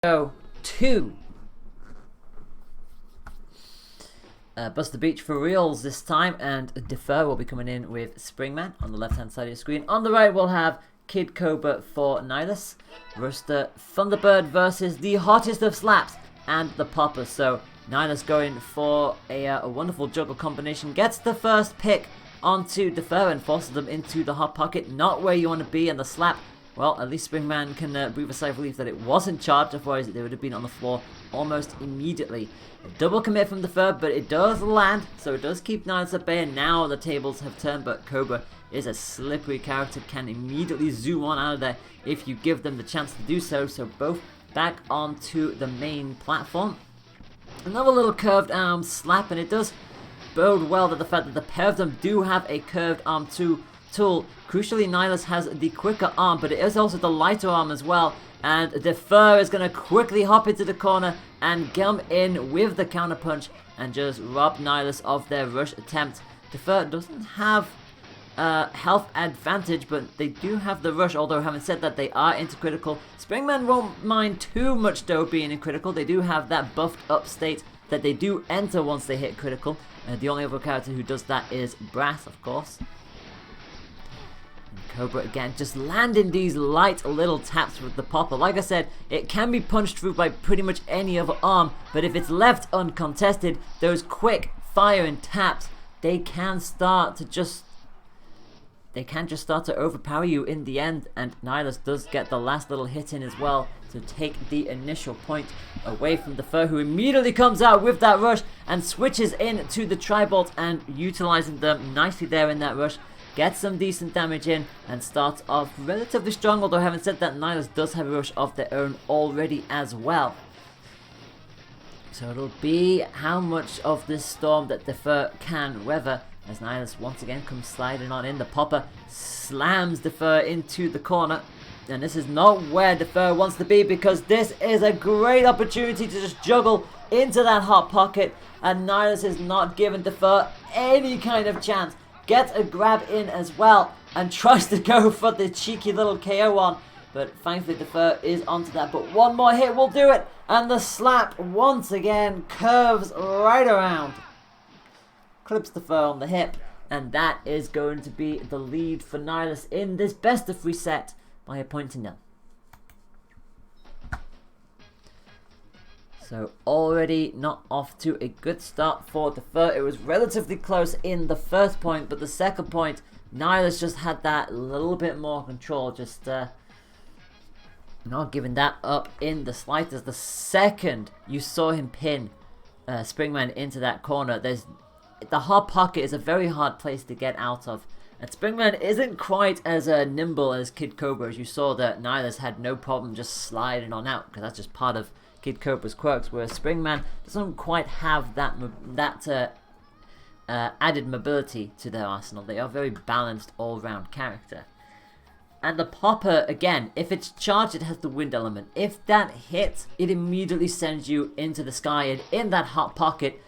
Go to Bust the Beach for reals this time, and Defer will be coming in with Springman on the left hand side of your screen. On the right we'll have Kid Cobra for Nihilus, Rooster Thunderbird versus the hottest of slaps and the Popper. So Nihilus going for a wonderful juggle combination, gets the first pick onto Defer and forces them into the hot pocket, not where you want to be, and the slap. Well, at least Springman can breathe a sigh of relief that it wasn't charged, otherwise they would have been on the floor almost immediately. A double commit from Defer, but it does land, so it does keep Nihilus at bay, and now the tables have turned, but Cobra is a slippery character, can immediately zoom on out of there if you give them the chance to do so. So both back onto the main platform. Another little curved arm slap, and it does bode well that the fact that the pair of them do have a curved arm tool. Crucially, Nihilus has the quicker arm, but it is also the lighter arm as well. And Defer is going to quickly hop into the corner and come in with the counter punch and just rob Nihilus of their rush attempt. Defer doesn't have health advantage, but they do have the rush, although having said that, they are into critical. Springman won't mind too much though being in critical. They do have that buffed up state that they do enter once they hit critical. The only other character who does that is Brass, of course. Cobra again, just landing these light little taps with the Popper. Like I said, it can be punched through by pretty much any other arm, but if it's left uncontested, those quick firing taps, they can just start to overpower you in the end, and Nihilus does get the last little hit in as well to take the initial point away from Defer, who immediately comes out with that rush and switches into the tri-bolt and utilizing them nicely there in that rush. Gets some decent damage in and starts off relatively strong, although having said that, Nihilus does have a rush of their own already as well. So it'll be how much of this storm that Defer can weather as Nihilus once again comes sliding on in. The Popper slams Defer into the corner, and this is not where Defer wants to be, because this is a great opportunity to just juggle into that hot pocket, and Nihilus is not giving Defer any kind of chance. Gets a grab in as well and tries to go for the cheeky little KO on, but thankfully Defer is onto that. But one more hit will do it, and the slap once again curves right around, clips Defer on the hip, and that is going to be the lead for Nihilus in this best of 3 set by a point to nil. So already not off to a good start for Defer. It was relatively close in the first point, but the second point, Nihilus just had that little bit more control, just not giving that up in the slightest. The second you saw him pin Springman into that corner, the hot pocket is a very hard place to get out of. And Springman isn't quite as nimble as Kid Cobra, as you saw that Nihilus had no problem just sliding on out, because that's just part of Kid Cobra's quirks, whereas Springman doesn't quite have that added mobility to their arsenal. They are a very balanced all-round character. And the Popper, again, if it's charged, it has the wind element. If that hits, it immediately sends you into the sky, and in that hot pocket,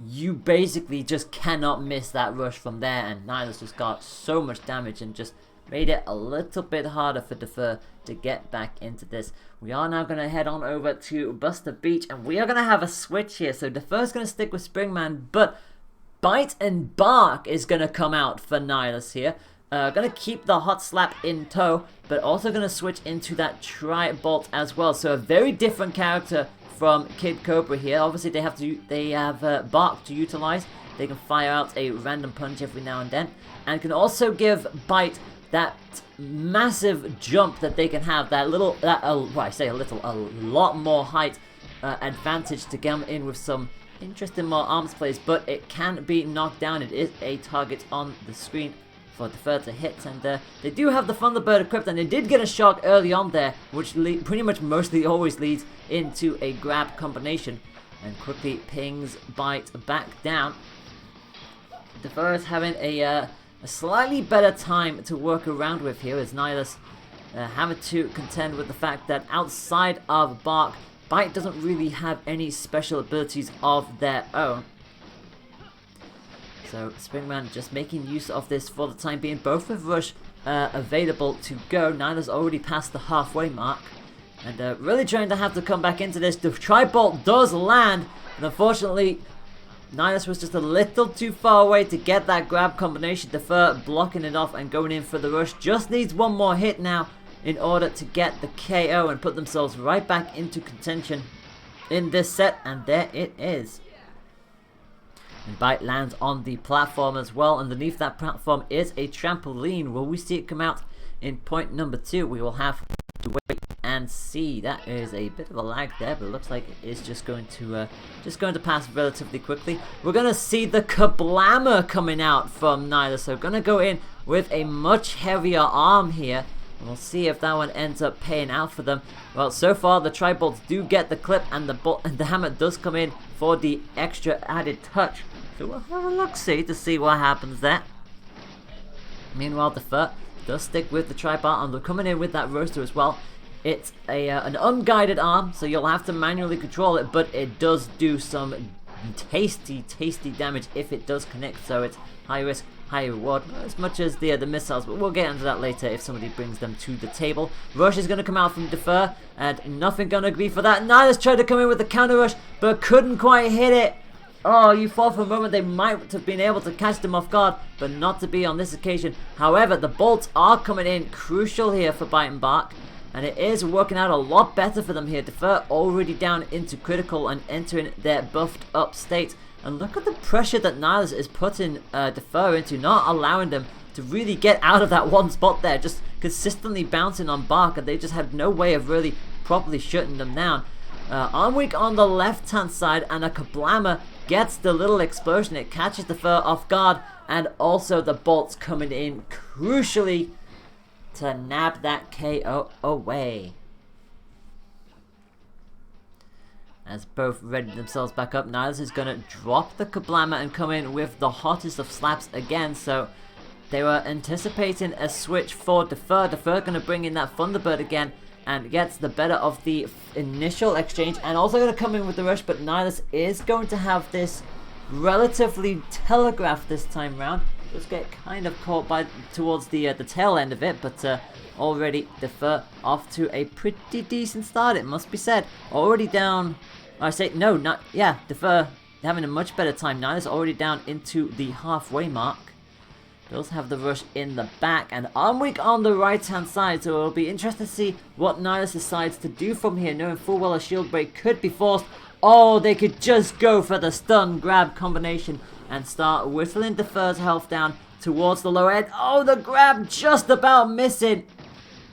you basically just cannot miss that rush from there, and Nihilus just got so much damage and just made it a little bit harder for Defer to get back into this. We are now going to head on over to Bust the Beach, and we are going to have a switch here. So Defer's going to stick with Springman, but Bite and Bark is going to come out for Nihilus here. Going to keep the hot slap in tow, but also going to switch into that tri-bolt as well. So a very different character from Kid Cobra here. Obviously they have Bark to utilize. They can fire out a random punch every now and then, and can also give Bite that massive jump that they can have, a lot more height advantage to come in with some interesting more arms plays, but it can be knocked down. It is a target on the screen for Defer to hit, and they do have the Thunderbird equipped, and they did get a shock early on there, which pretty much mostly always leads into a grab combination, and quickly pings Bite back down. Defer is having a slightly better time to work around with here, as Nihilus having to contend with the fact that outside of Bark, Bite doesn't really have any special abilities of their own. So Springman just making use of this for the time being, both with rush available to go. Nihilus already passed the halfway mark, And really trying to have to come back into this. The tri-bolt does land, and unfortunately Nihilus was just a little too far away to get that grab combination. Defer blocking it off and going in for the rush. Just needs one more hit now in order to get the KO and put themselves right back into contention in this set. And there it is. And Bite lands on the platform as well. Underneath that platform is a trampoline. Will we see it come out in point number 2? We will have to wait and see. That is a bit of a lag there, but it looks like it is just going to pass relatively quickly. We're going to see the Kablammer coming out from Nihilus. So going to go in with a much heavier arm here. And we'll see if that one ends up paying out for them. Well, so far the tri-bolts do get the clip, and the hammer does come in for the extra added touch. So we'll have a look-see to see what happens there. Meanwhile, Defer does stick with the tri-bar, and they're coming in with that roaster as well. It's an unguided arm, so you'll have to manually control it, but it does do some tasty damage if it does connect. So it's high risk, high reward, not as much as the missiles, but we'll get into that later if somebody brings them to the table. Rush is going to come out from Defer, and nothing going to be for that. Nihilus tried to come in with the counter rush, but couldn't quite hit it. Oh, you thought for a moment they might have been able to catch them off guard, but not to be on this occasion. However, the bolts are coming in crucial here for Bite and Bark, and it is working out a lot better for them here. Defer already down into critical and entering their buffed up state. And look at the pressure that Nihilus is putting Defer into, not allowing them to really get out of that one spot there, just consistently bouncing on Bark, and they just had no way of really properly shutting them down. Arm Weak on the left hand side, and a Kablammer gets the little explosion. It catches Defer off guard, and also the bolts coming in crucially to nab that KO away. As both ready themselves back up, Nihilus is going to drop the Kablammer and come in with the hottest of slaps again. So they were anticipating a switch for Defer. Defer going to bring in that Thunderbird again, and gets the better of the initial exchange, and also going to come in with the rush, but Nihilus is going to have this relatively telegraphed this time round. Just get kind of caught by towards the tail end of it, but already Defer off to a pretty decent start, it must be said. Already down, I say no, not yeah. Defer having a much better time. Nihilus already down into the halfway mark. Does have the rush in the back, and Arm Weak on the right hand side, so it'll be interesting to see what Nihilus decides to do from here, knowing full well a shield break could be forced. Oh, they could just go for the stun grab combination and start whistling Defer's health down towards the lower end. Oh, the grab just about missing.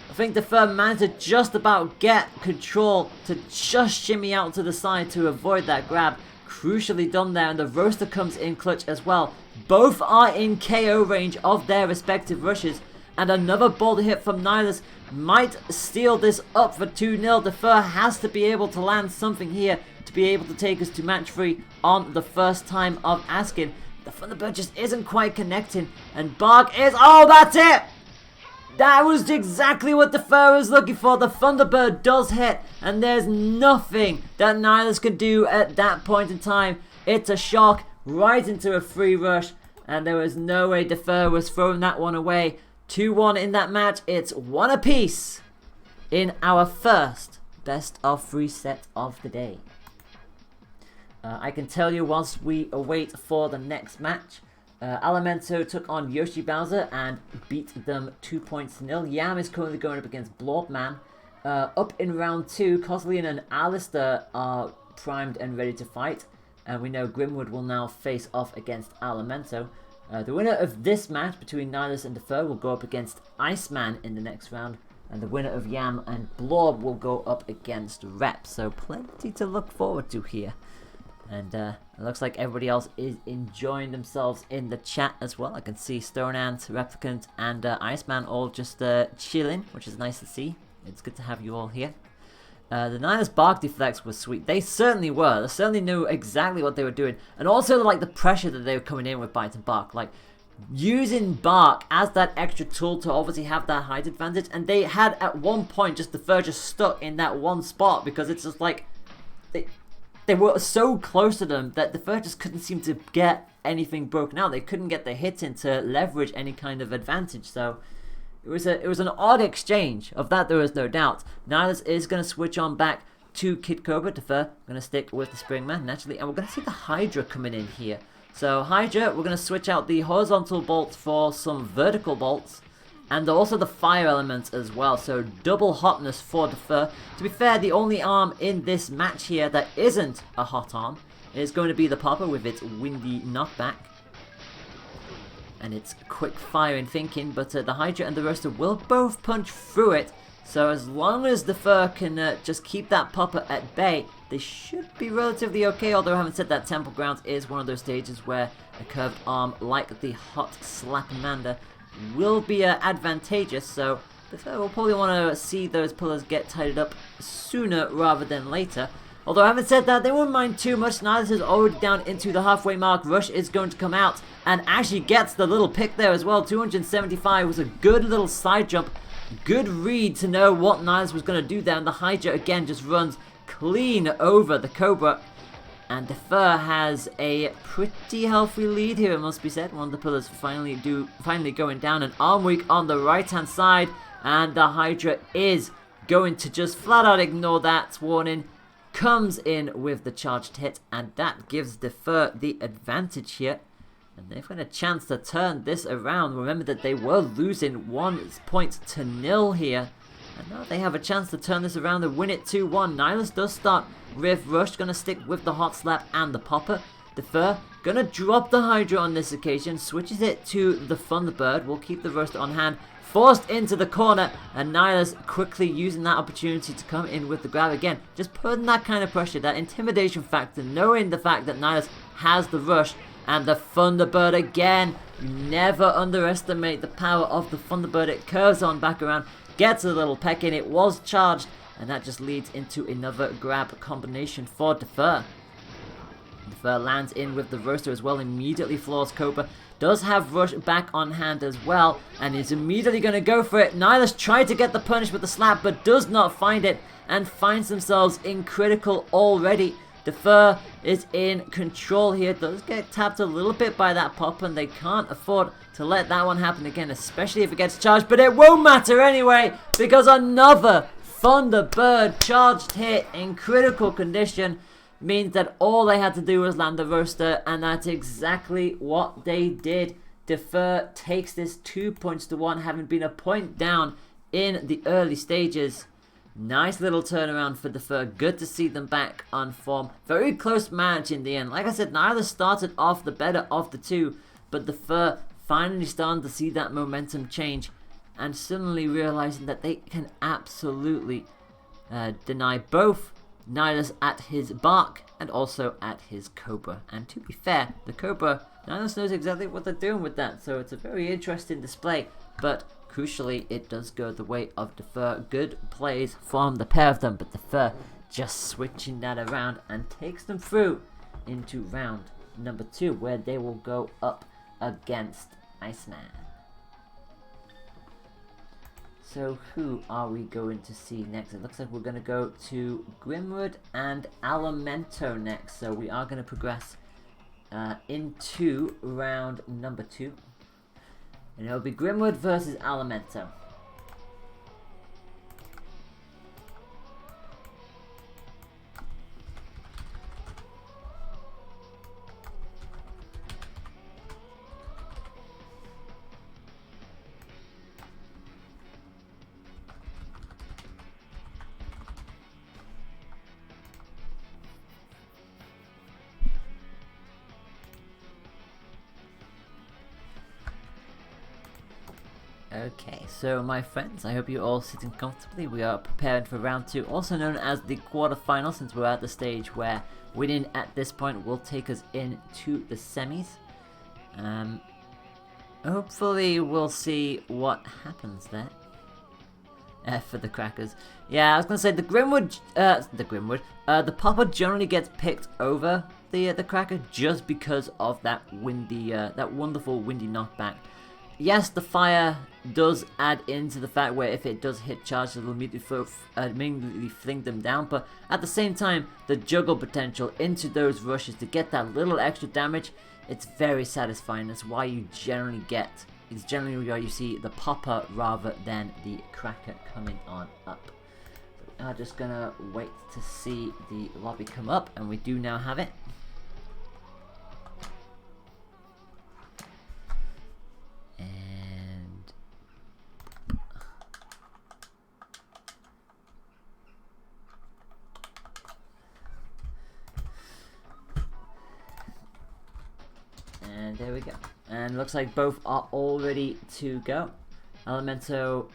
I think Defer managed to just about get control to just shimmy out to the side to avoid that grab. Crucially done there, and the roaster comes in clutch as well. Both are in KO range of their respective rushes, and another bolt hit from Nihilus might steal this up for 2-0. Defer has to be able to land something here to be able to take us to match 3 on the first time of asking. The Thunderbird just isn't quite connecting, and Bark is... Oh, that's it! That was exactly what Defer was looking for. The Thunderbird does hit, and there's nothing that Nihilus can do at that point in time. It's a shock right into a free rush, and there was no way Defer was throwing that one away. 2-1 in that match. It's 1 apiece in our first best of 3 set of the day. I can tell you whilst we await for the next match, Alimento took on Yoshi Bowser and beat them 2-0. Yam is currently going up against Blobman. Up in round 2, Coslian and Alistair are primed and ready to fight. And we know Grimwood will now face off against Alimento. The winner of this match between Nihilus and Defer will go up against Iceman in the next round. And the winner of Yam and Blob will go up against Rep. So plenty to look forward to here. And it looks like everybody else is enjoying themselves in the chat as well. I can see Stone Ant, Replicant, and Iceman all just chilling, which is nice to see. It's good to have you all here. The Nihilus Bark deflects were sweet. They certainly were. They certainly knew exactly what they were doing. And also, like, the pressure that they were coming in with Bite and Bark. Like, using Bark as that extra tool to obviously have that height advantage. And they had, at one point, just Defer just stuck in that one spot. Because it's just like... They were so close to them that Defer just couldn't seem to get anything broken out. They couldn't get the hit in to leverage any kind of advantage. So... It was an odd exchange. Of that there was no doubt. Nihilus is going to switch on back to Kid Cobra. Defer, going to stick with the Springman naturally, and we're going to see the Hydra coming in here. So Hydra, we're going to switch out the horizontal bolts for some vertical bolts, and also the fire elements as well. So double hotness for Defer. To be fair, the only arm in this match here that isn't a hot arm is going to be the Popper with its windy knockback and its quick firing thinking, but the Hydra and the Roaster will both punch through it. So as long as Defer can just keep that Popper at bay, they should be relatively okay. Although having said that, Temple Grounds is one of those stages where a curved arm like the Hot Slapamander will be advantageous. So Defer will probably want to see those pillars get tidied up sooner rather than later. Although having said that, they won't mind too much. Nihilus is already down into the halfway mark. Rush is going to come out and actually gets the little pick there as well. 275 was a good little side jump. Good read to know what Nihilus was going to do there. And the Hydra again just runs clean over the Cobra. And Defer has a pretty healthy lead here, it must be said. One of the pillars finally going down. An arm weak on the right hand side. And the Hydra is going to just flat out ignore that warning. Comes in with the charged hit, and that gives Defer the advantage here. And they've got a chance to turn this around. Remember that they were losing 1 point to 0 here. And now they have a chance to turn this around and win it 2-1. Nihilus does start with Rush, going to stick with the Hot Slap and the Popper. Defer going to drop the Hydra on this occasion, switches it to the Thunderbird. Will keep the Roaster on hand. Forced into the corner, and Nihilus quickly using that opportunity to come in with the grab again. Just putting that kind of pressure, that intimidation factor, knowing the fact that Nihilus has the rush. And the Thunderbird again. You never underestimate the power of the Thunderbird. It curves on back around, gets a little peck in. It was charged, and that just leads into another grab combination for Defer. Defer lands in with the Roaster as well, immediately floors Cobra. Does have Rush back on hand as well, and is immediately going to go for it. Nihilus tried to get the punish with the slap, but does not find it, and finds themselves in critical already. Defer is in control here. Does get tapped a little bit by that pop, and they can't afford to let that one happen again, especially if it gets charged. But it won't matter anyway, because another Thunderbird charged hit in critical condition means that all they had to do was land the Roaster, and that's exactly what they did. Defer takes this 2 points to 1, having been a point down in the early stages. Nice little turnaround for Defer. Good to see them back on form. Very close match in the end. Like I said, Nihilus started off the better of the two, but Defer finally starting to see that momentum change, and suddenly realizing that they can absolutely deny both Nihilus at his bark and also at his Cobra. And to be fair, the Cobra, Nihilus knows exactly what they're doing with that, so it's a very interesting display. But crucially, it does go the way of Defer. Good plays from the pair of them, but Defer just switching that around and takes them through into round number 2, where they will go up against Iceman. So who are we going to see next? It looks like we're going to go to Grimwood and Alimento next. So we are going to progress into round number 2. And it'll be Grimwood versus Alimento. Okay, so my friends, I hope you're all sitting comfortably. We are preparing for round 2, also known as the quarterfinal, since we're at the stage where winning at this point will take us into the semis. Hopefully we'll see what happens there. For the Crackers. Yeah, I was gonna say the Popper generally gets picked over the Cracker just because of that windy, that wonderful windy knockback. Yes, the fire does add into the fact where if it does hit charge, it'll immediately fling them down. But at the same time, the juggle potential into those rushes to get that little extra damage, it's very satisfying. That's why you generally get is generally where you see the popper rather than the cracker coming on up. So we are just gonna wait to see the lobby come up, and we do now have it. And there we go. And looks like both are all ready to go. Elemento,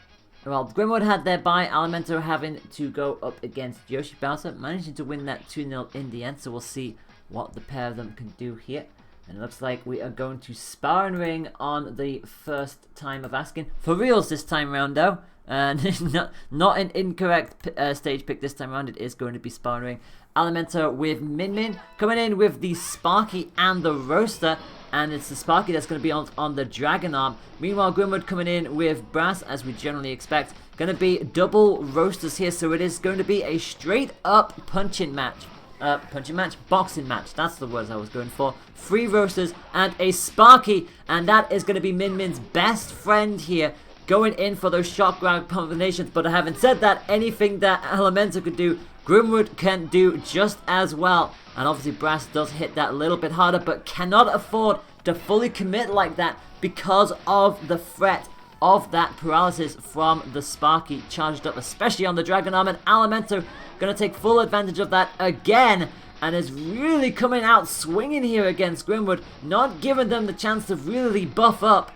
well, Grimwood had their bye. Elemento having to go up against Yoshi Bowser, managing to win that 2-0 in the end. So we'll see what the pair of them can do here. And it looks like we are going to spar and ring on the first time of asking. For reals this time around though. And not an incorrect stage pick this time around. It is going to be spar and ring. Elemento with Min Min coming in with the Sparky and the Roaster. And it's the Sparky that's going to be on the Dragon Arm. Meanwhile, Grimwood coming in with Brass, as we generally expect. Going to be double Roasters here, so it is going to be a straight-up punching match. Boxing match. That's the words I was going for. 3 Roasters and a Sparky. And that is going to be Min Min's best friend here, going in for those shock grab combinations. But having said that, anything that Elemento could do, Grimwood can do just as well. And obviously Brass does hit that a little bit harder, but cannot afford to fully commit like that because of the threat of that paralysis from the Sparky charged up, especially on the Dragon Arm. And Elemento going to take full advantage of that again, and is really coming out swinging here against Grimwood, not giving them the chance to really buff up.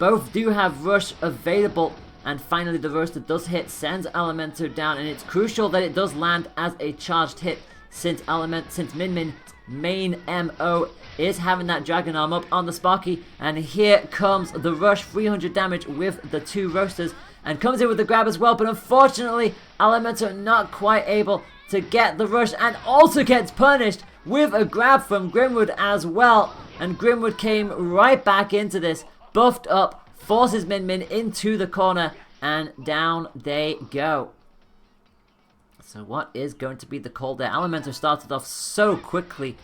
Both do have Rush available. And finally the Roaster does hit, sends Elemento down, and it's crucial that it does land as a charged hit since Min Min's main MO is having that Dragon Arm up on the Sparky. And here comes the Rush, 300 damage with the 2 Roasters, and comes in with the grab as well, but unfortunately Elemento not quite able to get the Rush, and also gets punished with a grab from Grimwood as well. And Grimwood came right back into this, buffed up, forces Min Min into the corner, and down they go. So what is going to be the call there? Elemento started off so quickly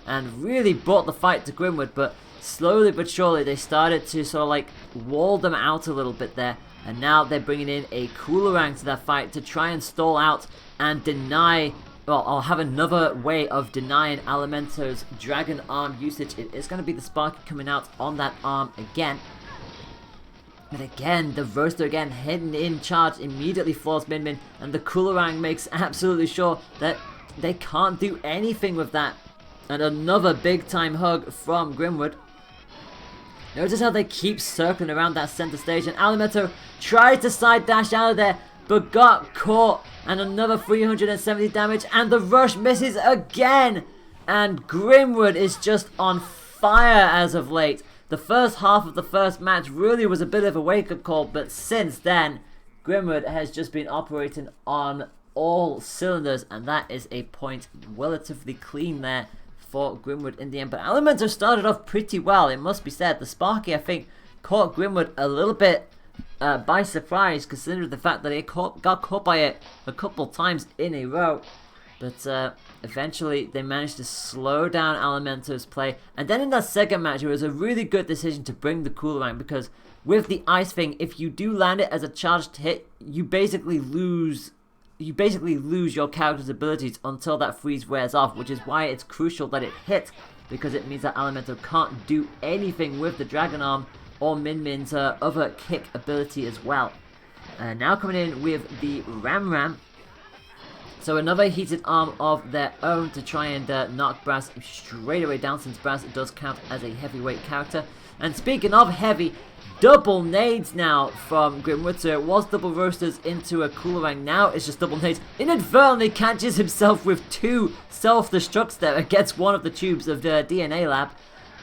and really brought the fight to Grimwood, but slowly but surely they started to sort of like wall them out a little bit there. And now they're bringing in a Coolerang to that fight to try and stall out and deny, well, I'll have another way of denying Elemento's Dragon Arm usage. It is going to be the Sparky coming out on that arm again. But again, the Roaster again heading in charge immediately floors Min Min, and the Coolerang makes absolutely sure that they can't do anything with that. And another big time hug from Grimwood. Notice how they keep circling around that center stage, and Elemento tried to side dash out of there, but got caught, and another 370 damage, and the Rush misses again. And Grimwood is just on fire as of late. The first half of the first match really was a bit of a wake-up call, but since then, Grimwood has just been operating on all cylinders, and that is a point relatively clean there for Grimwood in the end. But Elemento started off pretty well, it must be said. The Sparky, I think, caught Grimwood a little bit by surprise, considering the fact that it got caught by it a couple times in a row. But eventually they managed to slow down Elemento's play. And then in that second match, it was a really good decision to bring the Coolerang, because with the ice thing, if you do land it as a charged hit, you basically lose your character's abilities until that freeze wears off, which is why it's crucial that it hits, because it means that Elemento can't do anything with the Dragon Arm or Min Min's other kick ability as well. Now coming in with the Ram Ram. So another heated arm of their own to try and knock Brass straight away down, since Brass does count as a heavyweight character. And speaking of heavy, double nades now from Grimwood. So it was double Roasters into a Coolerang. Now it's just double nades. Inadvertently catches himself with 2 self-destructs there against one of the tubes of the DNA lab.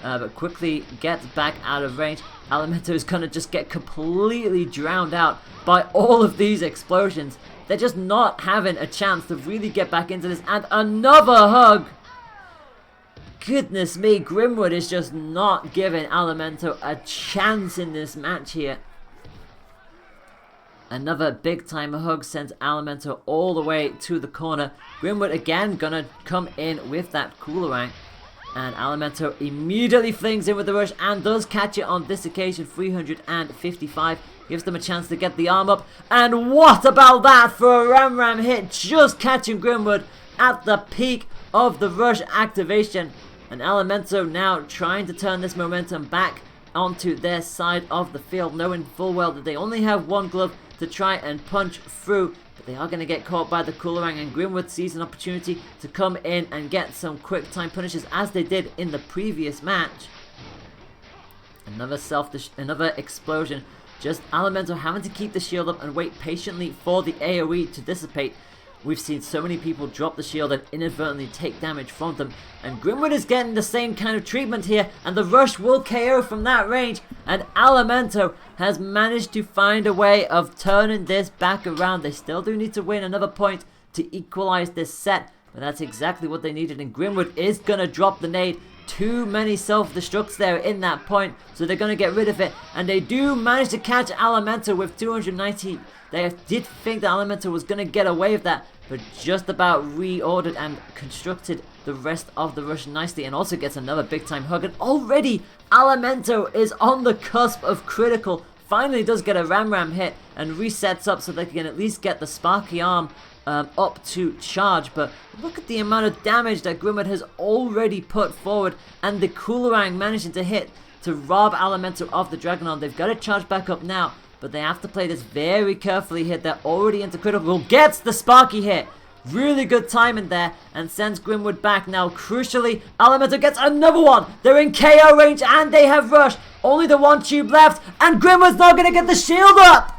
But quickly gets back out of range. Elemento is going to just get completely drowned out by all of these explosions. They're just not having a chance to really get back into this. And another hug! Goodness me, Grimwood is just not giving Elemento a chance in this match here. Another big time hug sends Elemento all the way to the corner. Grimwood again gonna come in with that Coolerang. And Alimento immediately flings in with the rush and does catch it on this occasion. 355 gives them a chance to get the arm up. And what about that for a Ram hit, just catching Grimwood at the peak of the rush activation. And Alimento now trying to turn this momentum back onto their side of the field, knowing full well that they only have one glove to try and punch through. But they are going to get caught by the Coolerang, and Grimwood sees an opportunity to come in and get some quick time punishes as they did in the previous match. Another explosion. Just Alimento having to keep the shield up and wait patiently for the AoE to dissipate. We've seen so many people drop the shield and inadvertently take damage from them. And Grimwood is getting the same kind of treatment here. And the rush will KO from that range. And Alimento has managed to find a way of turning this back around. They still do need to win another point to equalize this set. But that's exactly what they needed. And Grimwood is going to drop the nade. Too many self-destructs there in that point. So they're going to get rid of it. And they do manage to catch Alimento with 290. They did think that Alimento was going to get away with that, but just about reordered and constructed the rest of the rush nicely, and also gets another big time hug. And already Alimento is on the cusp of critical. Finally does get a Ram hit and resets up so they can at least get the Sparky arm up to charge. But look at the amount of damage that Grimwood has already put forward, and the Coolerang managing to hit to rob Alimento of the Dragon Arm. They've got to charge back up now, but they have to play this very carefully here. They're already into critical. Gets the Sparky hit. Really good timing there, and sends Grimwood back. Now, crucially, Alimento gets another one. They're in KO range, and they have rush. Only the one tube left, and Grimwood's not going to get the shield up.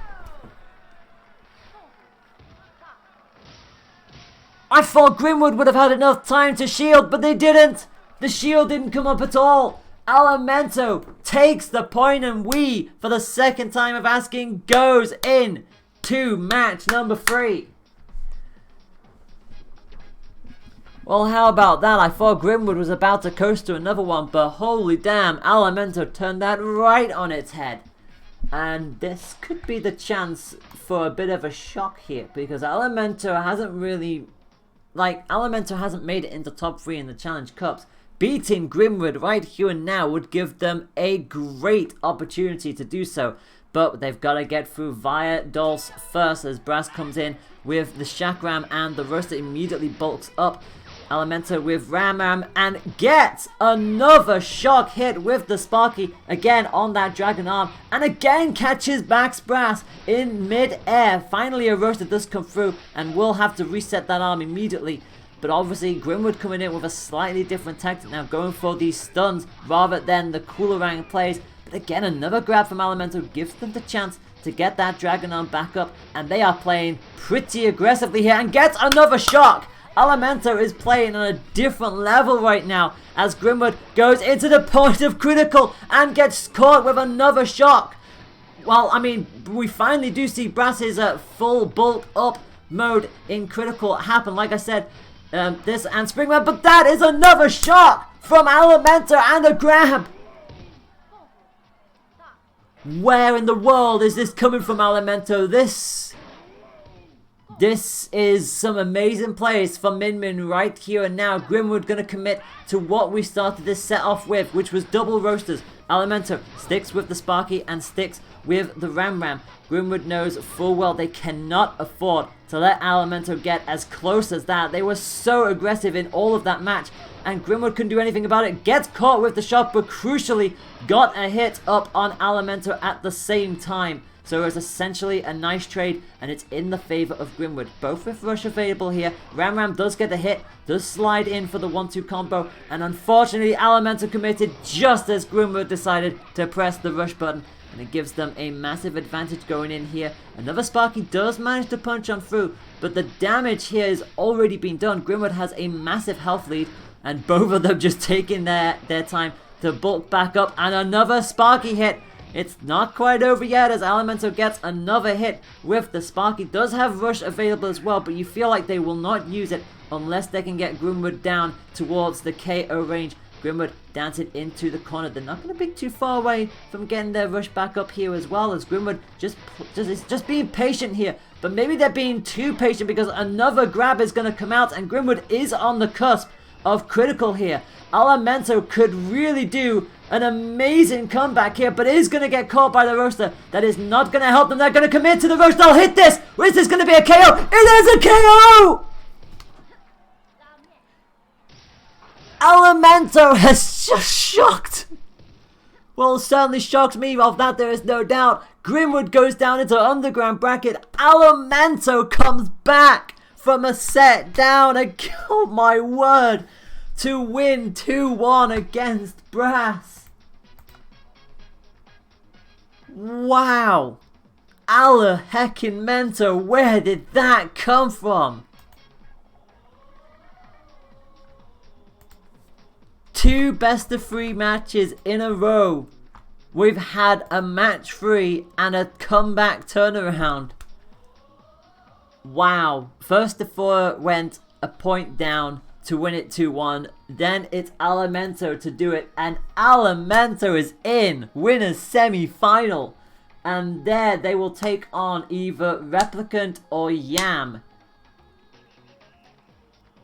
I thought Grimwood would have had enough time to shield, but they didn't. The shield didn't come up at all. Alimento takes the point, and we, for the second time of asking, goes in to match number 3. Well, how about that? I thought Grimwood was about to coast to another one, but holy damn, Alimento turned that right on its head. And this could be the chance for a bit of a shock here, because Alimento hasn't made it into top 3 in the Challenge Cups. Beating Grimwood right here and now would give them a great opportunity to do so. But they've got to get through via Dulce first, as Brass comes in with the Shakram, and the Roaster immediately bulks up. Alimento with Ram and gets another shock hit with the Sparky, again on that Dragon Arm, and again catches back Brass in mid-air. Finally a Roaster does come through, and will have to reset that arm immediately. But obviously Grimwood coming in with a slightly different tactic now, going for these stuns rather than the Coolerang plays. But again, another grab from Alimento gives them the chance to get that Dragon Arm back up, and they are playing pretty aggressively here, and gets another shock. Alimento is playing on a different level right now, as Grimwood goes into the point of critical and gets caught with another shock. Well, I mean, we finally do see Brass's full bulk up mode in critical happen, like I said. This and Springman, but that is another shock from Alimento and a grab. Where in the world is this coming from, Alimento? This is some amazing plays from Min right here and now. Grimwood going to commit to what we started this set off with, which was double Roasters. Alimento sticks with the Sparky and sticks with the Ram. Grimwood knows full well they cannot afford to let Alimento get as close as that. They were so aggressive in all of that match, and Grimwood couldn't do anything about it. Gets caught with the shot, but crucially got a hit up on Alimento at the same time. So it's essentially a nice trade, and it's in the favor of Grimwood. Both with rush available here. Ram does get the hit, does slide in for the 1-2 combo, and unfortunately Alimento committed just as Grimwood decided to press the rush button, and it gives them a massive advantage going in here. Another Sparky does manage to punch on through, but the damage here has already been done. Grimwood has a massive health lead, and both of them just taking their time to bulk back up, and another Sparky hit. It's not quite over yet, as Alimento gets another hit with the Sparky. Does have rush available as well, but you feel like they will not use it unless they can get Grimwood down towards the KO range. Grimwood dancing into the corner. They're not going to be too far away from getting their rush back up here as well, as Grimwood just being patient here. But maybe they're being too patient, because another grab is going to come out, and Grimwood is on the cusp of critical here. Alimento could really do an amazing comeback here, but is going to get caught by the roaster. That is not going to help them. They're going to commit to the roaster. I'll hit this. Is this going to be a KO? It is a KO! Alimento has just shocked. Well, certainly shocked me. Of that there is no doubt. Grimwood goes down into underground bracket. Alimento comes back from a set down. Oh my word. To win 2-1 against Brass. Wow. Mento, where did that come from? 2 best of 3 matches in a row. We've had a match 3 and a comeback turnaround. Wow. First to 4 went a point down to win it 2-1. Then it's Alimento to do it. And Alimento is in. Winners semi-final. And there they will take on either Replicant or Yam.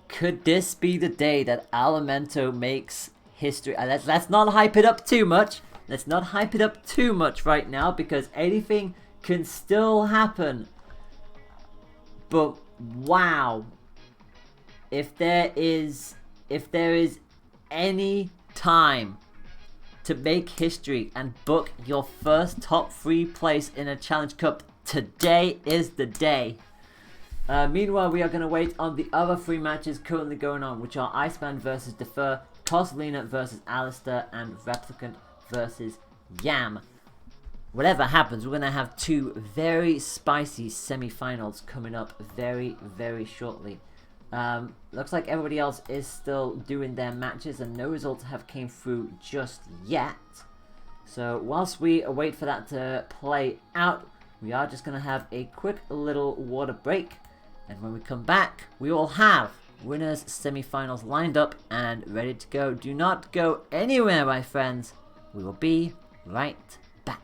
Could this be the day that Alimento makes history? Let's not hype it up too much. Let's not hype it up too much right now, because anything can still happen. But wow. If there is any time to make history and book your first top 3 place in a Challenge Cup, today is the day. Meanwhile, we are going to wait on the other 3 matches currently going on, which are Iceman versus Defer, Coslina versus Alistair, and Replicant versus Yam. Whatever happens, we're going to have 2 very spicy semi-finals coming up very, very shortly. Looks like everybody else is still doing their matches and no results have came through just yet. So whilst we wait for that to play out, we are just going to have a quick little water break. And when we come back, we will have winners semi-finals lined up and ready to go. Do not go anywhere, my friends. We will be right back.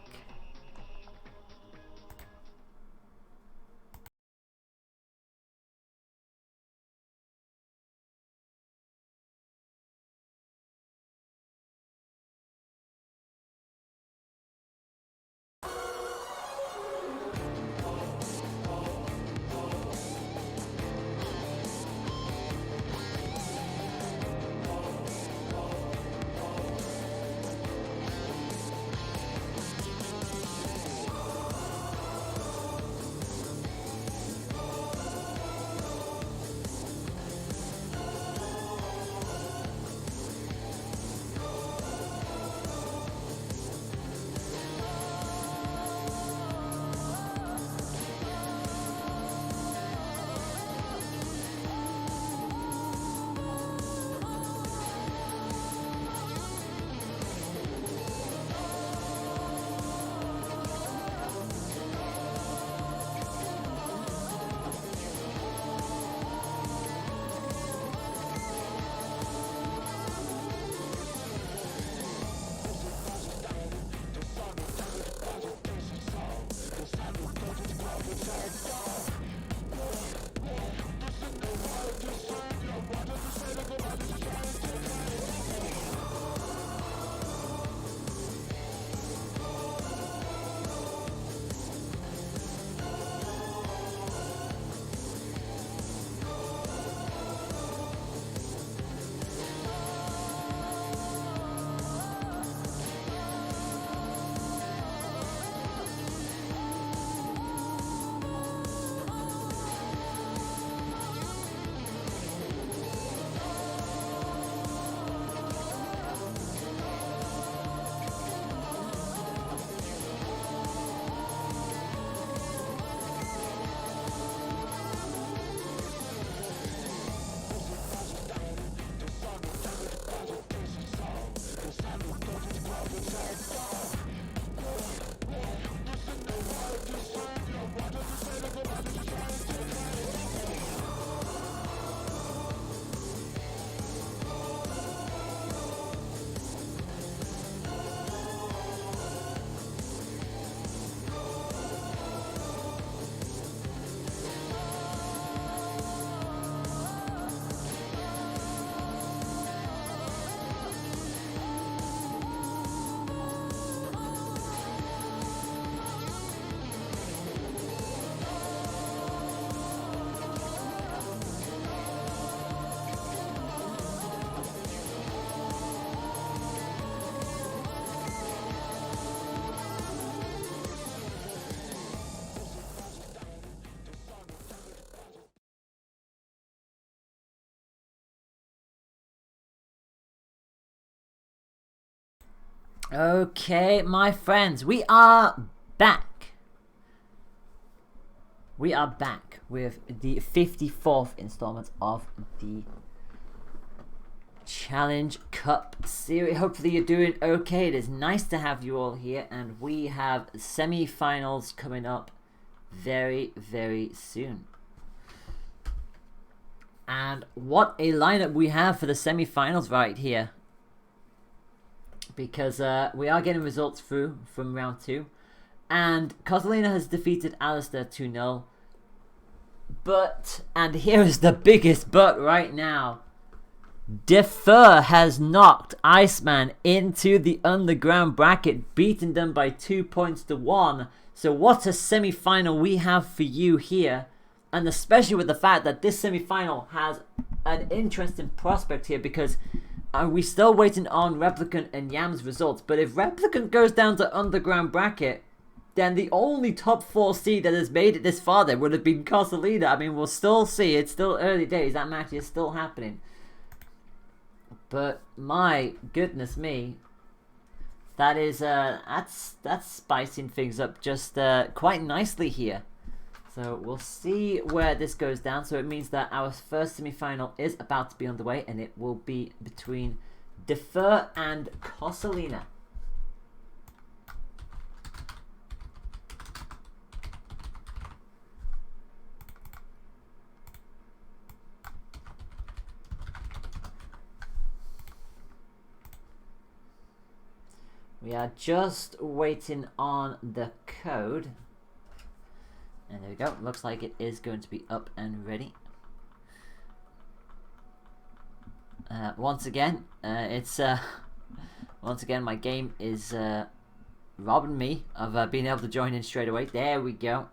Okay, my friends, we are back. We are back with the 54th installment of the Challenge Cup series. Hopefully you're doing okay. It is nice to have you all here, and we have semi-finals coming up very, very soon. And what a lineup we have for the semi-finals right here. Because we are getting results through from round 2. And Kozolina has defeated Alistair 2-0. But, and here is the biggest but right now. Defer has knocked Iceman into the underground bracket, beating them by 2 points to 1. So what a semi-final we have for you here. And especially with the fact that this semi-final has an interesting prospect here, because we're still waiting on Replicant and Yam's results. But if Replicant goes down to underground bracket, then the only top 4 seed that has made it this far there would have been Kozolina. I mean, we'll still see. It's still early days. That match is still happening. But my goodness me, that is that's spicing things up just quite nicely here. So we'll see where this goes down. So it means that our first semi-final is about to be underway, and it will be between Defer and Kozolina. We are just waiting on the code. And there we go. Looks like it is going to be up and ready. Once again, once again my game is robbing me of being able to join in straight away. There we go.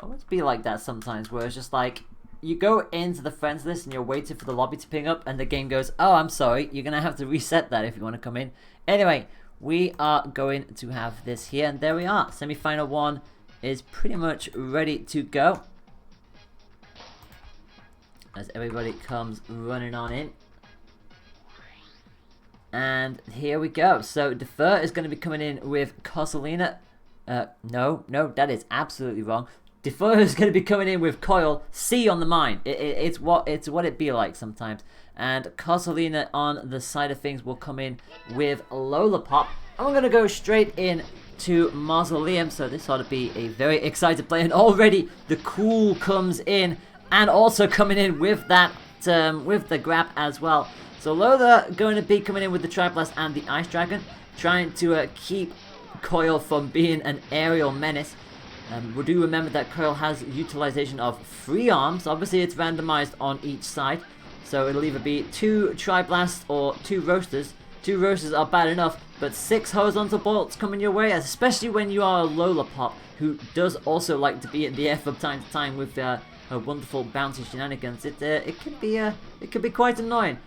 Always be like that sometimes, where it's just like you go into the friends list and you're waiting for the lobby to ping up, and the game goes, "Oh, I'm sorry, you're gonna have to reset that if you want to come in." Anyway, we are going to have this here, and there we are. Semi-final 1 is pretty much ready to go, as everybody comes running on in. And here we go. So Defer is going to be coming in with Kozolina. No, that is absolutely wrong. Defer is going to be coming in with Coil C on the mine. It's what it be like sometimes. And Kozolina on the side of things will come in with Lollipop. And we're going to go straight in to Mausoleum. So this ought to be a very excited play. And already the cool comes in, and also coming in with that with the grab as well. So Lola going to be coming in with the Triblast and the Ice Dragon, trying to keep Coil from being an aerial menace. We do remember that Coil has utilization of 3 arms. Obviously it's randomized on each side, so it'll either be 2 Triblasts or 2 Roasters. 2 Roasters are bad enough, but 6 horizontal bolts coming your way, especially when you are a Lollipop, who does also like to be in the air from time to time with her wonderful bouncy shenanigans. It could be quite annoying.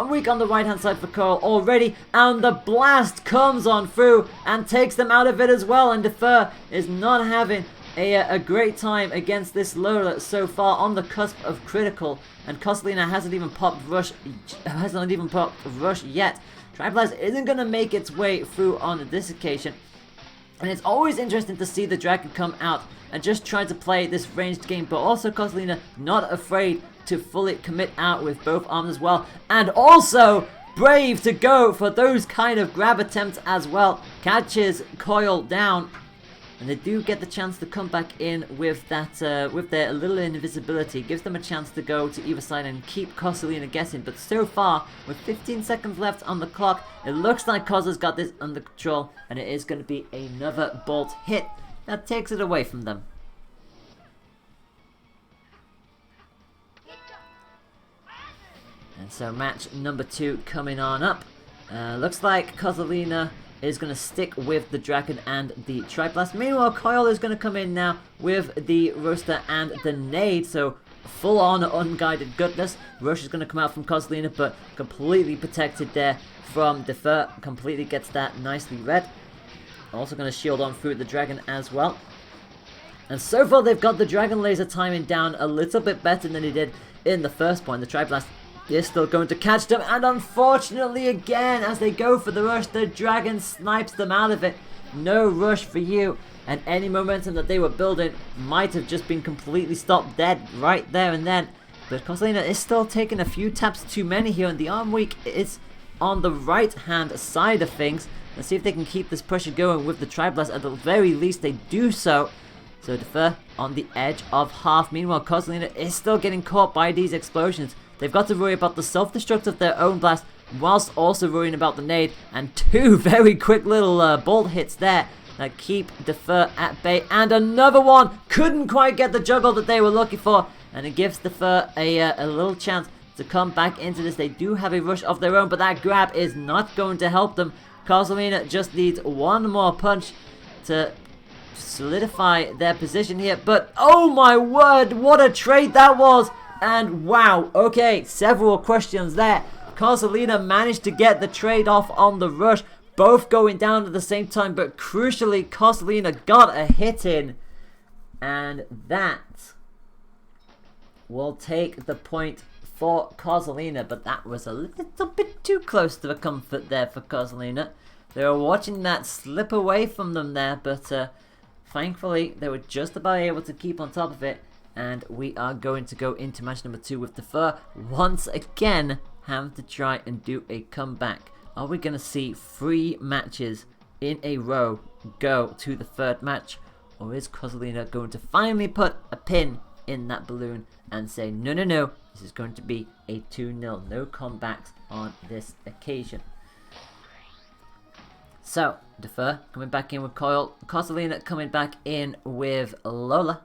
Weak on the right hand side for Coil already, and the blast comes on through and takes them out of it as well. And Defer is not having a great time against this Lola so far, on the cusp of critical, and Kozolina hasn't even popped rush yet. Triblast isn't going to make its way through on this occasion, and it's always interesting to see the Dragon come out and just try to play this ranged game, but also Kozolina not afraid to fully commit out with both arms as well, and also brave to go for those kind of grab attempts as well. Catches Coil down, and they do get the chance to come back in with that with their little invisibility. Gives them a chance to go to either side and keep Kozolina guessing, but so far with 15 seconds left on the clock, it looks like Koz's got this under control, and it is going to be another bolt hit that takes it away from them. And so match number 2 coming on up. Looks like Kozolina is going to stick with the Dragon and the Triblast. Meanwhile, Coil is going to come in now with the Roaster and the Nade. So full on unguided goodness. Rush is going to come out from Kozolina, but completely protected there from Defer. Completely gets that nicely read. Also going to shield on through the Dragon as well. And so far they've got the Dragon Laser timing down a little bit better than he did in the first point. The Triblast is still going to catch them, and unfortunately again, as they go for the rush, the dragon snipes them out of it. No rush for you, and any momentum that they were building might have just been completely stopped dead right there and then. But Kozolina is still taking a few taps too many here, and the arm weak is on the right hand side of things. Let's see if they can keep this pressure going with the Triblast. At the very least they do so. So Defer on the edge of half. Meanwhile, Kozolina is still getting caught by these explosions. They've got to worry about the self-destruct of their own blast, whilst also worrying about the nade. And two very quick little bolt hits there that keep Defer at bay. And another one! Couldn't quite get the juggle that they were looking for. And it gives Defer a little chance to come back into this. They do have a rush of their own, but that grab is not going to help them. Kozolina just needs one more punch to solidify their position here. But oh my word, what a trade that was! And wow, okay, several questions there. Kozolina managed to get the trade off on the rush, both going down at the same time, but crucially Kozolina got a hit in, and that will take the point for Kozolina. But that was a little bit too close to the comfort there for Kozolina. They were watching that slip away from them there, but thankfully they were just about able to keep on top of it. And we are going to go into match number 2 with Defer once again having to try and do a comeback. Are we going to see 3 matches in a row go to the 3rd match? Or is Kozolina going to finally put a pin in that balloon and say, no, no, no, this is going to be a 2-0. No comebacks on this occasion. So, Defer coming back in with Coil. Kozolina coming back in with Lola.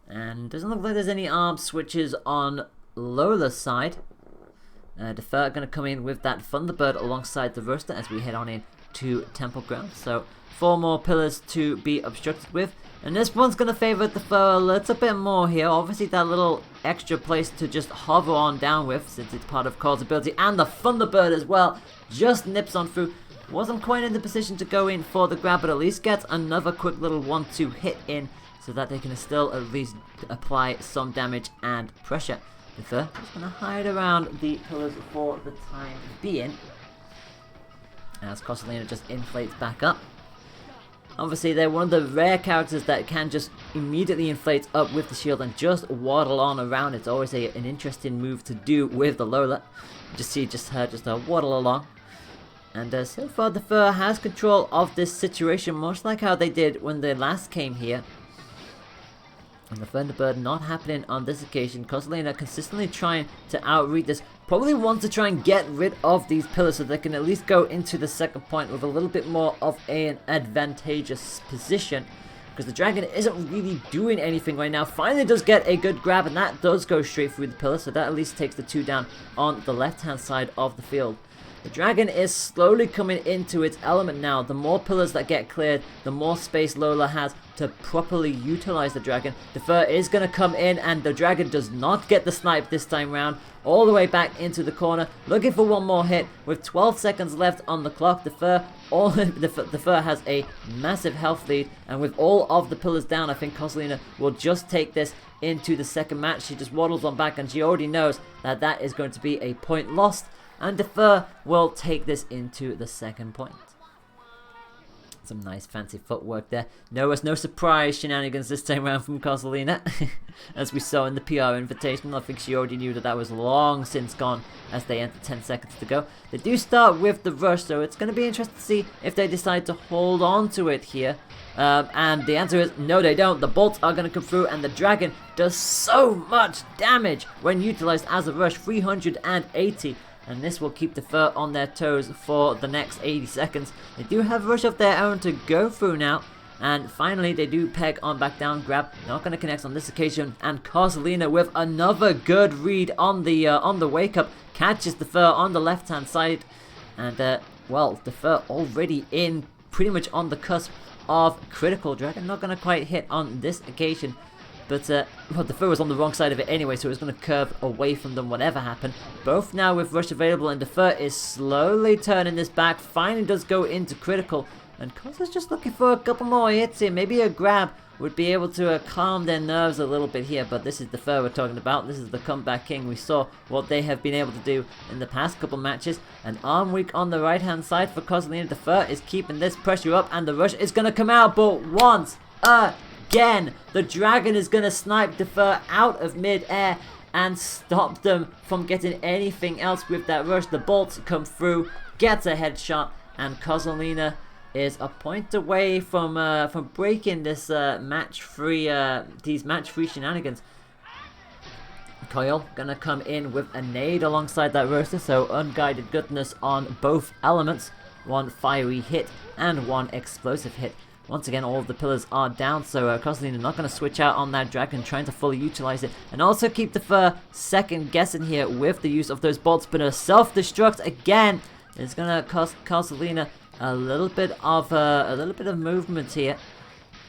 And doesn't look like there's any arm switches on Lola's side. Defer going to come in with that Thunderbird alongside the Roaster as we head on in to Temple Ground. So 4 more pillars to be obstructed with. And this one's going to favour Defer a little bit more here. Obviously that little extra place to just hover on down with, since it's part of Coil's ability. And the Thunderbird as well just nips on through. Wasn't quite in the position to go in for the grab, but at least gets another quick little 1-2 hit in, so that they can still at least apply some damage and pressure. Defer just going to hide around the pillars for the time being, as Kozolina just inflates back up. Obviously they're one of the rare characters that can just immediately inflate up with the shield and just waddle on around. It's always an interesting move to do with the Lola. Just see her waddle along. And so far Defer has control of this situation, much like how they did when they last came here. And the Thunderbird not happening on this occasion. Kozolina consistently trying to outread this. Probably want to try and get rid of these pillars so they can at least go into the second point with a little bit more of an advantageous position. Because the dragon isn't really doing anything right now. Finally does get a good grab, and that does go straight through the pillar. So that at least takes the 2 down on the left hand side of the field. The dragon is slowly coming into its element now. The more pillars that get cleared, the more space Lola has to properly utilize the dragon. Defer is going to come in, and the dragon does not get the snipe this time round. All the way back into the corner, looking for one more hit. With 12 seconds left on the clock, Defer has a massive health lead, and with all of the pillars down, I think Kozolina will just take this into the second match. She just waddles on back, and she already knows that that is going to be a point lost. And Defer will take this into the second point. Some nice fancy footwork there. No surprise shenanigans this time around from Kozolina. As we saw in the PR Invitational, I think she already knew that that was long since gone as they enter 10 seconds to go. They do start with the rush, so it's going to be interesting to see if they decide to hold on to it here. And the answer is no, they don't. The bolts are going to come through, and the dragon does so much damage when utilized as a rush. 380. And this will keep Defer on their toes for the next 80 seconds. They do have a rush of their own to go through now. And finally, they do peg on back down. Grab not going to connect on this occasion. And Kozolina with another good read on the wake up. Catches Defer on the left hand side. And well, Defer already in pretty much on the cusp of critical. Dragon not going to quite hit on this occasion. But well, Defer was on the wrong side of it anyway, so it was going to curve away from them whatever happened. Both now with rush available, and Defer is slowly turning this back. Finally does go into critical. And Koz is just looking for a couple more hits here. Maybe a grab would be able to calm their nerves a little bit here, but this is Defer we're talking about. This is the comeback king. We saw what they have been able to do in the past couple matches. And arm weak on the right hand side for Kozolina. Defer is keeping this pressure up, and the rush is going to come out, but once again, the dragon is going to snipe Defer out of mid-air and stop them from getting anything else with that rush. The bolts come through, gets a headshot, and Kozolina is a point away from breaking this these match-free shenanigans. Coil gonna come in with a nade alongside that roaster, so unguided goodness on both elements. One fiery hit and one explosive hit. Once again, all of the pillars are down, so Kozolina not going to switch out on that dragon, trying to fully utilize it, and also keep the second guessing here with the use of those bolts. But a self-destruct again is going to cost Kozolina a little bit of movement here.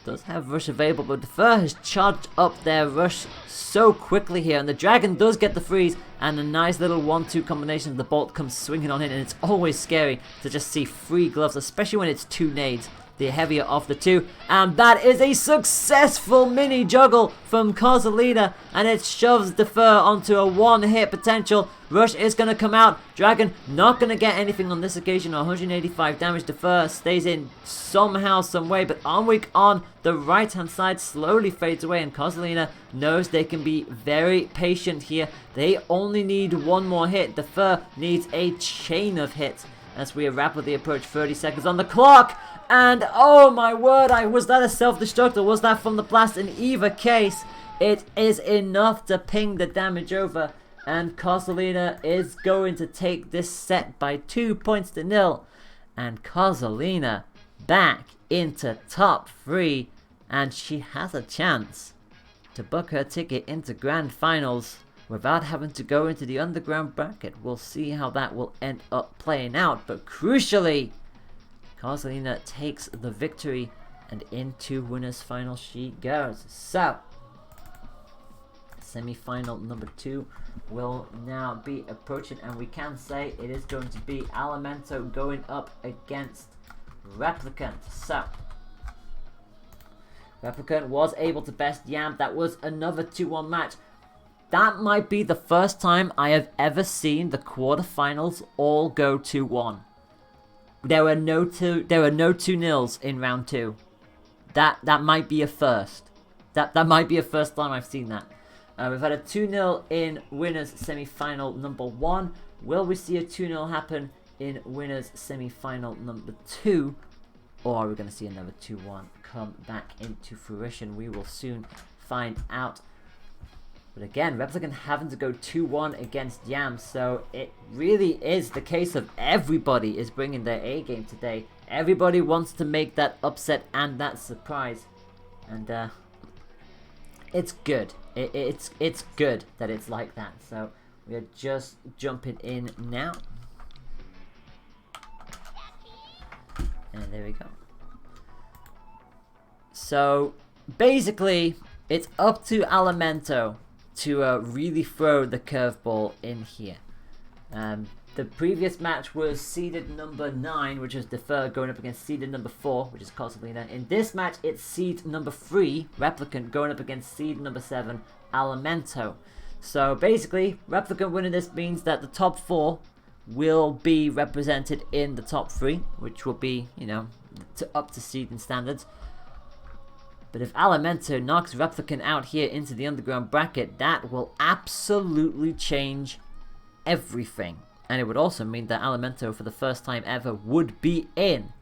Does have rush available, but Defer has charged up their rush so quickly here, and the dragon does get the freeze, and a nice little 1-2 combination. The bolt comes swinging on in, and it's always scary to just see 3 gloves, especially when it's 2 nades, the heavier of the 2. And that is a successful mini juggle from Kozolina, and it shoves Defer onto a 1-hit potential. Rush is going to come out. Dragon not going to get anything on this occasion. 185 damage. Defer stays in somehow, some way, but arm weak on the right hand side slowly fades away, and Kozolina knows they can be very patient here. They only need 1 more hit. Defer needs a chain of hits as we rapidly approach 30 seconds on the clock. And oh my word, was that a self-destruct or was that from the blast? In either case, it is enough to ping the damage over. And Kozolina is going to take this set by 2 points to 0. And Kozolina back into top 3. And she has a chance to book her ticket into grand finals without having to go into the underground bracket. We'll see how that will end up playing out. But crucially, Kozolina takes the victory, and into winners final she goes. So, semi-final number 2 will now be approaching, and we can say it is going to be Alimento going up against Replicant. So, Replicant was able to best Yam. That was another 2-1 match. That might be the first time I have ever seen the quarterfinals all go 2-1. There were no 2-0s in round 2. That might be a first. That might be a first time I've seen that. We've had a 2-0 in winners semi-final number 1. Will we see a 2-0 happen in winners semi-final number 2? Or are we going to see another 2-1 come back into fruition? We will soon find out. But again, Replicant having to go 2-1 against Yam, so it really is the case of everybody is bringing their A game today. Everybody wants to make that upset and that surprise, and it's good. It's good that it's like that. So we are just jumping in now, and there we go. So basically, it's up to Alimento to really throw the curveball in here. The previous match was seeded number 9, which is Defer, going up against seeded number 4, which is Kozolina. In this match, it's seed number 3, Replicant, going up against seed number 7, Alimento. So basically, Replicant winning this means that the top 4 will be represented in the top 3, which will be, you know, up to seeding standards. But if Alimento knocks Replicant out here into the underground bracket, that will absolutely change everything. And it would also mean that Alimento, for the first time ever, would be in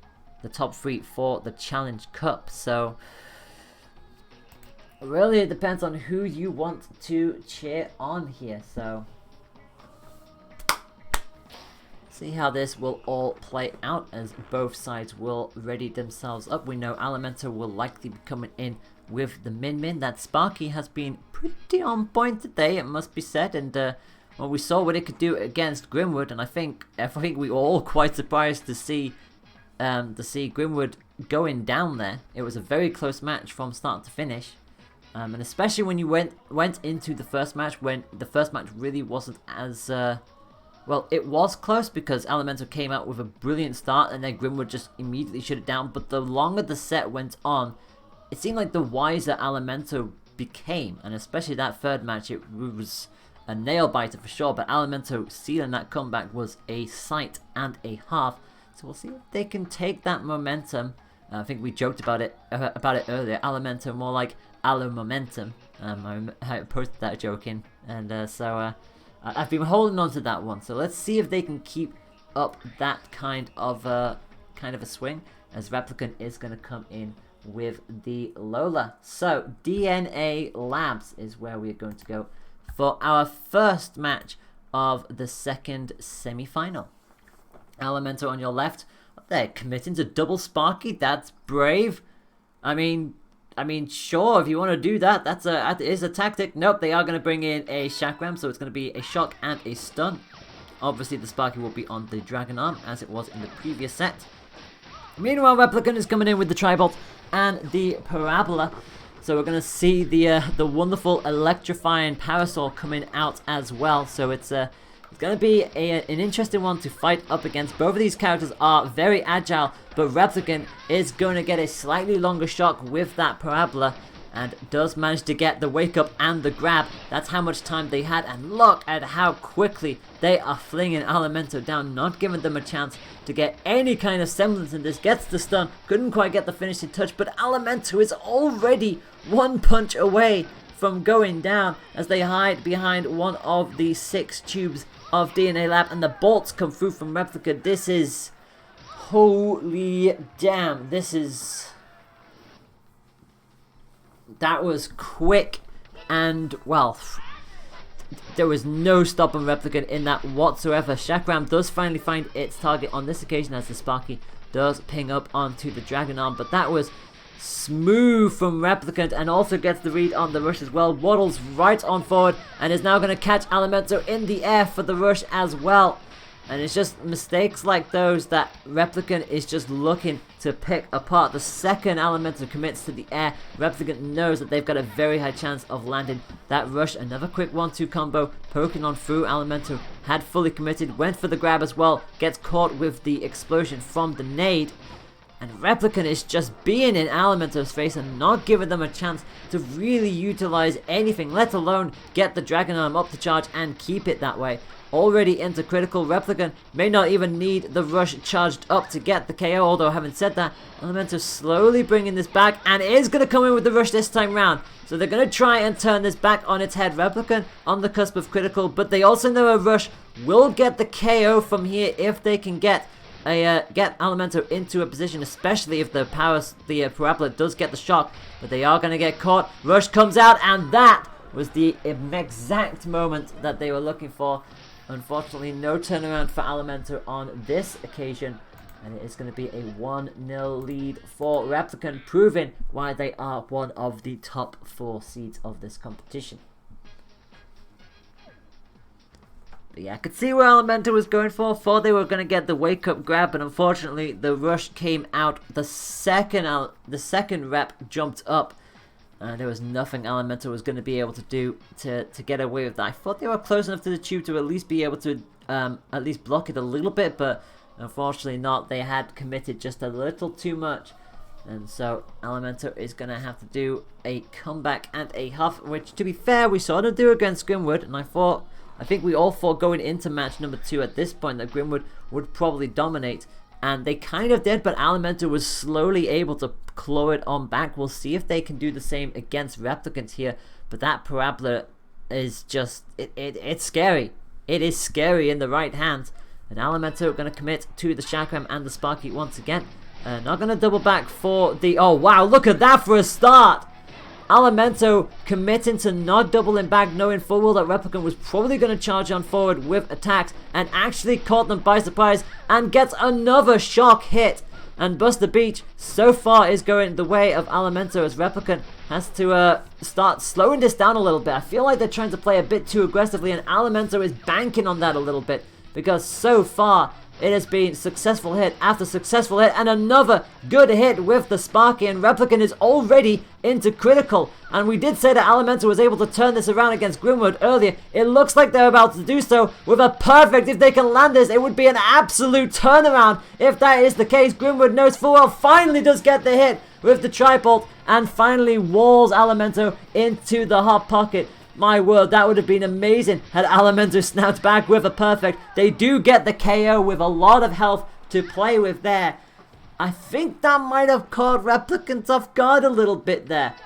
the top 3 for the Challenge Cup. So, really, it depends on who you want to cheer on here. So, see how this will all play out as both sides will ready themselves up. We know Alimento will likely be coming in with the Min. That Sparky has been pretty on point today, it must be said, and well, we saw what it could do against Grimwood, and I think we were all quite surprised to see Grimwood going down there. It was a very close match from start to finish, and especially when you went into the first match, when the first match really wasn't as well, it was close because Alimento came out with a brilliant start and then Grimwood just immediately shut it down. But the longer the set went on, it seemed like the wiser Alimento became, and especially that third match, it was a nail biter for sure, but Alimento sealing that comeback was a sight and a half. So we'll see if they can take that momentum. I think we joked about it earlier. Alimento more like Alo Momentum. I posted that joke in, and so I've been holding on to that one. So let's see if they can keep up that kind of a swing, as Replicant is going to come in with the Lola. So DNA Labs is where we're going to go for our first match of the second semi-final. Alimento on your left. They're committing to double Sparky. That's brave. I mean, sure, if you want to do that, that is a tactic. Nope, they are going to bring in a Chakram, so it's going to be a shock and a stun. Obviously, the Sparky will be on the Dragon Arm, as it was in the previous set. Meanwhile, Replicant is coming in with the Tribolt and the Parabola. So we're going to see the wonderful electrifying Parasol coming out as well. So it's going to be an interesting one to fight up against. Both of these characters are very agile, but Replicant is going to get a slightly longer shock with that Parabola, and does manage to get the wake up and the grab. That's how much time they had, and look at how quickly they are flinging Alimento down, not giving them a chance to get any kind of semblance in this. Gets the stun, couldn't quite get the finishing touch, but Alimento is already one punch away from going down as they hide behind one of the 6 tubes of DNA Lab, and the bolts come through from Replica. This is... holy damn, this is... that was quick, and, well, there was no stopping Replicant in that whatsoever. Chakram does finally find its target on this occasion, as the Sparky does ping up onto the Dragon Arm, but that was smooth from Replicant, and also gets the read on the rush as well. Waddles right on forward, and is now going to catch Alimento in the air for the rush as well. And it's just mistakes like those that Replicant is just looking to pick apart. The second Alimento commits to the air, Replicant knows that they've got a very high chance of landing that rush. Another quick 1-2 combo, poking on through. Alimento had fully committed, went for the grab as well, gets caught with the explosion from the nade. And Replicant is just being in Alimento's face and not giving them a chance to really utilize anything, let alone get the Dragon Arm up to charge and keep it that way. Already into critical, Replicant may not even need the rush charged up to get the KO, although having said that, Alimento slowly bringing this back and is going to come in with the rush this time round. So they're going to try and turn this back on its head. Replicant on the cusp of critical, but they also know a rush will get the KO from here if they can get Alimento into a position, especially if the Parabola does get the shock, but they are going to get caught. Rush comes out, and that was the exact moment that they were looking for. Unfortunately, no turnaround for Alimento on this occasion, and it is going to be a 1-0 lead for Replicant, proving why they are one of the top 4 seeds of this competition. But yeah, I could see where Alimento was going for. Thought they were going to get the wake-up grab, but unfortunately, the rush came out. The second rep jumped up, and there was nothing Alimento was going to be able to do to get away with that. I thought they were close enough to the tube to at least be able to at least block it a little bit, but unfortunately not. They had committed just a little too much. And so Alimento is going to have to do a comeback and a huff, which, to be fair, we saw them do against Grimwood, and I think we all thought going into match number 2 at this point that Grimwood would probably dominate, and they kind of did, but Alimento was slowly able to claw it on back. We'll see if they can do the same against Replicant here, but that Parabola is just, it's scary. It is scary in the right hands, and Alimento going to commit to the Chakram and the Sparky once again. Not going to double back for the, oh wow, look at that for a start! Alimento committing to not doubling back, knowing full well that Replicant was probably going to charge on forward with attacks, and actually caught them by surprise and gets another shock hit. And Buster Beach so far is going the way of Alimento, as Replicant has to start slowing this down a little bit. I feel like they're trying to play a bit too aggressively, and Alimento is banking on that a little bit, because so far It has been successful hit after successful hit, and another good hit with the Sparky, and Replicant is already into critical. And we did say that Elemental was able to turn this around against Grimwood earlier. It looks like they're about to do so with a perfect. If they can land this, it would be an absolute turnaround. If that is the case, Grimwood knows full well, finally does get the hit with the Tribolt, and finally walls Elemento into the hot pocket. My word, that would have been amazing had Elemento snapped back with a perfect. They do get the KO with a lot of health to play with there. I think that might have caught Replicant off guard a little bit there.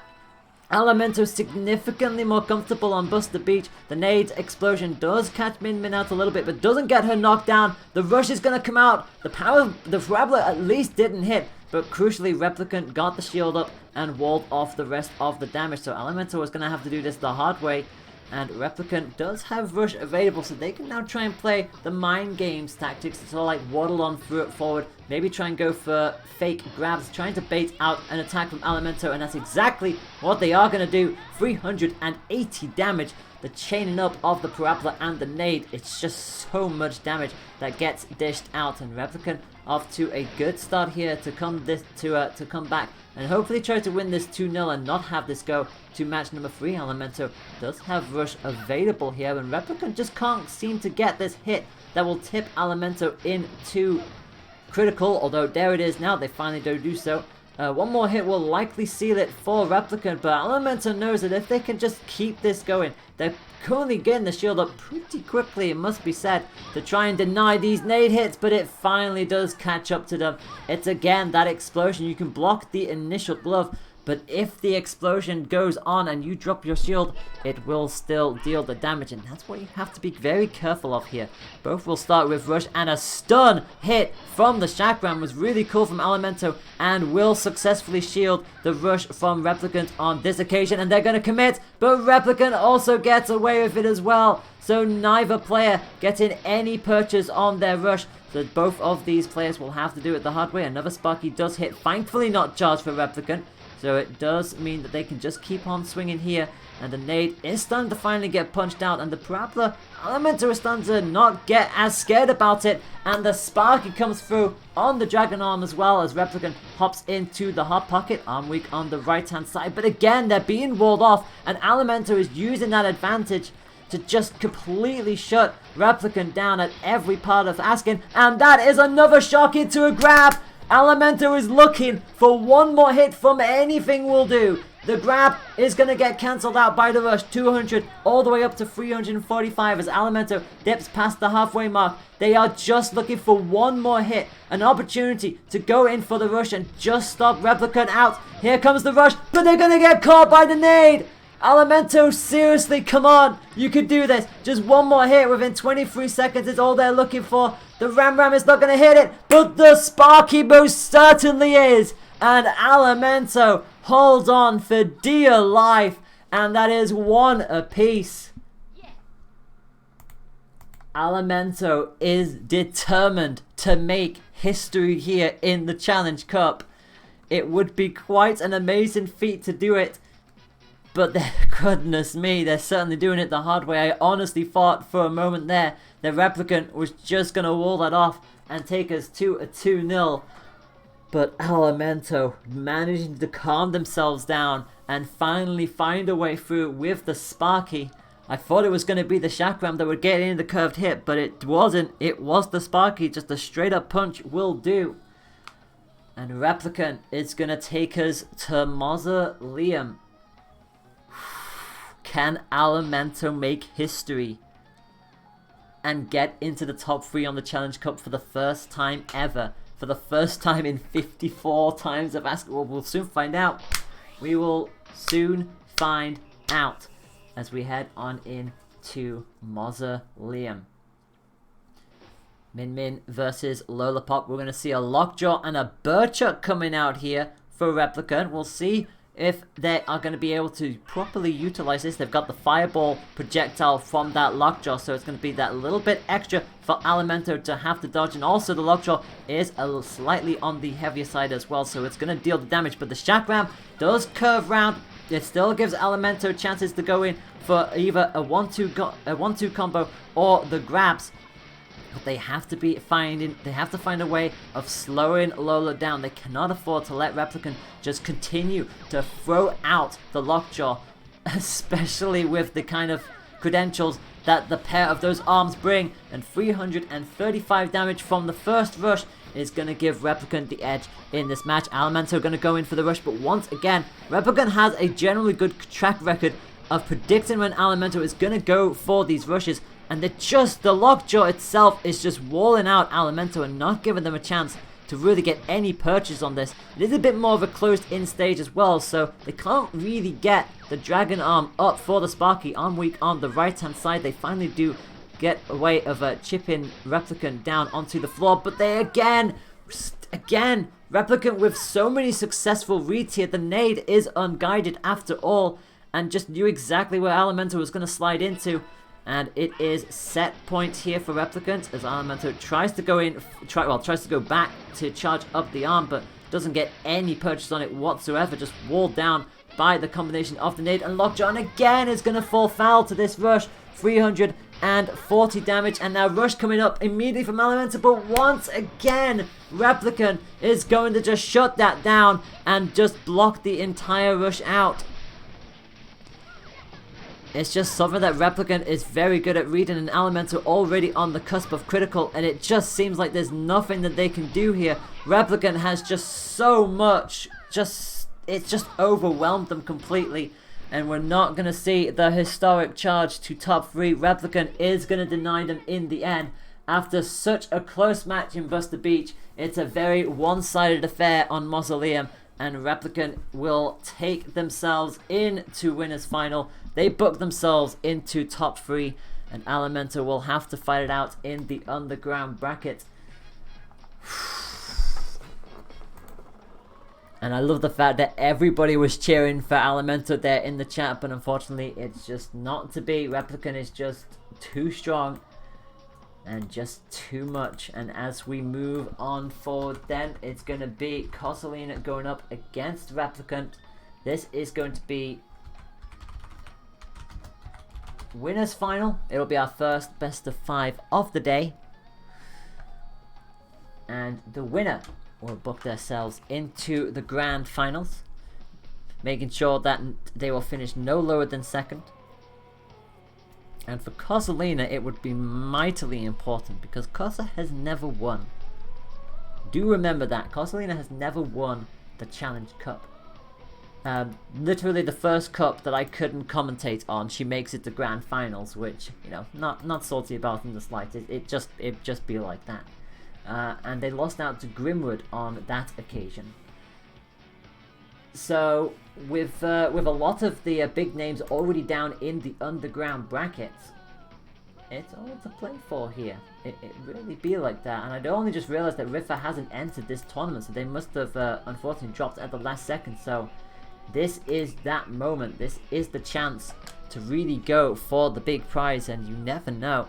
Elemento significantly more comfortable on Buster Beach. The nade explosion does catch Min Min out a little bit, but doesn't get her knocked down. The rush is going to come out. The power of the Parabola at least didn't hit, but crucially Replicant got the shield up and walled off the rest of the damage. So Elemental was going to have to do this the hard way. And Replicant does have rush available, so they can now try and play the mind games tactics to sort of like waddle on through it forward. Maybe try and go for fake grabs, trying to bait out an attack from Elemento, and that's exactly what they are going to do. 380 damage. The chaining up of the Parabola and the nade, it's just so much damage that gets dished out, and Replicant off to a good start here to come back and hopefully try to win this 2-0 and not have this go to match number 3. Elemento does have rush available here, and Replicant just can't seem to get this hit that will tip Elemento into critical, although there it is now. They finally do so. One more hit will likely seal it for Replicant, but Elemento knows that if they can just keep this going, they're currently getting the shield up pretty quickly, it must be said, to try and deny these nade hits, but it finally does catch up to them. It's again that explosion. You can block the initial glove, but if the explosion goes on and you drop your shield, it will still deal the damage, and that's what you have to be very careful of here. Both will start with rush, and a stun hit from the Chakram was really cool from Elemento and will successfully shield the rush from Replicant on this occasion, and they're going to commit, but Replicant also gets away with it as well. So neither player getting any purchase on their rush. So both of these players will have to do it the hard way. Another Sparky does hit, thankfully not charged for Replicant. So it does mean that they can just keep on swinging here. And the nade is starting to finally get punched out. And the Parabola Elemento is starting to not get as scared about it. And the Sparky comes through on the Dragon Arm as well as Replicant hops into the hot pocket. Arm weak on the right hand side. But again, they're being walled off. And Elemento is using that advantage to just completely shut Replicant down at every part of Askin. And that is another shock into a grab. Elemento is looking for one more hit from anything will do. The grab is going to get cancelled out by the rush. 200 all the way up to 345 as Elemento dips past the halfway mark. They are just looking for one more hit. An opportunity to go in for the rush and just stop Replicant out. Here comes the rush, but they're going to get caught by the nade. Elemento, seriously, come on. You could do this. Just one more hit within 23 seconds is all they're looking for. The Ram Ram is not going to hit it, but the Sparky most certainly is. And Elemento holds on for dear life. And that is one apiece. Elemento is determined to make history here in the Challenge Cup. It would be quite an amazing feat to do it. But goodness me, they're certainly doing it the hard way. I honestly thought for a moment there the Replicant was just going to wall that off and take us to a 2-0. But Elemento managing to calm themselves down and finally find a way through with the Sparky. I thought it was going to be the Chakram that would get in the curved hit, but it wasn't. It was the Sparky. Just a straight up punch will do. And Replicant is going to take us to Mausoleum. Can Elemento make history and get into the top 3 on the Challenge Cup for the first time ever? For the first time in 54 times of basketball. We'll soon find out. We will soon find out as we head on into Mausoleum. Min Min versus Lollipop. We're going to see a Lockjaw and a Burchuck coming out here for Replicant. We'll see if they are going to be able to properly utilize this. They've got the fireball projectile from that Lockjaw, so it's going to be that little bit extra for Elemento to have to dodge. And also the Lockjaw is a little slightly on the heavier side as well, so it's going to deal the damage. But the Chakram does curve round. It still gives Elemento chances to go in for either a 1-2 combo or the grabs. But they have to find a way of slowing Lola down. They cannot afford to let Replicant just continue to throw out the Lockjaw, especially with the kind of credentials that the pair of those arms bring. And 335 damage from the first rush is going to give Replicant the edge in this match. Alimento going to go in for the rush, but once again, Replicant has a generally good track record of predicting when Alimento is going to go for these rushes, and the Lockjaw itself is just walling out Alimento and not giving them a chance to really get any purchase on this. It is a bit more of a closed-in stage as well, so they can't really get the Dragon Arm up for the Sparky. Arm weak on the right-hand side. They finally do get a way of chipping Replicant down onto the floor, but they again, Replicant with so many successful reads here. The nade is unguided after all, and just knew exactly where Alimento was going to slide into. And it is set point here for Replicant as Alimento tries to go back to charge up the arm, but doesn't get any purchase on it whatsoever. Just walled down by the combination of the nade and Lockjaw, and again is going to fall foul to this rush. 340 damage, and now rush coming up immediately from Alimento, but once again Replicant is going to just shut that down and just block the entire rush out. It's just something that Replicant is very good at reading, and Alimento already on the cusp of critical, and it just seems like there's nothing that they can do here. Replicant has just so much, it's just overwhelmed them completely, and we're not going to see the historic charge to top 3. Replicant is going to deny them in the end. After such a close match in Buster Beach, it's a very one-sided affair on Mausoleum, and Replicant will take themselves into winners final. They book themselves into top 3, and Alimento will have to fight it out in the underground bracket. And I love the fact that everybody was cheering for Alimento there in the chat, but unfortunately it's just not to be. Replicant is just too strong and just too much. And as we move on forward, then it's going to be Cosolina going up against Replicant. This is going to be winners final. It'll be our first best of 5 of the day, and the winner will book themselves into the grand finals, making sure that they will finish no lower than second. And for Cosolina, it would be mightily important because Cosa has never won. Do remember that Cosolina has never won the Challenge Cup. Literally the first cup that I couldn't commentate on, she makes it to grand finals, which, you know, not salty about in the slightest. It just be like that. And they lost out to Grimwood on that occasion. So with a lot of the big names already down in the underground brackets, it's all to play for here. It really be like that. And I only just realized that Rifa hasn't entered this tournament, so they must have unfortunately dropped at the last second. So this is that moment. This is the chance to really go for the big prize, and you never know.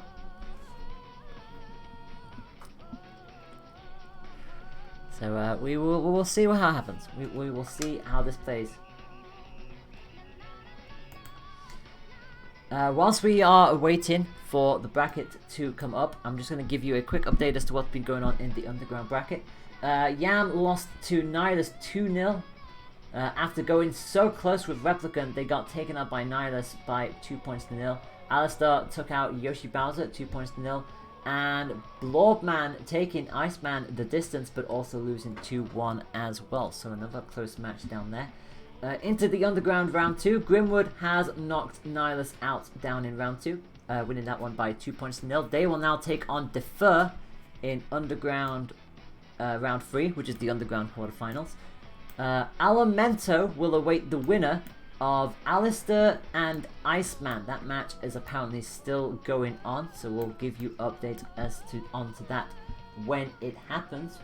So we will see what happens. We will see how this plays. Whilst we are waiting for the bracket to come up, I'm just going to give you a quick update as to what's been going on in the underground bracket. Yam lost to Nihilus 2-0. After going so close with Replicant, they got taken out by Nihilus by 2 points to 0. Alistar took out Yoshi Bowser 2 points to 0. And Blobman taking Iceman the distance, but also losing 2-1 as well. So another close match down there. Into the underground round 2, Grimwood has knocked Nihilus out down in round 2, winning that one by 2 points to 0. They will now take on Defer in underground round 3, which is the underground quarterfinals. Alimento will await the winner of Alistair and Iceman. That match is apparently still going on, so we'll give you updates as to onto that when it happens.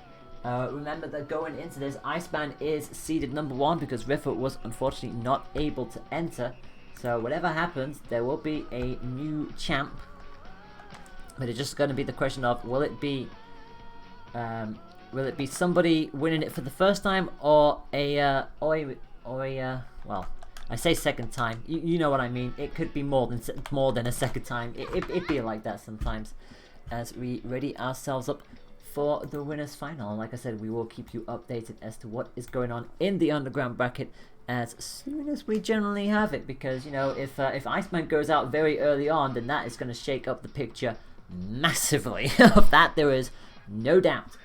Remember that going into this, Iceman is seeded number 1 because Riffle was unfortunately not able to enter. So whatever happens, there will be a new champ, but it's just going to be the question of will it be somebody winning it for the first time, or a well, I say second time, you know what I mean. It could be more than a second time. It be like that sometimes. As we ready ourselves up for the winners final. Like I said, we will keep you updated as to what is going on in the underground bracket as soon as we generally have it, because you know, if Iceman goes out very early on, then that is going to shake up the picture massively. Of that there is no doubt.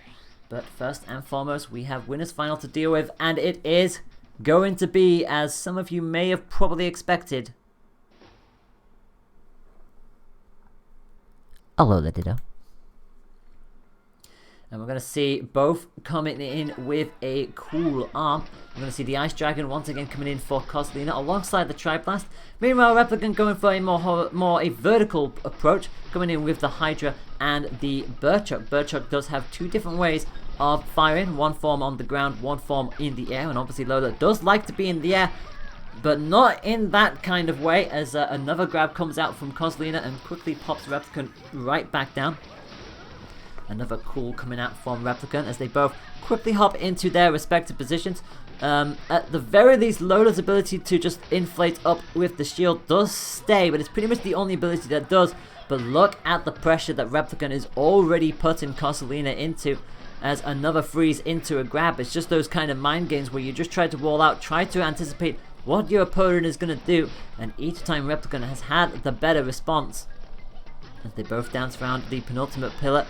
But first and foremost, we have winners final to deal with, and it is going to be, as some of you may have probably expected, a Lola Ditto. And we're going to see both coming in with a cool arm. We're going to see the Ice Dragon once again coming in for Coslina alongside the Triblast. Meanwhile, Replicant going for a more vertical approach, coming in with the Hydra and the Burchuck. Burchuck does have two different ways of firing. One form on the ground, one form in the air. And obviously Lola does like to be in the air, but not in that kind of way, as another grab comes out from Coslina and quickly pops Replicant right back down. Another cool coming out from Replicant as they both quickly hop into their respective positions. At the very least, Lola's ability to just inflate up with the shield does stay, but it's pretty much the only ability that does. But look at the pressure that Replicant is already putting Coslina into, as another freeze into a grab. It's just those kind of mind games where you just try to wall out, try to anticipate what your opponent is going to do, and each time Replicant has had the better response. As they both dance around the penultimate pillar.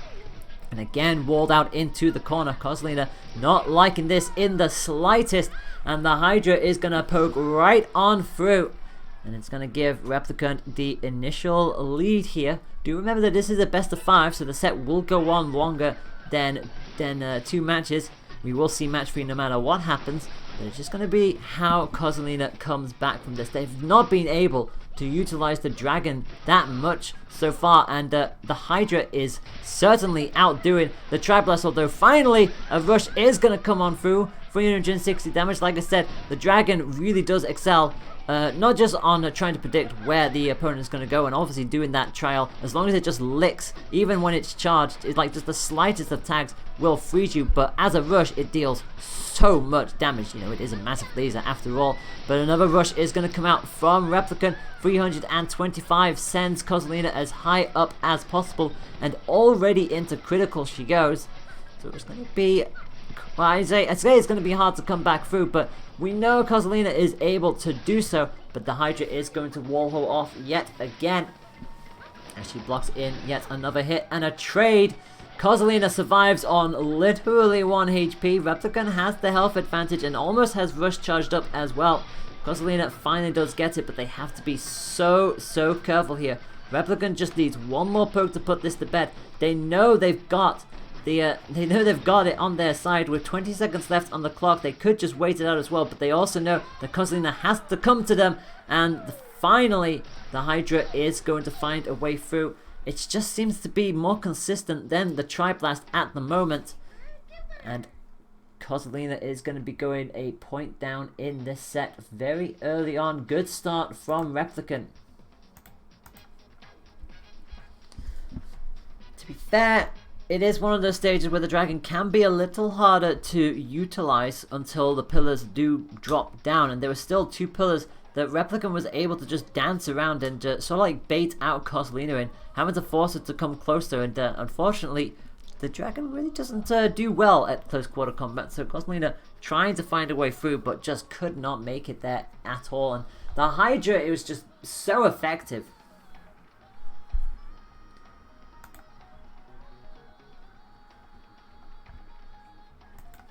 And again, walled out into the corner. Coslina not liking this in the slightest. And the Hydra is going to poke right on through. And it's going to give Replicant the initial lead here. Do remember that this is a best of 5, so the set will go on longer than 2 matches. We will see match 3 no matter what happens. But it's just going to be how Coslina comes back from this. They've not been able to utilize the dragon that much so far, and the Hydra is certainly outdoing the Triblast, although finally a rush is going to come on through. 360 damage. Like I said, the dragon really does excel, not just on trying to predict where the opponent is going to go, and obviously doing that trial, as long as it just licks, even when it's charged, it's like just the slightest of tags will freeze you, but as a rush it deals so much damage. You know, it is a massive laser after all. But another rush is going to come out from Replicant. 325 sends Coslina as high up as possible, and already into critical she goes. So it's going to be, well, I say it's going to be hard to come back through, but we know Coslina is able to do so. But the Hydra is going to wall her off yet again, as she blocks in yet another hit and a trade. Coslina survives on literally 1 HP. Replicant has the health advantage and almost has rush charged up as well. Coslina finally does get it, but they have to be so careful here. Replicant just needs one more poke to put this to bed. They know they've got it on their side with 20 seconds left on the clock. They could just wait it out as well, but they also know that Coslina has to come to them, and finally the Hydra is going to find a way through. It just seems to be more consistent than the Triblast at the moment. And Coslina is going to be going a point down in this set very early on. Good start from Replicant. To be fair, it is one of those stages where the dragon can be a little harder to utilize until the pillars do drop down. And there were still 2 pillars that Replicant was able to just dance around and sort of like bait out Coslina in, having to force her to come closer. And unfortunately, the dragon really doesn't do well at close quarter combat. So Coslina trying to find a way through, but just could not make it there at all. And the Hydra, it was just so effective.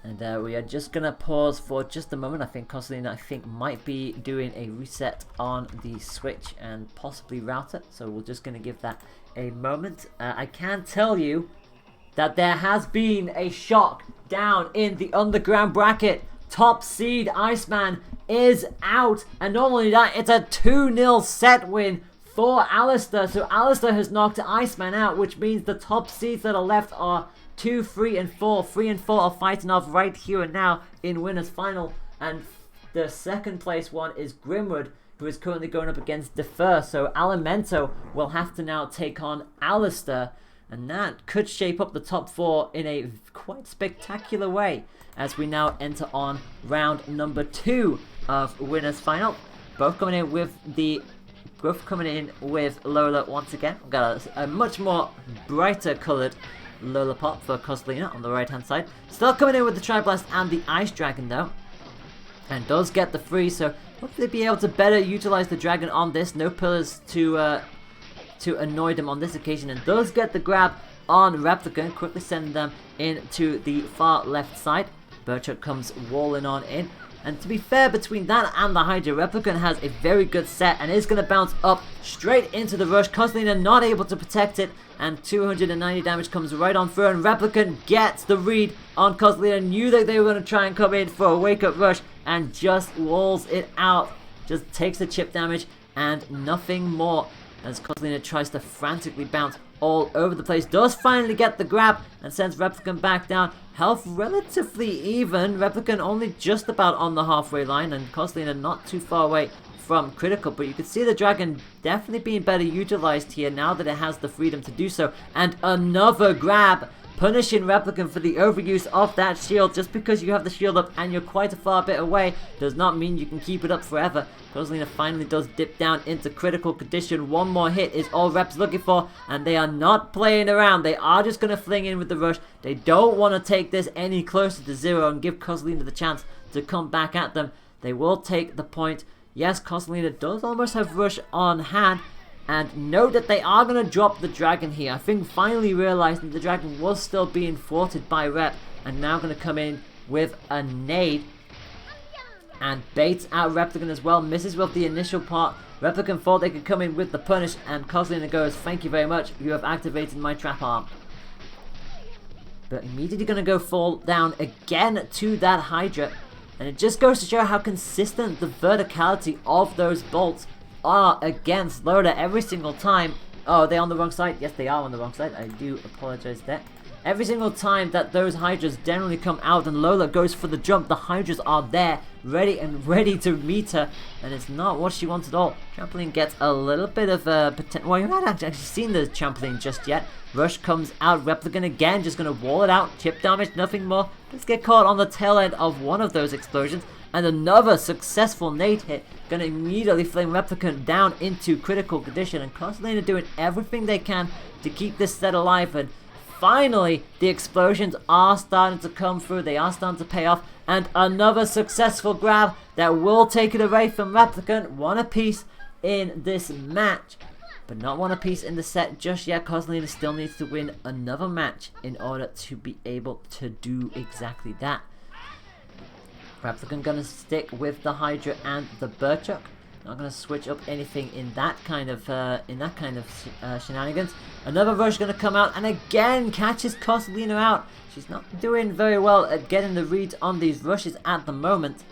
And we are just going to pause for just a moment. I think Coslina, might be doing a reset on the Switch and possibly router. So we're just going to give that a moment. I can tell you that there has been a shock down in the underground bracket. Top seed Iceman is out. And not only that, it's a 2-0 set win for Alistair. So Alistair has knocked Iceman out, which means the top seeds that are left are 2, 3, and 4. 3 and 4 are fighting off right here and now in winners final, and the second place one is Grimwood, who is currently going up against Defer. So Alimento will have to now take on Alistair, and that could shape up the top 4 in a quite spectacular way as we now enter on round number 2 of winners final. both coming in with Lola once again. We've got a much more brighter coloured Lola pop for Coslina on the right hand side. Still coming in with the Tri-Blast and the Ice Dragon though. And does get the freeze, so hopefully be able to better utilize the dragon on this. No pillars to annoy them on this occasion, and does get the grab on Replicant, quickly sending them into the far left side. Berchuk comes walling on in, and to be fair, between that and the Hydra, Replicant has a very good set and is going to bounce up straight into the rush. Coslina not able to protect it, and 290 damage comes right on through, and Replicant gets the read on Coslina. Knew that they were going to try and come in for a wake-up rush, and just walls it out. Just takes the chip damage and nothing more, as Coslina tries to frantically bounce all over the place. Does finally get the grab and sends Replicant back down. Health relatively even. Replicant only just about on the halfway line, and Coslina not too far away from critical. But you can see the dragon definitely being better utilized here now that it has the freedom to do so. And another grab, punishing Replicant for the overuse of that shield. Just because you have the shield up and you're quite a far bit away does not mean you can keep it up forever. Coslina finally does dip down into critical condition. One more hit is all Rep's looking for, and they are not playing around. They are just going to fling in with the rush. They don't want to take this any closer to 0 and give Coslina the chance to come back at them. They will take the point. Yes, Coslina does almost have rush on hand, and note that they are going to drop the dragon here. I think finally realizing the dragon was still being thwarted by Rep, and now going to come in with a nade and baits out Replicant as well. Misses with the initial part. Replicant thought they could come in with the punish, and Coslina goes, "Thank you very much, you have activated my trap arm." But immediately going to go fall down again to that Hydra, and it just goes to show how consistent the verticality of those bolts are against Loda every single time. Oh, are they on the wrong side? Yes, they are on the wrong side. I do apologize there. Every single time that those Hydras generally come out and Lola goes for the jump, the Hydras are there, ready to meet her, and it's not what she wants at all. Trampoline gets a little bit of a potential. Well, you're not actually seen the trampoline just yet. Rush comes out, Replicant again, just going to wall it out. Chip damage, nothing more. Let's get caught on the tail end of one of those explosions. And another successful nade hit, going to immediately flame Replicant down into critical condition. And Coslina doing everything they can to keep this set alive. And finally, the explosions are starting to come through. They are starting to pay off. And another successful grab that will take it away from Replicant. One apiece in this match, but not one apiece in the set just yet. Coslina still needs to win another match in order to be able to do exactly that. Replicant gonna stick with the Hydra and the Berchuk. Not gonna switch up anything in that kind of shenanigans. Another rush gonna come out and again catches Coslina out. She's not doing very well at getting the reads on these rushes at the moment.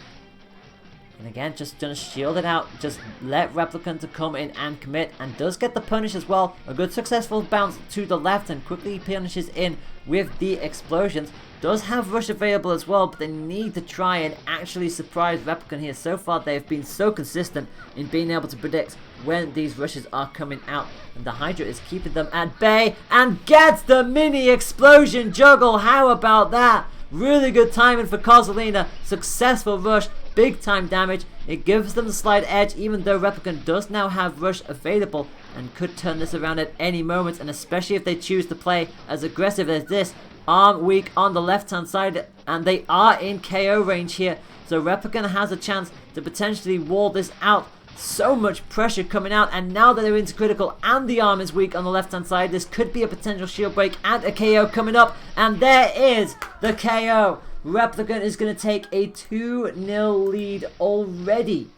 And again, just gonna shield it out. Just let Replicant to come in and commit, and does get the punish as well. A good successful bounce to the left and quickly punishes in with the explosions. Does have rush available as well, but they need to try and actually surprise Replicant here. So far, they've been so consistent in being able to predict when these rushes are coming out. And the Hydra is keeping them at bay and gets the mini explosion juggle. How about that? Really good timing for Coslina. Successful rush. Big time damage. It gives them the slight edge, even though Replicant does now have rush available and could turn this around at any moment, and especially if they choose to play as aggressive as this. Arm weak on the left hand side, and they are in KO range here, so Replicant has a chance to potentially wall this out. So much pressure coming out, and now that they're into critical and the arm is weak on the left hand side, this could be a potential shield break and a KO coming up, and there is the KO. Replicant is going to take a 2-0 lead already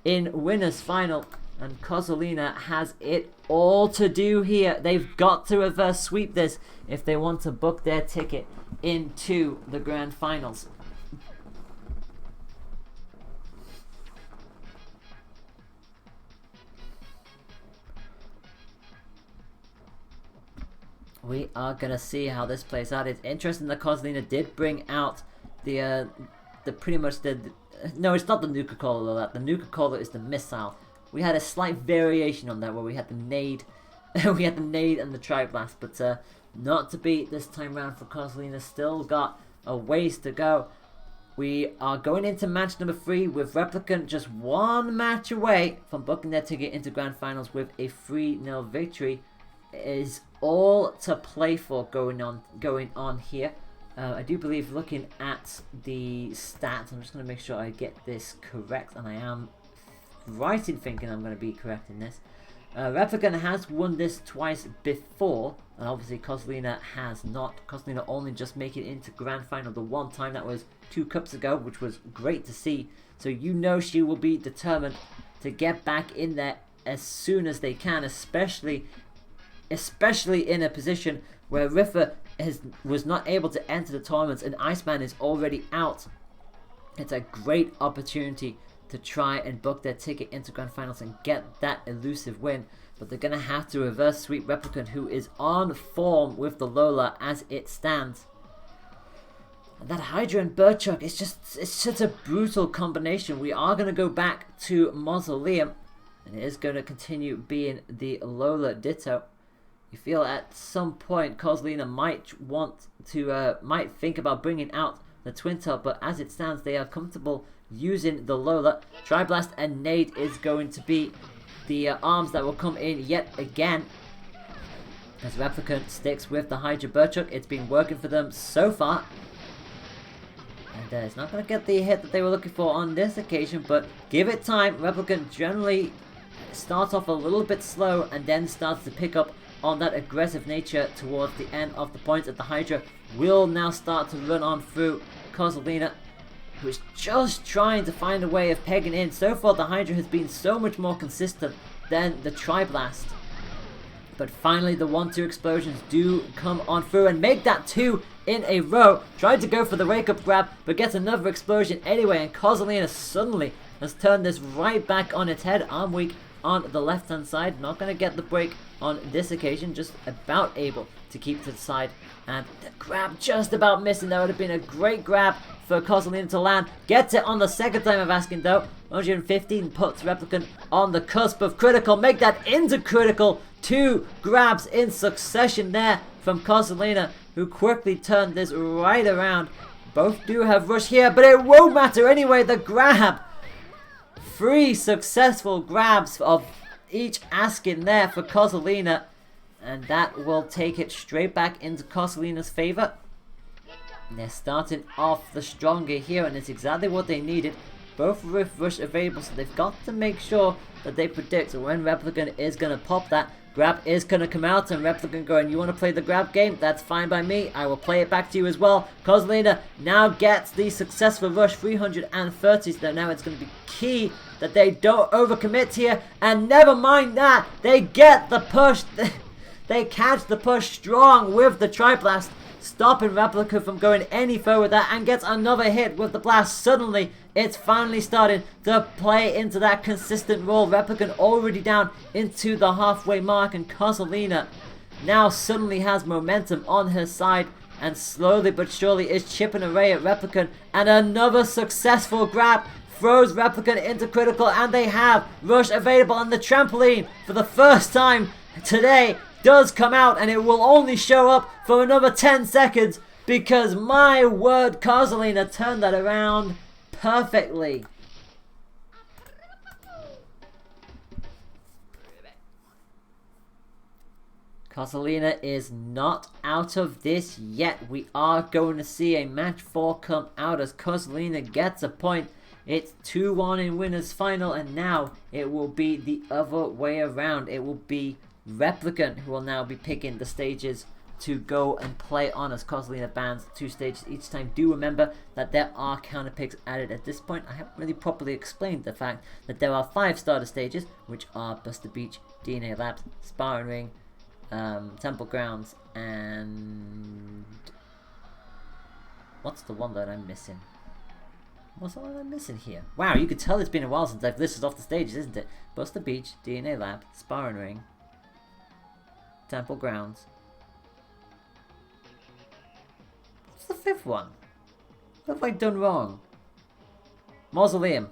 in winners final, and Coslina has it all to do here. They've got to reverse sweep this if they want to book their ticket into the grand finals. We are gonna see how this plays out. It's interesting that Coslina did bring out the pretty much the no, it's not the Nuka-Cola though. That the Nuka-Cola is the missile. We had a slight variation on that where we had the nade, we had the nade and the Tri-Blast, but not to beat this time round for Coslina. Still got a ways to go. We are going into match number 3 with Replicant just one match away from booking their ticket into Grand Finals with a 3-0 victory. It is all to play for going on here. I do believe, looking at the stats, I'm just going to make sure I get this correct, and I am right in thinking I'm going to be correct in this. Replicant has won this twice before, and obviously Kozlina has not. Kozlina only just making it into Grand Final the one time, that was 2 cups ago, which was great to see. So you know she will be determined to get back in there as soon as they can, especially in a position where Riffa was not able to enter the tournaments and Iceman is already out. It's a great opportunity to try and book their ticket into Grand Finals and get that elusive win. But they're going to have to reverse sweep Replicant, who is on form with the Lola as it stands. And that Hydra and Burchuk, it's just a brutal combination. We are going to go back to Mausoleum, and it is going to continue being the Lola Ditto. You feel at some point Kozlina might think about bringing out the Twin Tail, but as it stands, they are comfortable using the Lola. Triblast and Nade is going to be the arms that will come in yet again, as Replicant sticks with the Hydra Burchuk. It's been working for them so far, and it's not going to get the hit that they were looking for on this occasion, but give it time. Replicant generally starts off a little bit slow and then starts to pick up on that aggressive nature towards the end of the points, and the Hydra will now start to run on through Kozlina, who is just trying to find a way of pegging in. So far the Hydra has been so much more consistent than the Triblast, but finally the 1-2 explosions do come on through and make that 2 in a row. Tried to go for the wake up grab, but gets another explosion anyway, and Kozlina suddenly has turned this right back on its head. Arm weak on the left hand side, not going to get the break on this occasion, just about able to keep to the side, and the grab just about missing. That would have been a great grab for Kozlina to land. Gets it on the second time of asking though. 115 puts Replicant on the cusp of critical, make that into critical. 2 grabs in succession there from Kozlina, who quickly turned this right around. Both do have rush here, but it won't matter anyway. The grab, 3 successful grabs of each asking there for Kozlina, and that will take it straight back into Kozlina's favor. They're starting off the stronger here, and it's exactly what they needed. Both with rush available, so they've got to make sure that they predict when Replicant is going to pop that. Grab is going to come out, and Replicant going, you want to play the grab game? That's fine by me. I will play it back to you as well. Kozlina now gets the successful rush, 330, so now it's going to be key that they don't overcommit here, and never mind that, they get the push. They catch the push strong with the Triblast, stopping Replicant from going any further with that, and gets another hit with the blast. Suddenly, it's finally starting to play into that consistent roll. Replicant already down into the halfway mark, and Kozlina now suddenly has momentum on her side, and slowly but surely is chipping away at Replicant, and another successful grab throws Replicant into critical, and they have rush available, and the trampoline for the first time today does come out, and it will only show up for another 10 seconds, because my word, Kozlina turned that around perfectly. Kozlina is not out of this yet. We are going to see a match 4 come out as Kozlina gets a point. It's 2-1 in winners final, and now it will be the other way around. It will be Replicant who will now be picking the stages to go and play on, as Kozlina bans 2 stages each time. Do remember that there are counter picks added at this point. I haven't really properly explained the fact that there are 5 starter stages, which are Buster Beach, DNA Labs, Sparring Ring, Temple Grounds, and what's the one that I'm missing? What's the one I'm missing here? Wow, you can tell it's been a while since I've listed off the stages, isn't it? Buster Beach, DNA Lab, Sparring Ring, Temple Grounds. What's the 5th one? What have I done wrong? Mausoleum.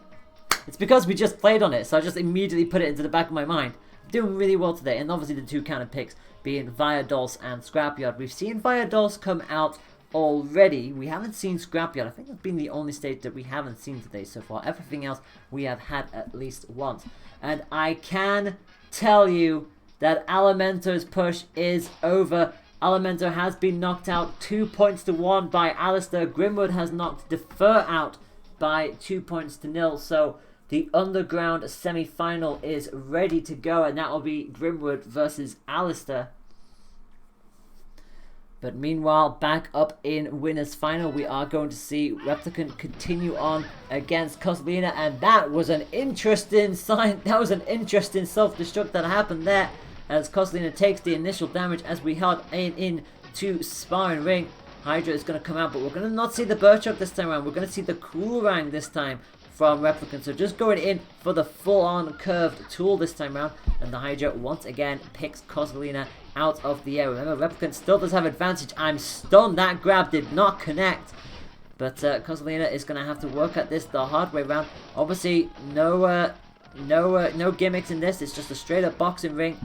It's because we just played on it, so I just immediately put it into the back of my mind. I'm doing really well today, and obviously the 2 counter picks being Viadolce and Scrapyard. We've seen Viadolce come out already. We haven't seen Scrapyard. I think that's been the only stage that we haven't seen today so far. Everything else we have had at least once. And I can tell you that Alimento's push is over. Alimento has been knocked out 2 points to 1 by Alistair. Grimwood has knocked Defer out by 2 points to 0. So the underground semi-final is ready to go, and that will be Grimwood versus Alistair. But meanwhile, back up in winners final, we are going to see Replicant continue on against Kozlina, and that was an interesting sign. That was an interesting self-destruct that happened there, as Kozlina takes the initial damage as we head in to Sparring Ring. Hydra is going to come out, but we're going to not see the Burchuk this time around. We're going to see the Coolrang this time from Replicant. So just going in for the full-on curved tool this time around, and the Hydra once again picks Kozlina out of the air. Remember, Replicant still does have advantage. I'm stunned that grab did not connect. But Kozlina is going to have to work at this the hard way round. Obviously, no gimmicks in this. It's just a straight-up boxing ring.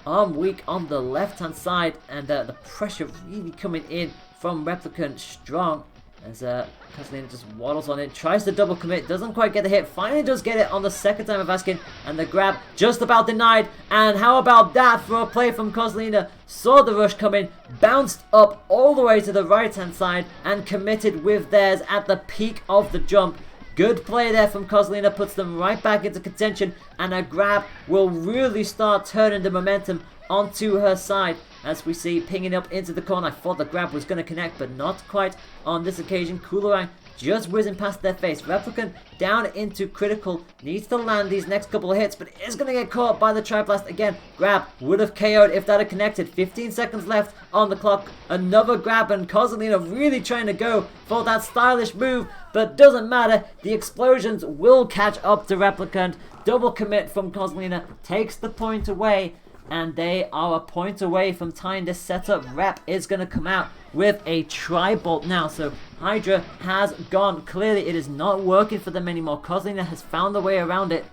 Arm weak on the left-hand side, and the pressure really coming in from Replicant strong. As Kozlina just waddles on it, tries to double commit, doesn't quite get the hit, finally does get it on the second time of asking, and the grab just about denied. And how about that for a play from Kozlina? Saw the rush coming, bounced up all the way to the right hand side, and committed with theirs at the peak of the jump. Good play there from Kozlina, puts them right back into contention, and a grab will really start turning the momentum onto her side. As we see pinging up into the corner. I thought the grab was going to connect, but not quite on this occasion. Coolrang just whizzing past their face. Replicant down into critical. Needs to land these next couple of hits, but is going to get caught by the Triblast again. Grab would have KO'd if that had connected. 15 seconds left on the clock. Another grab, and Kozlina really trying to go for that stylish move, but doesn't matter. The explosions will catch up to Replicant. Double commit from Kozlina takes the point away. And they are a point away from tying this setup. Rep is going to come out with a tri-bolt now. So Hydra has gone. Clearly it is not working for them anymore. Kozlina has found a way around it.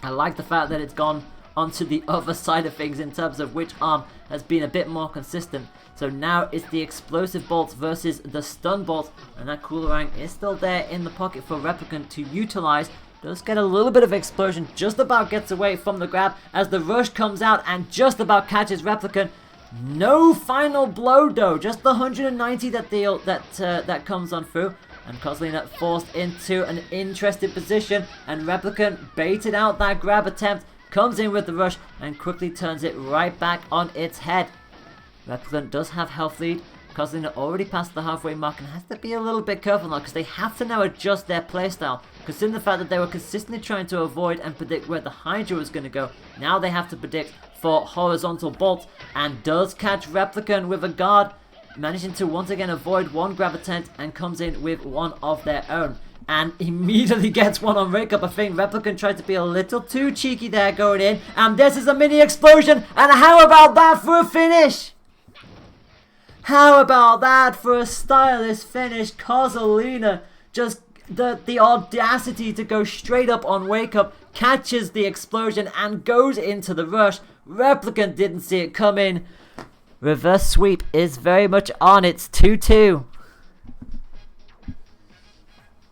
I like the fact that it's gone onto the other side of things in terms of which arm has been a bit more consistent. So now it's the explosive bolts versus the stun bolts. And that Coolrang is still there in the pocket for Replicant to utilize. Does get a little bit of explosion, just about gets away from the grab as the rush comes out and just about catches Replicant. No final blow though, just the 190 that comes on through. And Kozlina forced into an interesting position, and Replicant baited out that grab attempt, comes in with the rush and quickly turns it right back on its head. Replicant does have health lead. Kozlina already passed the halfway mark and has to be a little bit careful now, because they have to now adjust their playstyle. Considering the fact that they were consistently trying to avoid and predict where the Hydra was going to go, now they have to predict for horizontal bolts, and does catch Replicant with a guard, managing to once again avoid one grab attempt and comes in with one of their own. And immediately gets one on Wake Up. I think Replicant tried to be a little too cheeky there going in, and this is a mini explosion, and how about that for a finish? How about that for a stylish finish? Kozlina just the audacity to go straight up on Wake Up, catches the explosion and goes into the rush. Replicant didn't see it coming. Reverse sweep is very much on. It's 2-2.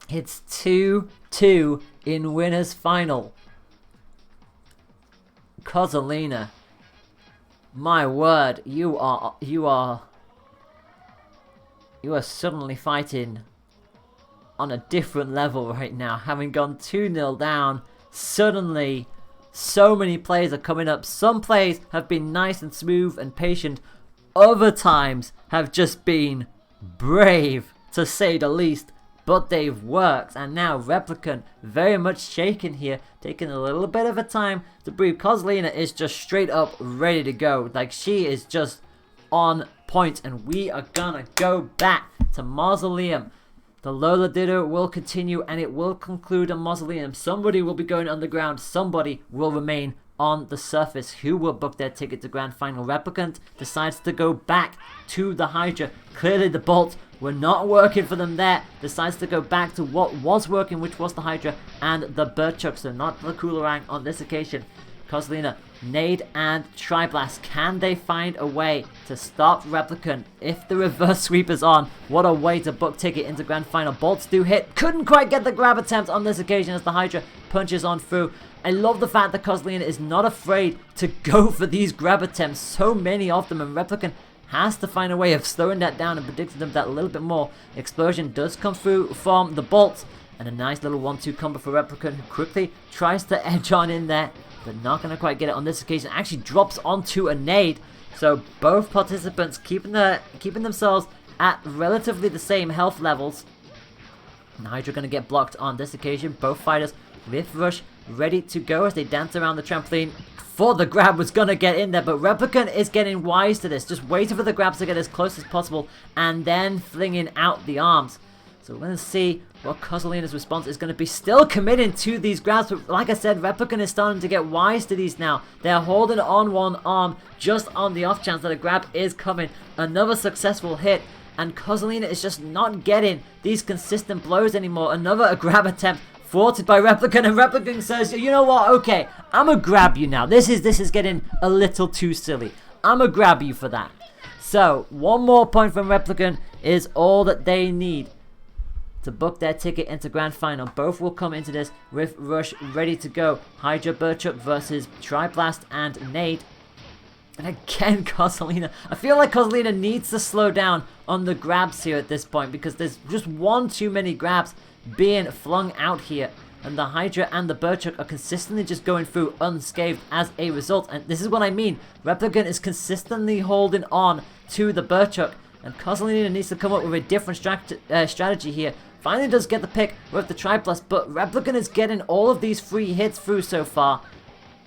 It's 2-2 in winners final. Kozlina, my word, you are suddenly fighting on a different level right now. Having gone 2-0 down, suddenly so many plays are coming up. Some plays have been nice and smooth and patient. Other times have just been brave, to say the least. But they've worked, and now Replicant very much shaken here, taking a little bit of a time to breathe. Kozlina is just straight up ready to go. Like, she is just on point, and we are gonna go back to Mausoleum. The Lola Ditto will continue, and it will conclude a Mausoleum. Somebody will be going underground, somebody will remain on the surface. Who will book their ticket to Grand Final? Replicant decides to go back to the Hydra. Clearly the bolts were not working for them there. Decides to go back to what was working, which was the Hydra and the Burchuk, so not the Coolrang on this occasion. Kozlina, nade and Tri-Blast. Can they find a way to stop Replicant if the reverse sweep is on? What a way to book ticket into Grand Final. Bolts do hit. Couldn't quite get the grab attempt on this occasion as the Hydra punches on through. I love the fact that Kozlina is not afraid to go for these grab attempts. So many of them, and Replicant has to find a way of slowing that down and predicting them that a little bit more. Explosion does come through from the Bolt, and a nice little 1-2 combo for Replicant, who quickly tries to edge on in there, but not going to quite get it on this occasion. Actually drops onto a nade. So both participants keeping themselves at relatively the same health levels. And Hydra going to get blocked on this occasion. Both fighters with Rush ready to go as they dance around the trampoline. Thought the grab was going to get in there, but Replicant is getting wise to this. Just waiting for the grabs to get as close as possible and then flinging out the arms. So we're going to see what Kozlina's response is going to be. Still committing to these grabs, but like I said, Replicant is starting to get wise to these now. They're holding on one arm just on the off chance that a grab is coming. Another successful hit, and Kozlina is just not getting these consistent blows anymore. Another grab attempt thwarted by Replicant, and Replicant says, you know what, okay, I'm gonna grab you now. This is getting a little too silly. I'm gonna grab you for that. So, one more point from Replicant is all that they need to book their ticket into Grand Final. Both will come into this with Rush ready to go. Hydra Burchuk versus Tri-Blast and Nade. And again, Kozlina. I feel like Kozlina needs to slow down on the grabs here at this point, because there's just one too many grabs being flung out here. And the Hydra and the Burchuk are consistently just going through unscathed as a result. And this is what I mean. Replicant is consistently holding on to the Burchuk. And Kozlina needs to come up with a different strategy here. Finally does get the pick with the Tri-Blast, but Replicant is getting all of these free hits through so far.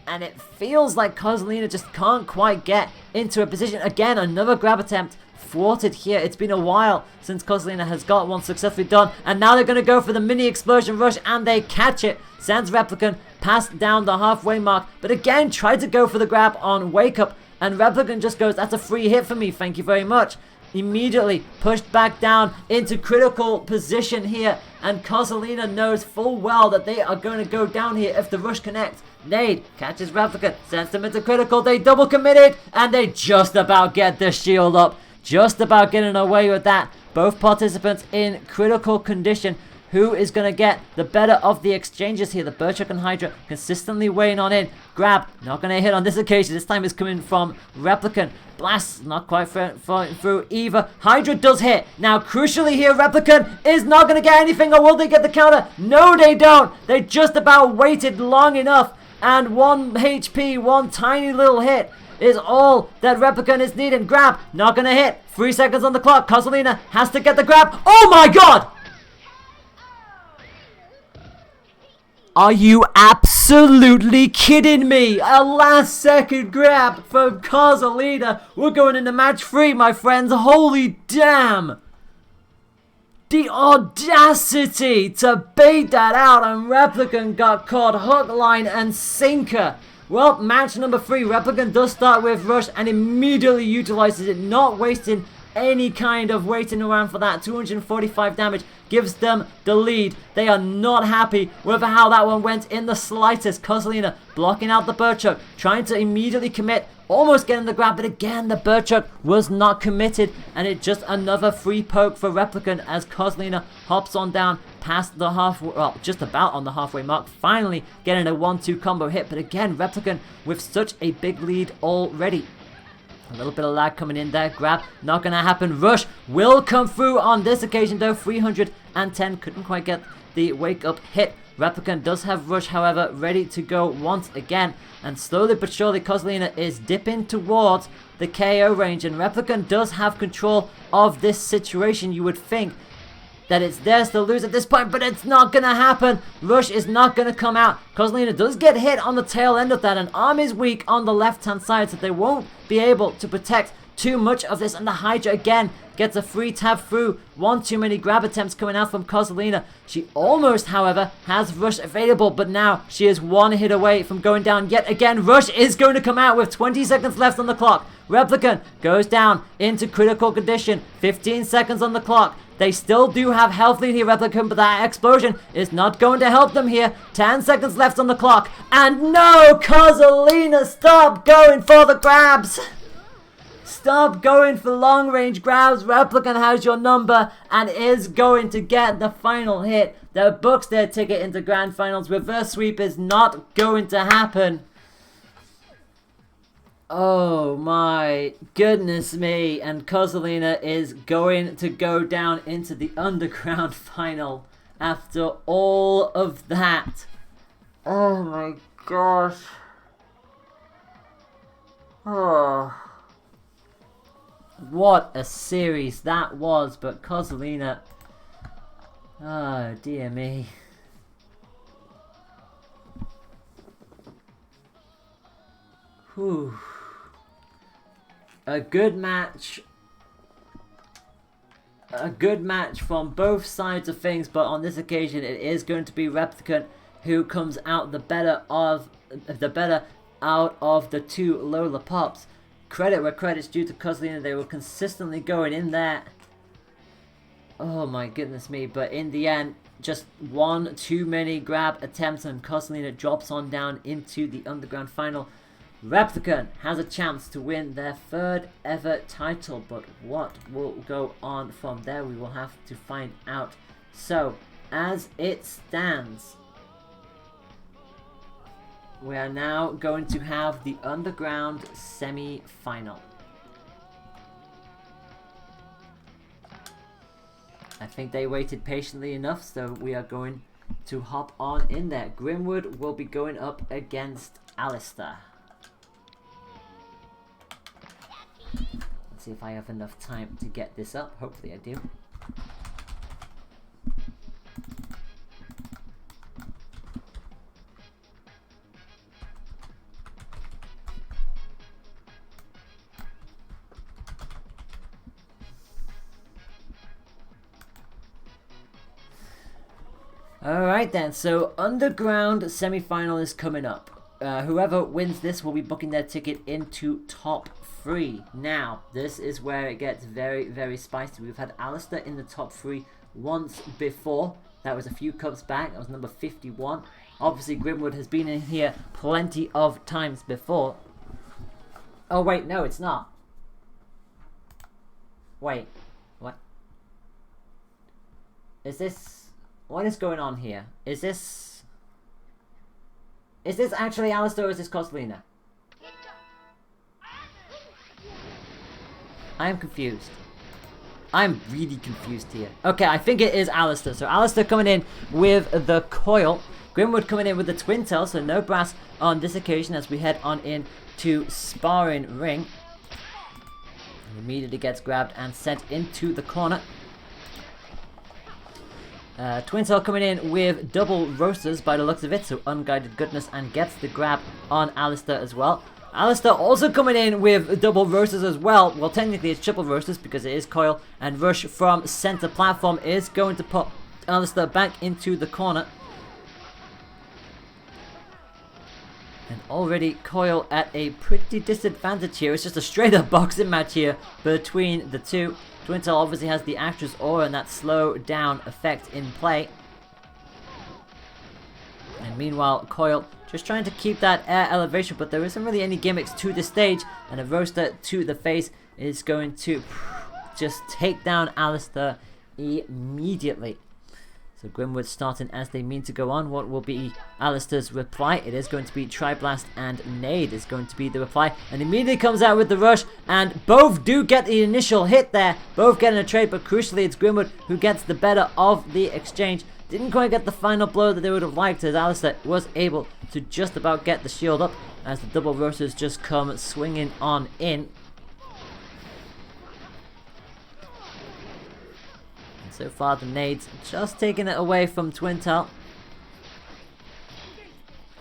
And it feels like Kozlina just can't quite get into a position. Again, another grab attempt thwarted here. It's been a while since Kozlina has got one successfully done. And now they're going to go for the mini explosion rush, and they catch it. Sends Replicant past down the halfway mark. But again, tried to go for the grab on Wake Up. And Replicant just goes, that's a free hit for me, thank you very much. Immediately pushed back down into critical position here, and Kozlina knows full well that they are going to go down here if the rush connects. Nade catches Replicant, sends them into critical. They double committed, and they just about get the shield up. Just about getting away with that. Both participants in critical condition. Who is going to get the better of the exchanges here? The Burchuk and Hydra consistently weighing on in. Grab, not going to hit on this occasion. This time it's coming from Replicant. Blast, not quite falling through either. Hydra does hit. Now, crucially here, Replicant is not going to get anything, or will they get the counter? No, they don't. They just about waited long enough. And 1 HP, one tiny little hit is all that Replicant is needing. Grab, not going to hit. 3 seconds on the clock. Kozlina has to get the grab. Oh my god! Are you absolutely kidding me? A last second grab from Kozlina. We're going into match 3, my friends. Holy damn. The audacity to bait that out, and Replicant got caught hook, line, and sinker. Well, match number 3. Replicant does start with Rush and immediately utilizes it, not wasting any kind of waiting around for that. 245 damage gives them the lead. They are not happy with how that one went in the slightest. Kozlina blocking out the Burchuk, trying to immediately commit, almost getting the grab, but again the Burchuk was not committed, and it's just another free poke for Replicant as Kozlina hops on down past the halfway, well, just about on the halfway mark, finally getting a 1-2 combo hit. But again, Replicant with such a big lead already. A little bit of lag coming in there. Grab, not going to happen. Rush will come through on this occasion though. 310, couldn't quite get the wake up hit. Replicant does have Rush, however, ready to go once again. And slowly but surely, Kozlina is dipping towards the KO range. And Replicant does have control of this situation. You would think that it's theirs to lose at this point, but it's not going to happen. Rush is not going to come out. Kozlina does get hit on the tail end of that, and arm is weak on the left-hand side, so they won't be able to protect too much of this. And the Hydra again gets a free tab through. One too many grab attempts coming out from Kozlina. She almost, however, has Rush available, but now she is one hit away from going down yet again. Rush is going to come out with 20 seconds left on the clock. Replicant goes down into critical condition. 15 seconds on the clock. They still do have health lead here, Replicant, but that explosion is not going to help them here. 10 seconds left on the clock. And no, Kozolina, stop going for the grabs. Stop going for long-range grabs. Replicant has your number and is going to get the final hit that books their ticket into Grand Finals. Reverse sweep is not going to happen. Oh my goodness me. And Kozolina is going to go down into the Underground Final after all of that. Oh my gosh. Oh. What a series that was, but Kozolina, oh dear me. Whew. A good match from both sides of things, but on this occasion it is going to be Replicant who comes out the better out of the two Lola Pops. Credit where credit's due to Kozolina. They were consistently going in there. Oh my goodness me. But in the end, just one too many grab attempts and Kozolina drops on down into the Underground Final. Replicant has a chance to win their third ever title. But what will go on from there, we will have to find out. So, as it stands, we are now going to have the Underground semi-final. I think they waited patiently enough, so we are going to hop on in there. Grimwood will be going up against Alistair. Let's see if I have enough time to get this up. Hopefully I do. Alright then, so Underground semi-final is coming up. Whoever wins this will be booking their ticket into top 3. Now, this is where it gets very, very spicy. We've had Alistair in the top 3 once before. That was a few cups back. That was number 51. Obviously, Grimwood has been in here plenty of times before. Oh, wait, no, it's not. Wait, what? Is this... What is going on here? Is this actually Alistair or is this Kozolina? I am confused. I'm really confused here. Okay, I think it is Alistair. So Alistair coming in with the coil. Grimwood coming in with the twin tail. So no brass on this occasion as we head on in to sparring ring. And immediately gets grabbed and sent into the corner. Twin tail coming in with double roasters by the looks of it, so unguided goodness, and gets the grab on Alistair as well. Alistair also coming in with double roasters as well. Well, technically it's triple roasters because it is coil, and rush from center platform is going to put Alistair back into the corner. And already coil at a pretty disadvantage here. It's just a straight up boxing match here between the two. Twin tail obviously has the actress aura and that slow down effect in play. And meanwhile, Coil just trying to keep that air elevation, but there isn't really any gimmicks to this stage. And a roaster to the face is going to just take down Alistair immediately. So Grimwood starting as they mean to go on. What will be Alistair's reply? It is going to be Tri-Blast and Nade is going to be the reply. And immediately comes out with the rush. And both do get the initial hit there. Both getting a trade, but crucially it's Grimwood who gets the better of the exchange. Didn't quite get the final blow that they would have liked, as Alistair was able to just about get the shield up as the double roasters just come swinging on in. So far, the nades just taking it away from Twin tail.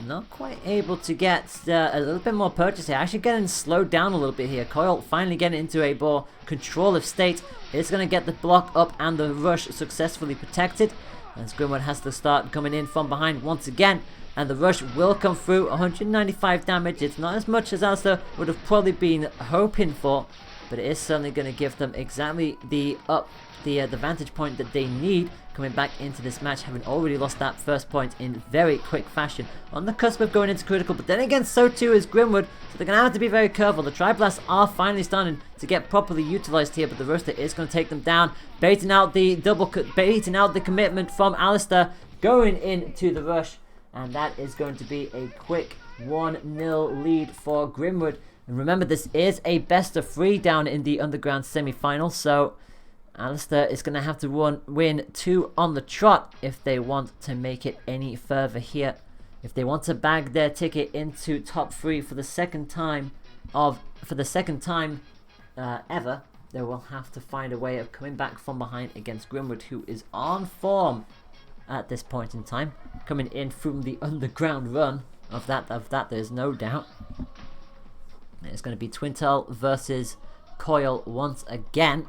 Not quite able to get a little bit more purchase here. Actually getting slowed down a little bit here. Coil finally getting into a more control of state. It's going to get the block up and the rush successfully protected. As Grimwood has to start coming in from behind once again. And the rush will come through. 195 damage. It's not as much as Alistair would have probably been hoping for. but it is certainly going to give them exactly the vantage point that they need coming back into this match, having already lost that first point in very quick fashion. On the cusp of going into critical, but then again, so too is Grimwood, so they're going to have to be very careful. The Tri-Blasts are finally starting to get properly utilized here, but the Roaster is going to take them down, baiting out the commitment from Alistair, going into the rush, and that is going to be a quick 1-0 lead for Grimwood. And remember, this is a best of 3 down in the Underground semi-final, so Alistair is going to have to win 2 on the trot if they want to make it any further here. If they want to bag their ticket into top 3 for the second time ever, they will have to find a way of coming back from behind against Grimwood, who is on form at this point in time, coming in from the Underground run. Of that there's no doubt. It's going to be Twintel versus Coil once again.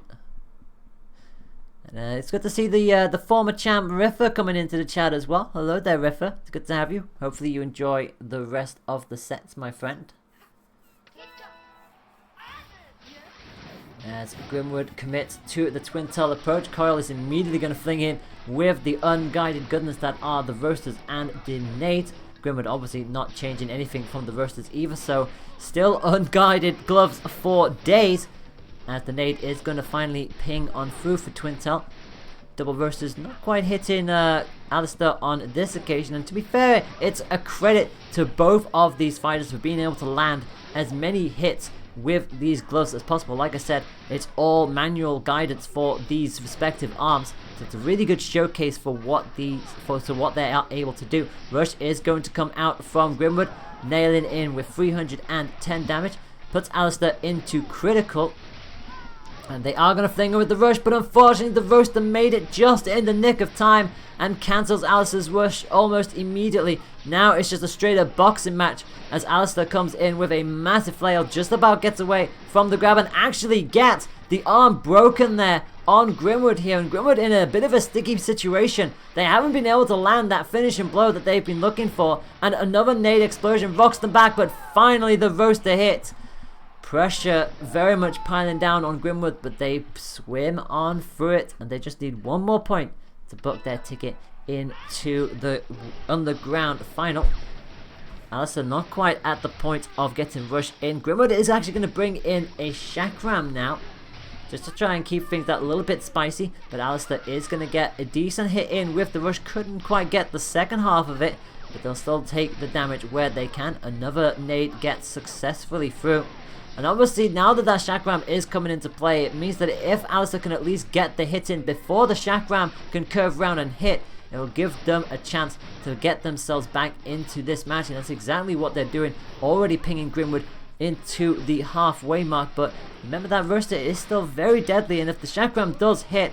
And it's good to see the former champ Riffer coming into the chat as well. Hello there, Riffer. It's good to have you. Hopefully you enjoy the rest of the sets, my friend. As Grimwood commits to the Twintel approach, Coil is immediately going to fling in with the unguided goodness that are the Roasters and the Nade. Grimwood obviously not changing anything from the Roasters either, so still unguided gloves for days, as the Nade is going to finally ping on through for Twintel. Double Roasters not quite hitting Alistair on this occasion, and to be fair, it's a credit to both of these fighters for being able to land as many hits with these gloves as possible. Like I said, it's all manual guidance for these respective arms, so it's a really good showcase for what they are able to do. Rush is going to come out from Grimwood, nailing in with 310 damage, puts Alistair into critical, and they are going to fling her with the rush, but unfortunately the Roaster made it just in the nick of time and cancels Alistair's rush almost immediately. Now it's just a straight up boxing match as Alistair comes in with a massive flail, just about gets away from the grab and actually gets the arm broken there on Grimwood here. And Grimwood in a bit of a sticky situation. They haven't been able to land that finishing blow that they've been looking for, and another nade explosion rocks them back, but finally the Roaster hit. Pressure very much piling down on Grimwood, but they swim on through it, and they just need one more point to book their ticket into the Underground final. Alistair not quite at the point of getting rushed in. Grimwood is actually going to bring in a Chakram now, just to try and keep things that a little bit spicy, but Alistair is going to get a decent hit in with the rush. Couldn't quite get the second half of it, but they'll still take the damage where they can. Another nade gets successfully through. And obviously now that Chakram is coming into play, it means that if Alistair can at least get the hit in before the Chakram can curve round and hit, it will give them a chance to get themselves back into this match. And that's exactly what they're doing, already pinging Grimwood into the halfway mark. But remember, that Roaster is still very deadly, and if the Chakram does hit,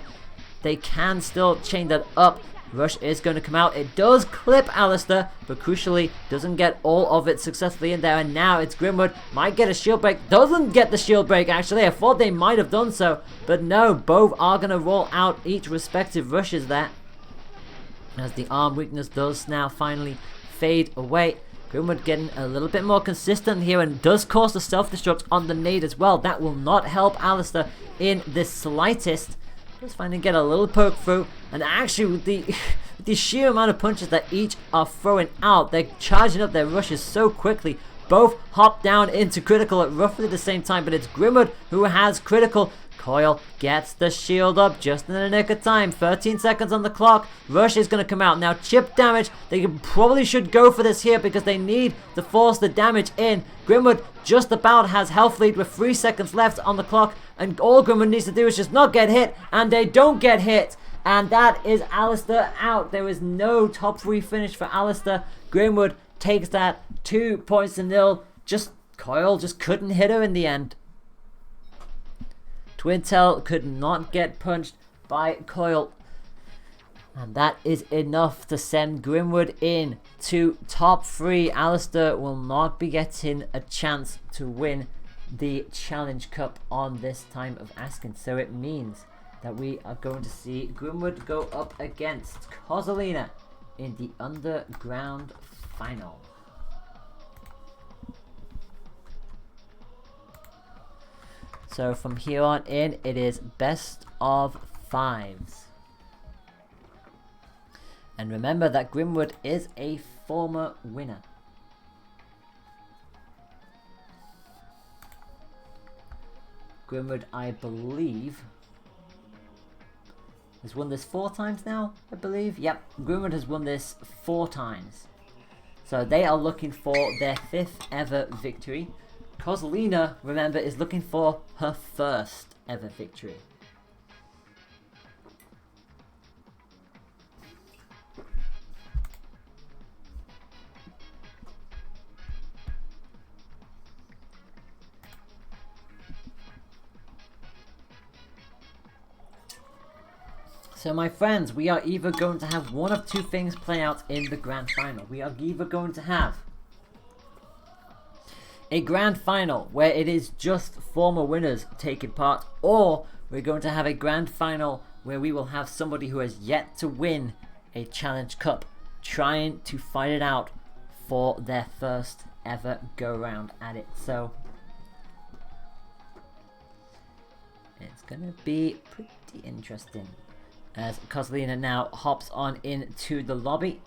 they can still chain that up. Rush is going to come out. It does clip Alistair, but crucially doesn't get all of it successfully in there. And now it's Grimwood. Might get a shield break. Doesn't get the shield break, actually. I thought they might have done so, but no. Both are going to roll out each respective rushes there, as the arm weakness does now finally fade away. Grimwood getting a little bit more consistent here, and does cause the self-destruct on the nade as well. That will not help Alistair in the slightest. Just finally get a little poke through, and actually with the sheer amount of punches that each are throwing out, they're charging up their rushes so quickly. Both hop down into critical at roughly the same time, but it's Grimwood who has critical. Coil gets the shield up just in the nick of time. 13 seconds on the clock. Rush is going to come out. Now chip damage. They probably should go for this here because they need to force the damage in. Grimwood just about has health lead with 3 seconds left on the clock. And all Grimwood needs to do is just not get hit. And they don't get hit. And that is Alistair out. There is no top 3 finish for Alistair. Grimwood takes that 2-0. Coil just couldn't hit her in the end. Twintel could not get punched by Coil, and that is enough to send Grimwood in to top 3. Alistair will not be getting a chance to win the Challenge Cup on this time of asking, so it means that we are going to see Grimwood go up against Kozolina in the Underground final. So from here on in, it is best of 5s. And remember that Grimwood is a former winner. Grimwood, I believe, has won this 4 times now, I believe. Yep, Grimwood has won this 4 times. So they are looking for their 5th ever victory. Kozlina, remember, is looking for her 1st ever victory. So my friends, we are either going to have one of 2 things play out in the grand final. We are either going to have a grand final where it is just former winners taking part, or we're going to have a grand final where we will have somebody who has yet to win a Challenge Cup trying to fight it out for their 1st ever go round at it. So it's gonna be pretty interesting as Kozlina now hops on into the lobby.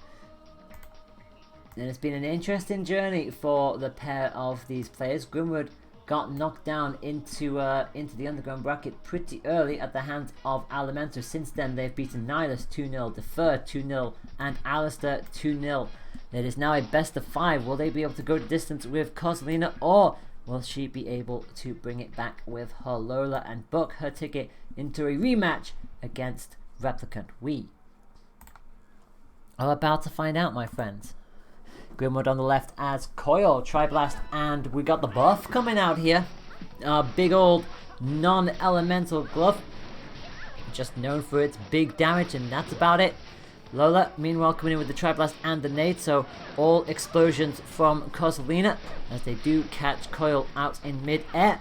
And it's been an interesting journey for the pair of these players. Grimwood got knocked down into the underground bracket pretty early at the hands of Alimentor. Since then, they've beaten Nihilus 2-0, Defer 2-0, and Alistair 2-0. It is now a best of 5. Will they be able to go the distance with Kozlina, or will she be able to bring it back with her Lola and book her ticket into a rematch against Replicant? We are about to find out, my friends. Grimwood on the left as Coil, Triblast, and we got the buff coming out here. Big old non-elemental glove, just known for its big damage, and that's about it. Lola, meanwhile, coming in with the Triblast and the nade, so all explosions from Kozlina as they do catch Coil out in mid-air.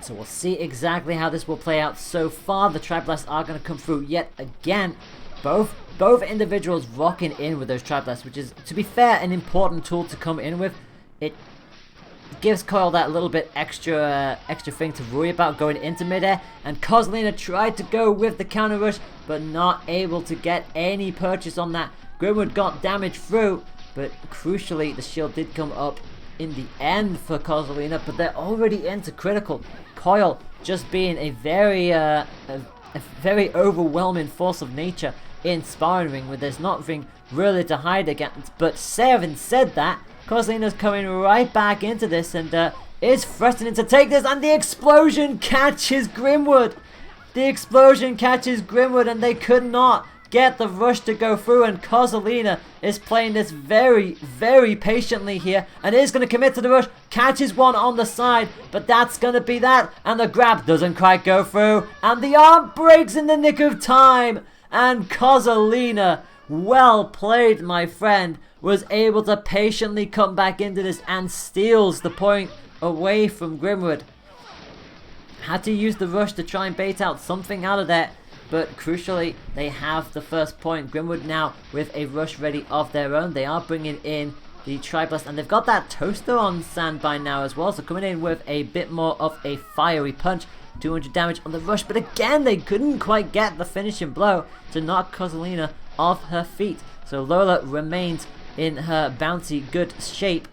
So we'll see exactly how this will play out. So far, the Triblasts are going to come through yet again. Both individuals rocking in with those Triblasts, which is, to be fair, an important tool to come in with. It gives Coil that little bit extra thing to worry about going into midair. And Kozlina tried to go with the counter rush, but not able to get any purchase on that. Grimwood got damage through, but crucially, the shield did come up in the end for Kozlina, but they're already into critical. Coil just being a very overwhelming force of nature in sparring ring, where there's nothing really to hide against. But having said that, Kozlina's coming right back into this and is threatening to take this, and the explosion catches Grimwood. The explosion catches Grimwood, and they could not get the rush to go through, and Kozlina is playing this very, very patiently here and is going to commit to the rush. Catches one on the side, but that's going to be that, and the grab doesn't quite go through, and the arm breaks in the nick of time, and Kozlina, well played my friend, was able to patiently come back into this and steals the point away from Grimwood. Had to use the rush to try and bait out something out of that, but crucially, they have the first point. Grimwood now with a rush ready of their own. They are bringing in the Triblast, and they've got that Toaster on standby now as well. So coming in with a bit more of a fiery punch. 200 damage on the rush, but again, they couldn't quite get the finishing blow to knock Kozlina off her feet. So Lola remains in her bouncy good shape.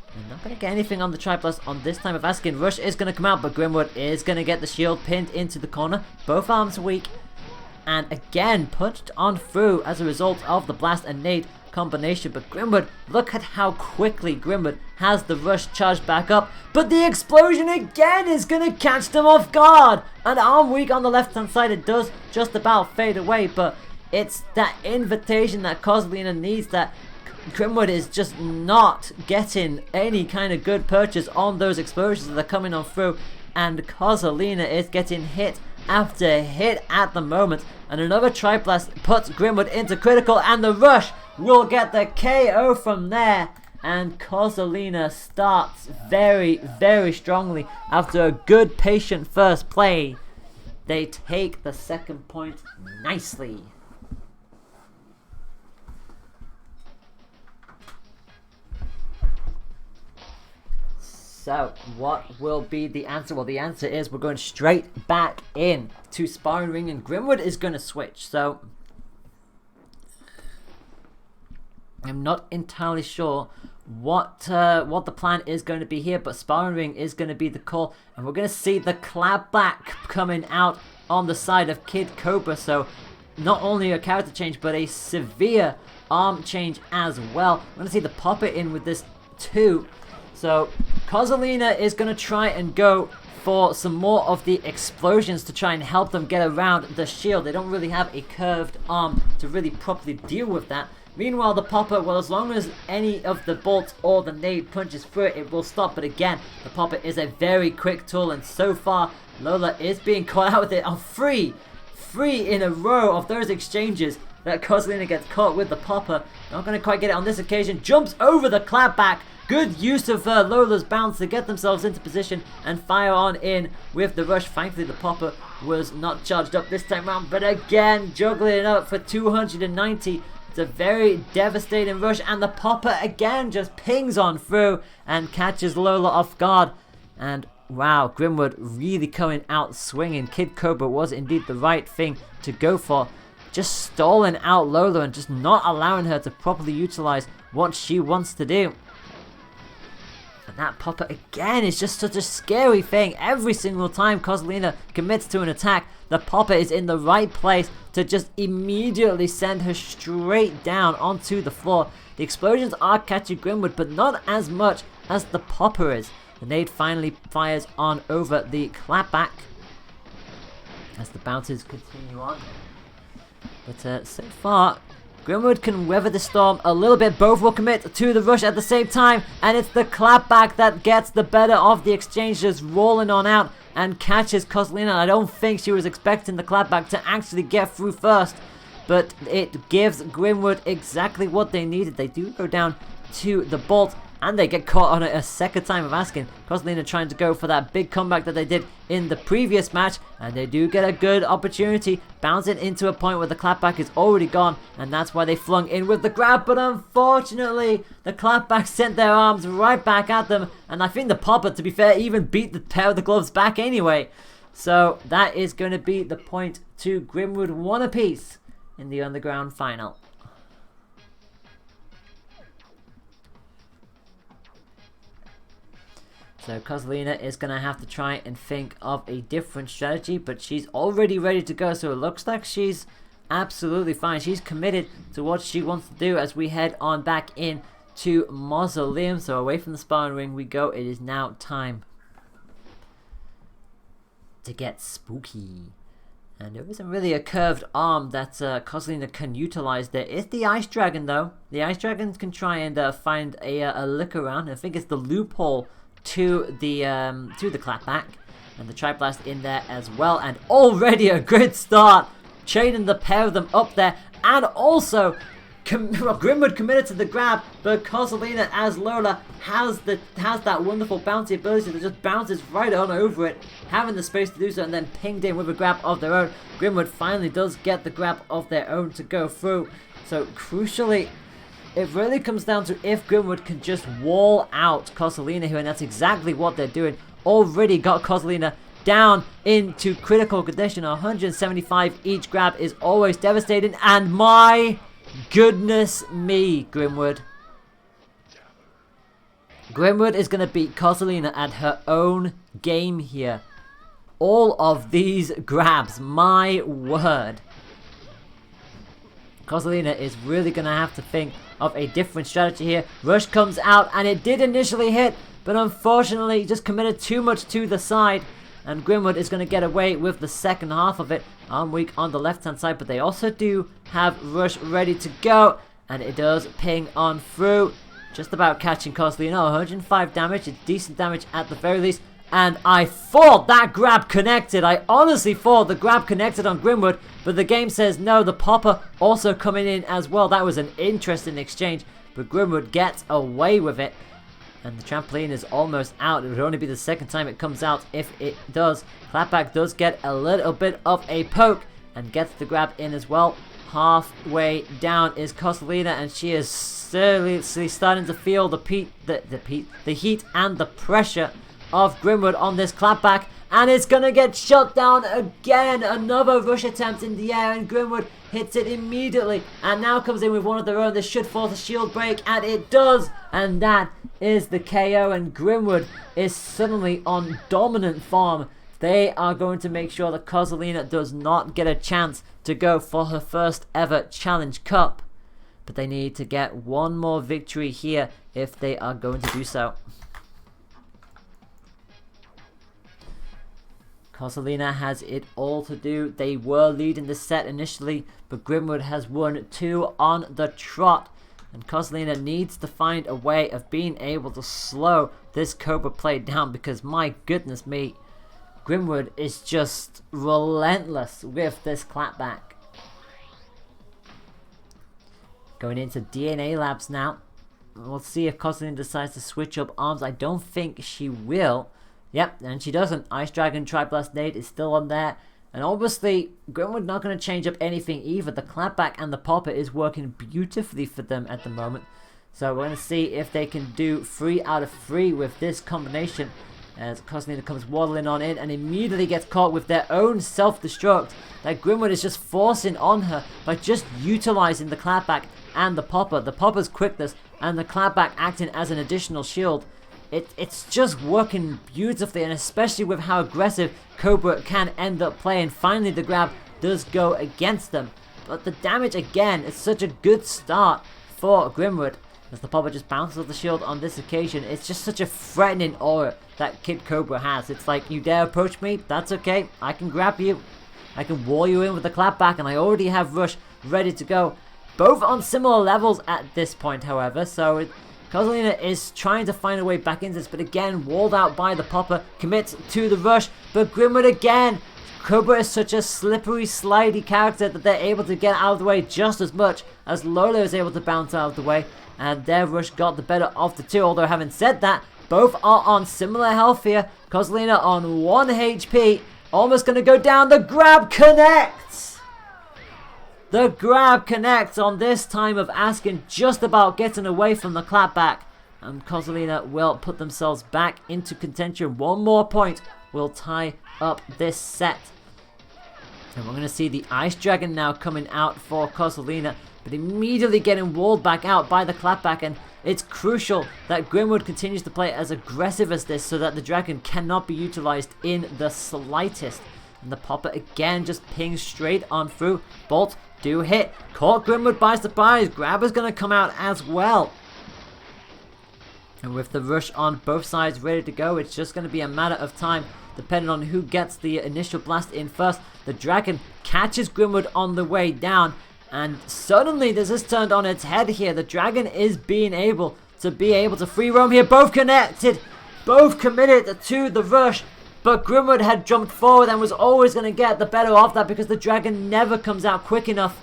They're not going to get anything on the Triblast on this time of asking. Rush is going to come out, but Grimwood is going to get the shield pinned into the corner. Both arms weak. And again, punched on through as a result of the blast and nade combination. But Grimwood, look at how quickly Grimwood has the rush charged back up. But the explosion again is going to catch them off guard. And arm weak on the left-hand side, it does just about fade away. But it's that invitation that Kozlina needs, that Grimwood is just not getting any kind of good purchase on those explosions that are coming on through. And Kozlina is getting hit after hit at the moment, and another Triblast puts Grimwood into critical, and the rush will get the KO from there, and Kozlina starts very, very strongly after a good patient first play. They take the second point nicely. So, what will be the answer? Well, the answer is we're going straight back in to sparring ring, and Grimwood is going to switch. So, I'm not entirely sure what the plan is going to be here, but sparring ring is going to be the call, and we're going to see the clapback coming out on the side of Kid Cobra. So, not only a character change, but a severe arm change as well. We're going to see the popper in with this too. So Kozolina is going to try and go for some more of the explosions to try and help them get around the shield. They don't really have a curved arm to really properly deal with that. Meanwhile, the popper, well, as long as any of the bolts or the nade punches through it, it will stop. But again, the popper is a very quick tool, and so far, Lola is being caught out with it on three in a row of those exchanges that Kozolina gets caught with the popper. Not going to quite get it on this occasion. Jumps over the clapback. Good use of Lola's bounce to get themselves into position and fire on in with the rush. Thankfully, the popper was not charged up this time around, but again, juggling it up for 290. It's a very devastating rush, and the popper again just pings on through and catches Lola off guard. And wow, Grimwood really coming out swinging. Kid Cobra was indeed the right thing to go for. Just stalling out Lola and just not allowing her to properly utilize what she wants to do. And that popper again is just such a scary thing. Every single time Kozolina commits to an attack, the popper is in the right place to just immediately send her straight down onto the floor. The explosions are catching Grimwood, but not as much as the popper is. The nade finally fires on over the clapback as the bounces continue on. But so far, Grimwood can weather the storm a little bit. Both will commit to the rush at the same time, and it's the clapback that gets the better of the exchange, just rolling on out and catches Kozolina. I don't think she was expecting the clapback to actually get through first, but it gives Grimwood exactly what they needed. They do go down to the bolt, and they get caught on it a second time of asking. Kozolina trying to go for that big comeback that they did in the previous match, and they do get a good opportunity, bouncing into a point where the clapback is already gone, and that's why they flung in with the grab. But unfortunately, the clapback sent their arms right back at them, and I think the popper, to be fair, even beat the pair of the gloves back anyway. So that is going to be the point to Grimwood, one apiece in the underground final. So Kozolina is going to have to try and think of a different strategy, but she's already ready to go, so it looks like she's absolutely fine. She's committed to what she wants to do as we head on back in to Mausoleum. So away from the sparring ring we go. It is now time to get spooky. And there isn't really a curved arm that Kozolina can utilize. There is the Ice Dragon though. The Ice Dragon can try and find a look around. I think it's the loophole to the clapback, and the Tri-Blast in there as well, and already a good start, chaining the pair of them up there, and also Grimwood committed to the grab, but Kozolina as Lola has that wonderful bouncy ability that just bounces right on over it, having the space to do so, and then pinged in with a grab of their own. Grimwood finally does get the grab of their own to go through. So crucially, it really comes down to if Grimwood can just wall out Kozolina here, and that's exactly what they're doing. Already got Kozolina down into critical condition. 175 each grab is always devastating, and my goodness me, Grimwood. Grimwood is going to beat Kozolina at her own game here. All of these grabs, my word. Kozolina is really going to have to think of a different strategy here. Rush comes out, and it did initially hit, but unfortunately just committed too much to the side, and Grimwood is going to get away with the second half of it. Arm weak on the left hand side, but they also do have Rush ready to go, and it does ping on through, just about catching Kozolina. 105 damage, it's decent damage at the very least. And I thought that grab connected. I honestly thought the grab connected on Grimwood, but the game says no. The popper also coming in as well. That was an interesting exchange, but Grimwood gets away with it. And the trampoline is almost out. It would only be the second time it comes out if it does. Clapback does get a little bit of a poke and gets the grab in as well. Halfway down is Kosalina, and she is seriously starting to feel the heat and the pressure of Grimwood on this clapback, and it's gonna get shut down again. Another rush attempt in the air, and Grimwood hits it immediately, and now comes in with one of their own. This should force a shield break, and it does, and that is the KO, and Grimwood is suddenly on dominant form. They are going to make sure that Kosalina does not get a chance to go for her first ever Challenge Cup. But they need to get one more victory here if they are going to do so. Kosalina has it all to do. They were leading the set initially, but Grimwood has won 2 on the trot. And Kosalina needs to find a way of being able to slow this Cobra play down, because my goodness me, Grimwood is just relentless with this clapback. Going into DNA labs now. We'll see if Kosalina decides to switch up arms. I don't think she will. Yep, and she doesn't. Ice Dragon Tri-Blast Nade is still on there. And obviously, Grimwood not going to change up anything either. The clapback and the popper is working beautifully for them at the moment. So we're going to see if they can do 3 out of 3 with this combination. As Kosalina comes waddling on in and immediately gets caught with their own self-destruct that Grimwood is just forcing on her by just utilizing the clapback and the popper. The popper's quickness and the clapback acting as an additional shield. It's just working beautifully, and especially with how aggressive Cobra can end up playing. Finally, the grab does go against them. But the damage, again, is such a good start for Grimwood. As the popper just bounces off the shield on this occasion. It's just such a threatening aura that Kid Cobra has. It's like, you dare approach me? That's okay. I can grab you. I can wall you in with the clapback, and I already have Rush ready to go. Both on similar levels at this point, however. So Kosalina is trying to find a way back into this, but again, walled out by the popper. Commits to the rush, but Grimwood again. Cobra is such a slippery, slidey character that they're able to get out of the way just as much as Lola is able to bounce out of the way. And their rush got the better of the two. Although having said that, both are on similar health here. Kosalina on 1 HP. Almost going to go down. The grab connects. The grab connects on this time of Askin just about getting away from the clapback. And Kosalina will put themselves back into contention. One more point will tie up this set. And we're going to see the Ice Dragon now coming out for Kosalina, but immediately getting walled back out by the clapback. And it's crucial that Grimwood continues to play as aggressive as this so that the Dragon cannot be utilized in the slightest. And the popper again just pings straight on through. Bolt do hit. Caught Grimwood by surprise. Grabber's going to come out as well. And with the rush on both sides ready to go, it's just going to be a matter of time depending on who gets the initial blast in first. The Dragon catches Grimwood on the way down. And suddenly this is turned on its head here. The Dragon is being able to free roam here. Both connected. Both committed to the rush. But Grimwood had jumped forward and was always going to get the better of that because the Dragon never comes out quick enough.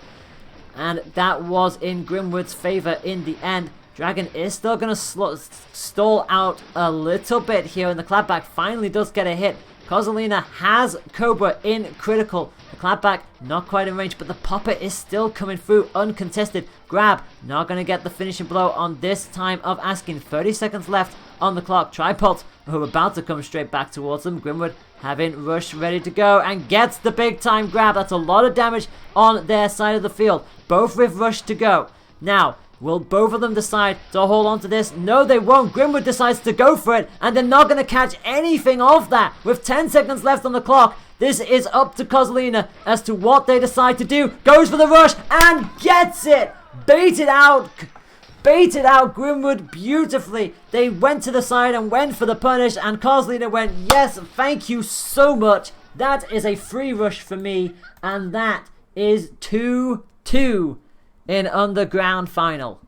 And that was in Grimwood's favor in the end. Dragon is still going to stall out a little bit here, and the clapback finally does get a hit. Kosalina has Cobra in critical. The clapback not quite in range, but the popper is still coming through uncontested. Grab not going to get the finishing blow on this time of Asking. 30 seconds left on the clock. Tripod who are about to come straight back towards them. Grimwood having Rush ready to go and gets the big time grab. That's a lot of damage on their side of the field. Both with Rush to go. Now, will both of them decide to hold on to this? No, they won't. Grimwood decides to go for it, and they're not going to catch anything of that. With 10 seconds left on the clock, this is up to Kosalina as to what they decide to do. Goes for the rush and gets it. Baited out Grimwood beautifully. They went to the side and went for the punish, and Kosalina went, yes, thank you so much. That is a free rush for me, and that is 2-2. In Underground Final.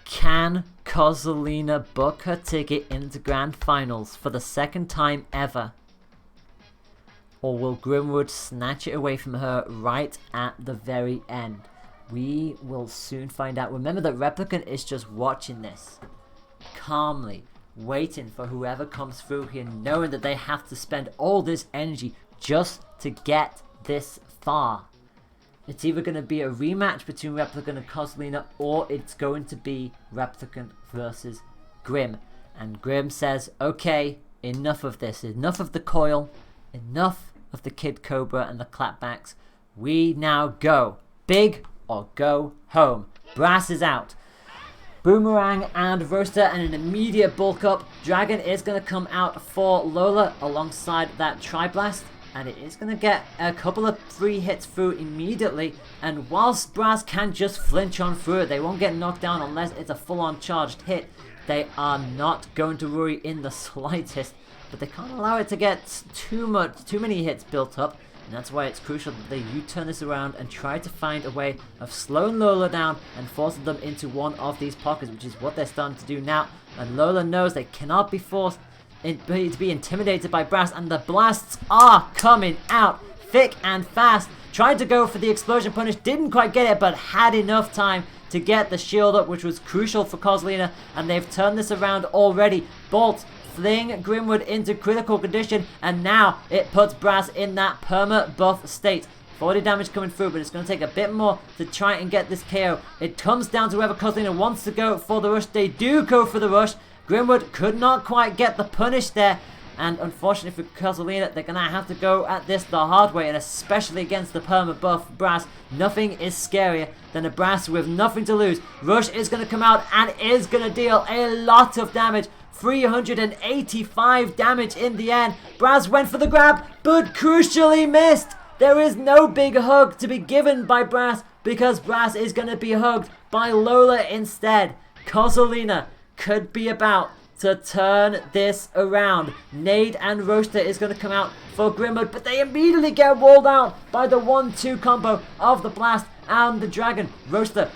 Can Kosalina book her ticket into Grand Finals for the second time ever? Or will Grimwood snatch it away from her right at the very end? We will soon find out. Remember that Replicant is just watching this calmly, waiting for whoever comes through here, knowing that they have to spend all this energy just to get this far. It's either going to be a rematch between Replicant and Kozlina, or it's going to be Replicant versus Grim. And Grim says, okay, enough of this. Enough of the coil. Enough of the Kid Cobra and the clapbacks. We now go. Big or go home. Brass is out. Boomerang and Roaster and an immediate bulk up. Dragon is going to come out for Lola alongside that Tri-Blast. And it is going to get a couple of free hits through immediately. And whilst Brass can just flinch on through it, they won't get knocked down unless it's a full-on charged hit. They are not going to worry in the slightest. But they can't allow it to get too many hits built up. And that's why it's crucial that they U-turn this around and try to find a way of slowing Lola down and forcing them into one of these pockets, which is what they're starting to do now. And Lola knows they cannot be forced to be intimidated by Brass, and the blasts are coming out thick and fast. Tried to go for the explosion punish, didn't quite get it, but had enough time to get the shield up, which was crucial for Kozlina, and they've turned this around already. Bolt fling Grimwood into critical condition, and now it puts Brass in that perma buff state. 40 damage coming through, but it's going to take a bit more to try and get this KO. It comes down to whether Kozlina wants to go for the rush. They do go for the rush. Grimwood could not quite get the punish there, and unfortunately for Kozlina, they're going to have to go at this the hard way, and especially against the perma buff Brass, nothing is scarier than a Brass with nothing to lose. Rush is going to come out and is going to deal a lot of damage. 385 damage in the end. Brass went for the grab, but crucially missed. There is no big hug to be given by Brass, because Brass is going to be hugged by Lola instead. Kozlina could be about to turn this around. Nade and Roaster is going to come out for Grimwood, but they immediately get walled out by the 1-2 combo of the Blast and the Dragon. Roaster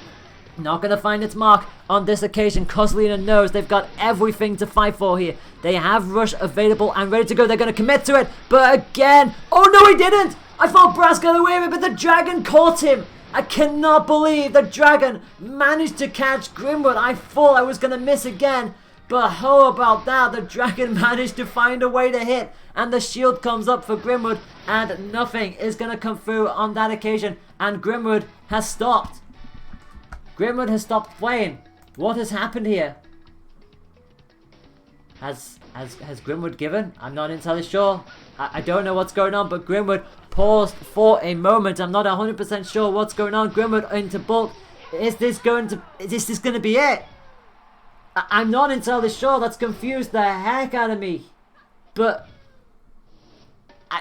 not going to find its mark on this occasion. Kozlina knows they've got everything to fight for here. They have Rush available and ready to go. They're going to commit to it, but again, oh no, he didn't! I thought Brass got away with it, but the Dragon caught him. I cannot believe the Dragon managed to catch Grimwood. I thought I was going to miss again. But how about that? The Dragon managed to find a way to hit. And the shield comes up for Grimwood. And nothing is going to come through on that occasion. And Grimwood has stopped. Grimwood has stopped playing. What has happened here? Has Grimwood given? I'm not entirely sure. I don't know what's going on, but Grimwood paused for a moment. I'm not 100% sure what's going on. Grimwood into bulk. Is this going to be it? I'm not entirely sure. That's confused the heck out of me. But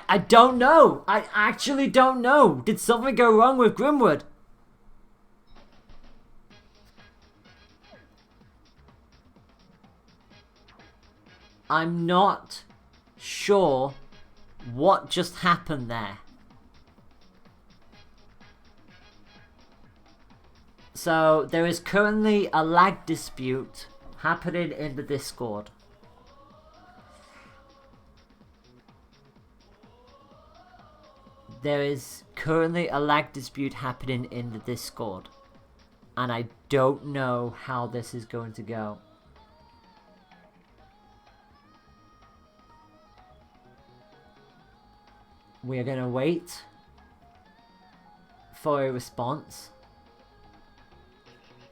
I don't know. I actually don't know. Did something go wrong with Grimwood? I'm not sure what just happened there. So there is currently a lag dispute happening in the Discord. There is currently a lag dispute happening in the Discord. And I don't know how this is going to go. We are going to wait for a response.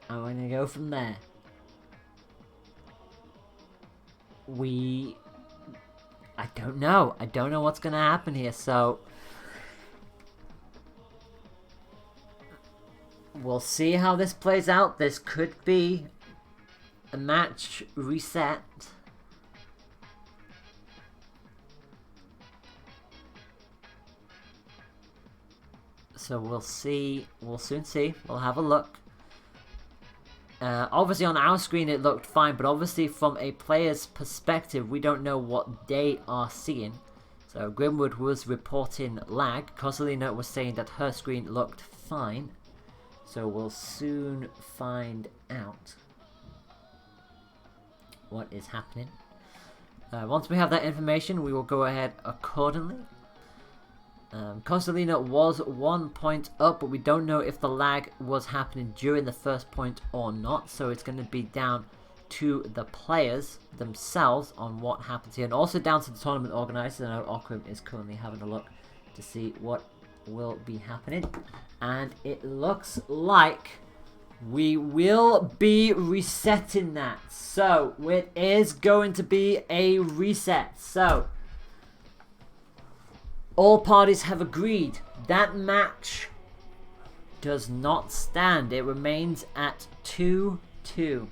And we're going to go from there. I don't know. I don't know what's going to happen here. So we'll see how this plays out. This could be a match reset. So we'll see. We'll soon see. We'll have a look. Obviously on our screen it looked fine, but obviously from a player's perspective we don't know what they are seeing. So Grimwood was reporting lag. Kozlina was saying that her screen looked fine. So we'll soon find out what is happening. Once we have that information we will go ahead accordingly. Kozlina was 1 point up, but we don't know if the lag was happening during the first point or not, so it's going to be down to the players themselves on what happens here, and also down to the tournament organisers. I know Ockram is currently having a look to see what will be happening, and it looks like we will be resetting that. So it is going to be a reset. So all parties have agreed that match does not stand. It remains at 2-2.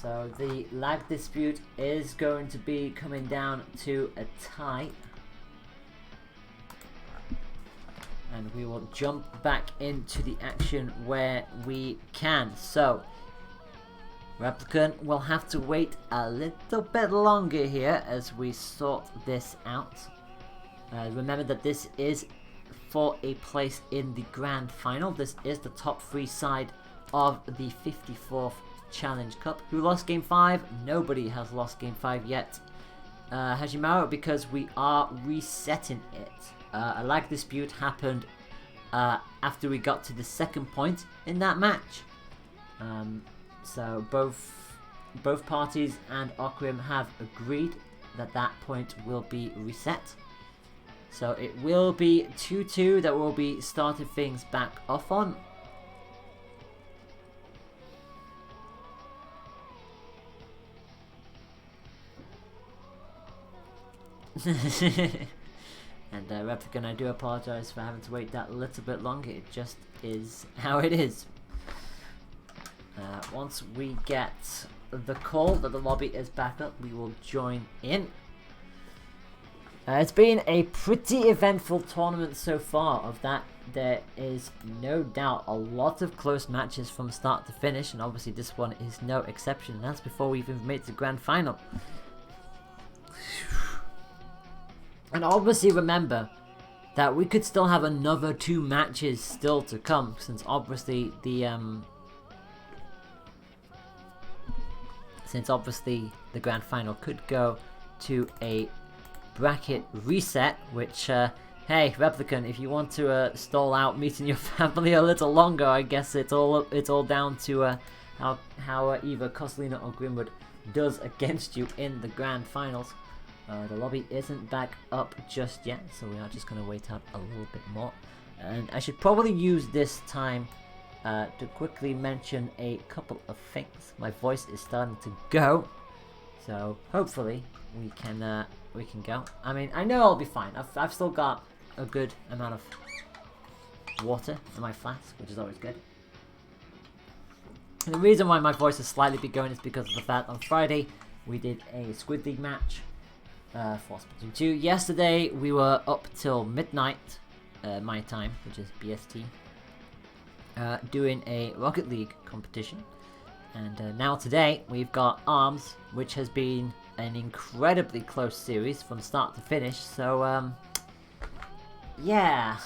So the lag dispute is going to be coming down to a tie. And we will jump back into the action where we can. So Replicant will have to wait a little bit longer here as we sort this out. Remember that this is for a place in the grand final. This is the top 3 side of the 54th Challenge Cup. Who lost game 5? Nobody has lost game 5 yet. Hajimaru, because we are resetting it. A lag dispute happened after we got to the second point in that match. So both parties and Ockram have agreed that that point will be reset. So it will be 2-2 that will be starting things back off on. And Replicant, I do apologise for having to wait that little bit longer. It just is how it is. Once we get the call that the lobby is back up, we will join in. It's been a pretty eventful tournament so far. Of that, there is no doubt a lot of close matches from start to finish, and obviously this one is no exception. And that's before we've even made it to the grand final. And obviously remember that we could still have another 2 matches still to come, since obviously the grand final could go to a bracket reset, which hey Replicant, if you want to stall out meeting your family a little longer, I guess it's all down to how either Koslina or Grimwood does against you in the grand finals. The lobby isn't back up just yet, so we are just going to wait out a little bit more. And I should probably use this time to quickly mention a couple of things. My voice is starting to go, so hopefully we can go. I mean, I know I'll be fine. I've still got a good amount of water in my flask, which is always good. And the reason why my voice has slightly been going is because of the fact on Friday we did a Squid League match. For Splatoon 2. Yesterday we were up till midnight, my time, which is BST, doing a Rocket League competition. And now today we've got ARMS, which has been an incredibly close series from start to finish. So yeah,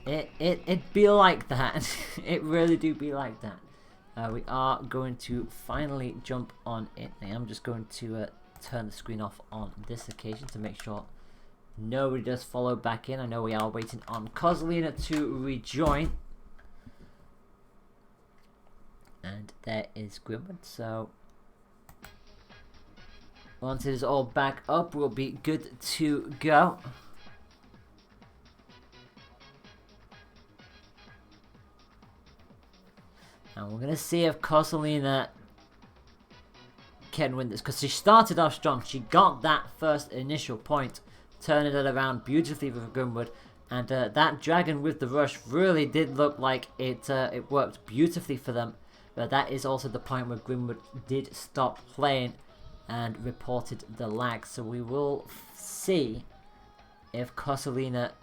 it be like that. It really do be like that. We are going to finally jump on it. I'm just going to turn the screen off on this occasion to make sure nobody does follow back in. I know we are waiting on Koslina to rejoin. And there is Grimwood, so once it is all back up, we'll be good to go. And we're going to see if Koslina can win this, because she started off strong. She got that first initial point, turning it around beautifully with Grimwood, and that dragon with the rush really did look like it worked beautifully for them. But that is also the point where Grimwood did stop playing and reported the lag. So we will see if Koslina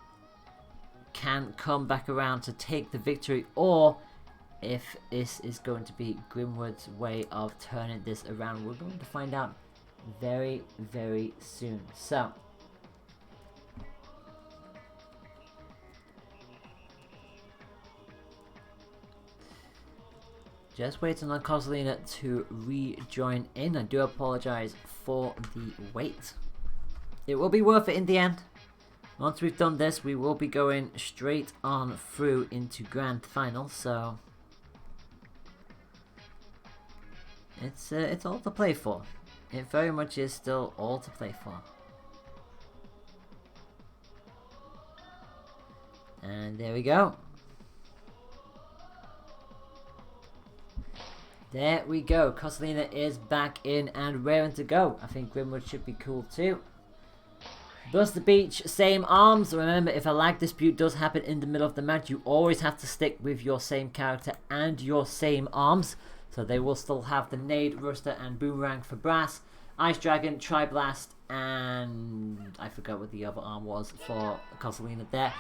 can come back around to take the victory, or if this is going to be Grimwood's way of turning this around. We're going to find out very, very soon. So Just waiting on Kozolina to rejoin in. I do apologise for the wait. It will be worth it in the end. Once we've done this, we will be going straight on through into Grand Final, so it's all to play for. It very much is still all to play for. And there we go. There we go. Kozolina is back in and raring to go. I think Grimwood should be cool too. Bust the Beach, same arms. Remember, if a lag dispute does happen in the middle of the match, you always have to stick with your same character and your same arms. So they will still have the Nade, Rooster, and Boomerang for Brass, Ice Dragon, Tri-Blast, and I forgot what the other arm was for Kozolina there.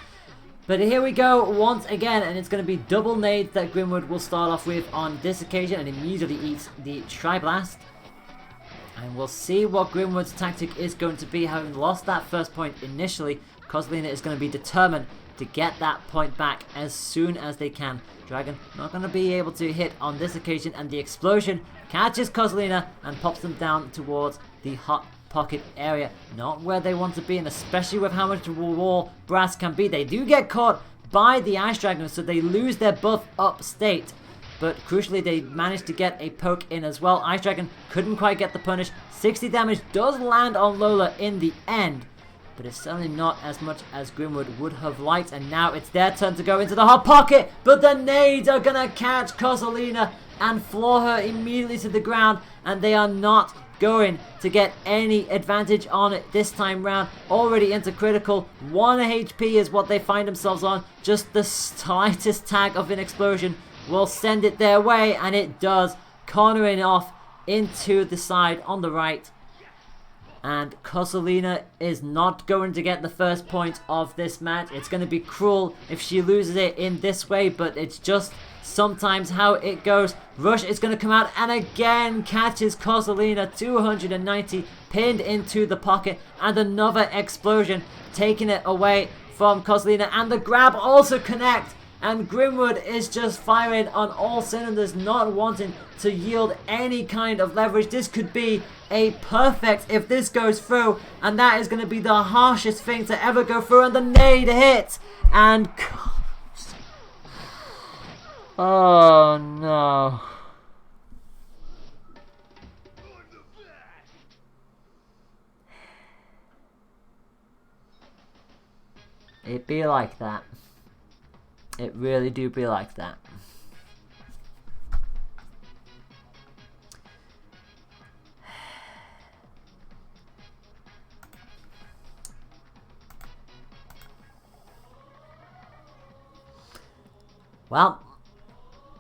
But here we go once again, and it's going to be double nades that Grimwood will start off with on this occasion, and immediately eats the Tri-Blast. And we'll see what Grimwood's tactic is going to be. Having lost that first point initially, Kozolina is going to be determined to get that point back as soon as they can. Dragon not going to be able to hit on this occasion, and the explosion catches Kozolina and pops them down towards the hot pocket area. Not where they want to be, and especially with how much wall Brass can be. They do get caught by the Ice Dragon, so they lose their buff upstate. But crucially, they managed to get a poke in as well. Ice Dragon couldn't quite get the punish. 60 damage does land on Lola in the end, but it's certainly not as much as Grimwood would have liked. And now it's their turn to go into the hot pocket, but the nades are gonna catch Kozolina and floor her immediately to the ground, and they are not going to get any advantage on it this time round. Already into critical. 1 HP is what they find themselves on. Just the slightest tag of an explosion will send it their way, and it does, cornering off into the side on the right. And Kozolina is not going to get the first point of this match. It's going to be cruel if she loses it in this way, but it's just sometimes how it goes. Rush is going to come out and again catches Kozolina. 290 pinned into the pocket, and another explosion taking it away from Kozolina, and the grab also connect. And Grimwood is just firing on all cylinders, not wanting to yield any kind of leverage. This could be a perfect if this goes through, and that is going to be the harshest thing to ever go through. And the nade hit, and oh no. It be like that. It really do be like that. Well,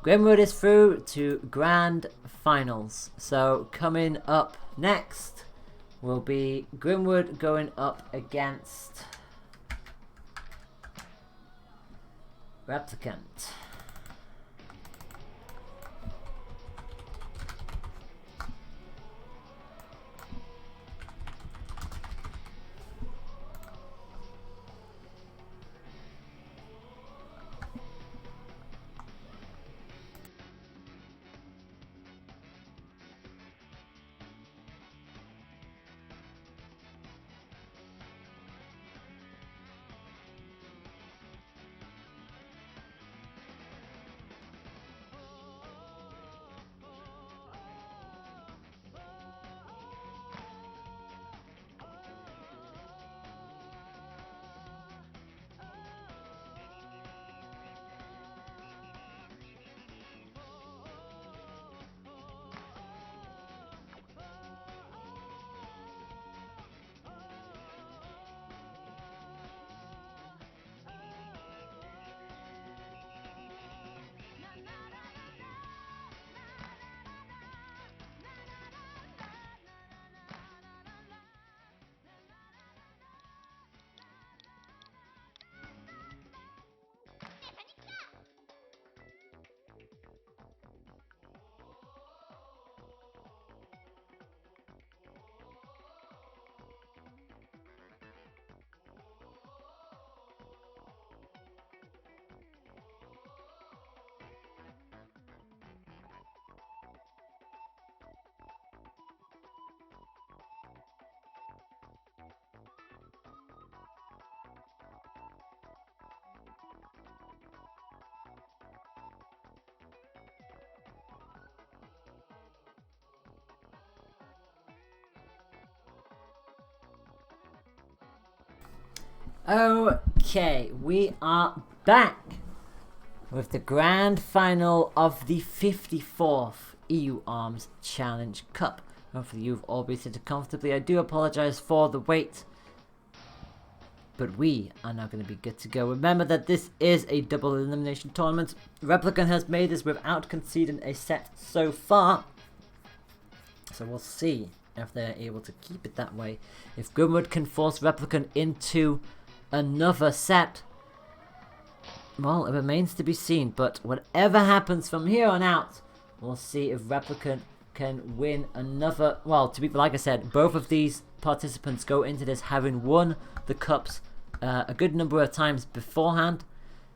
Grimwood is through to Grand Finals. So coming up next will be Grimwood going up against Replicant. Okay, we are back with the grand final of the 54th EU Arms Challenge Cup. Hopefully you've all been seated comfortably. I do apologise for the wait, but we are now going to be good to go. Remember that this is a double elimination tournament. Replicant has made this without conceding a set so far, so we'll see if they're able to keep it that way. If Grimwood can force Replicant into another set, well, it remains to be seen, but whatever happens from here on out, we'll see if Replicant can win another. Well, to be like I said, both of these participants go into this having won the cups a good number of times beforehand,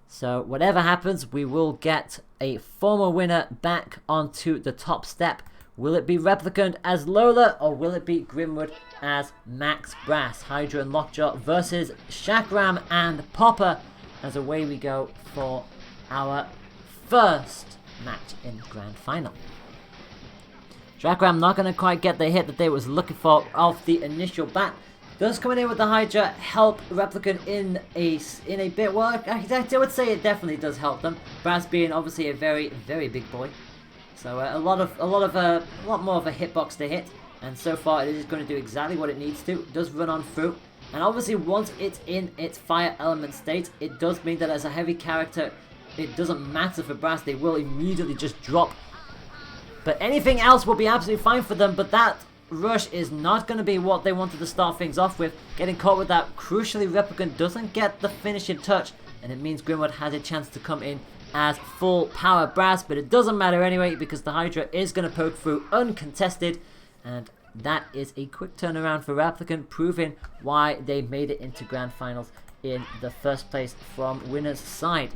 so whatever happens, we will get a former winner back onto the top step. Will it be Replicant as Lola, or will it be Grimwood as Max Brass? Hydra and Lockjaw versus Shakram and Popper, as away we go for our first match in the grand final. Shakram not going to quite get the hit that they was looking for off the initial bat. Does coming in with the Hydra help Replicant in a bit? Well, I would say it definitely does help them. Brass being obviously a very, very big boy. So a lot more of a hitbox to hit, and so far it is going to do exactly what it needs to. It does run on through, and obviously once it's in its fire element state, it does mean that as a heavy character, it doesn't matter for Brass, they will immediately just drop. But anything else will be absolutely fine for them, but that rush is not going to be what they wanted to start things off with. Getting caught with that, crucially Replicant doesn't get the finishing touch, and it means Grimwood has a chance to come in as full power Brass, but it doesn't matter anyway because the Hydra is going to poke through uncontested, and that is a quick turnaround for Replicant, proving why they made it into grand finals in the first place from winner's side.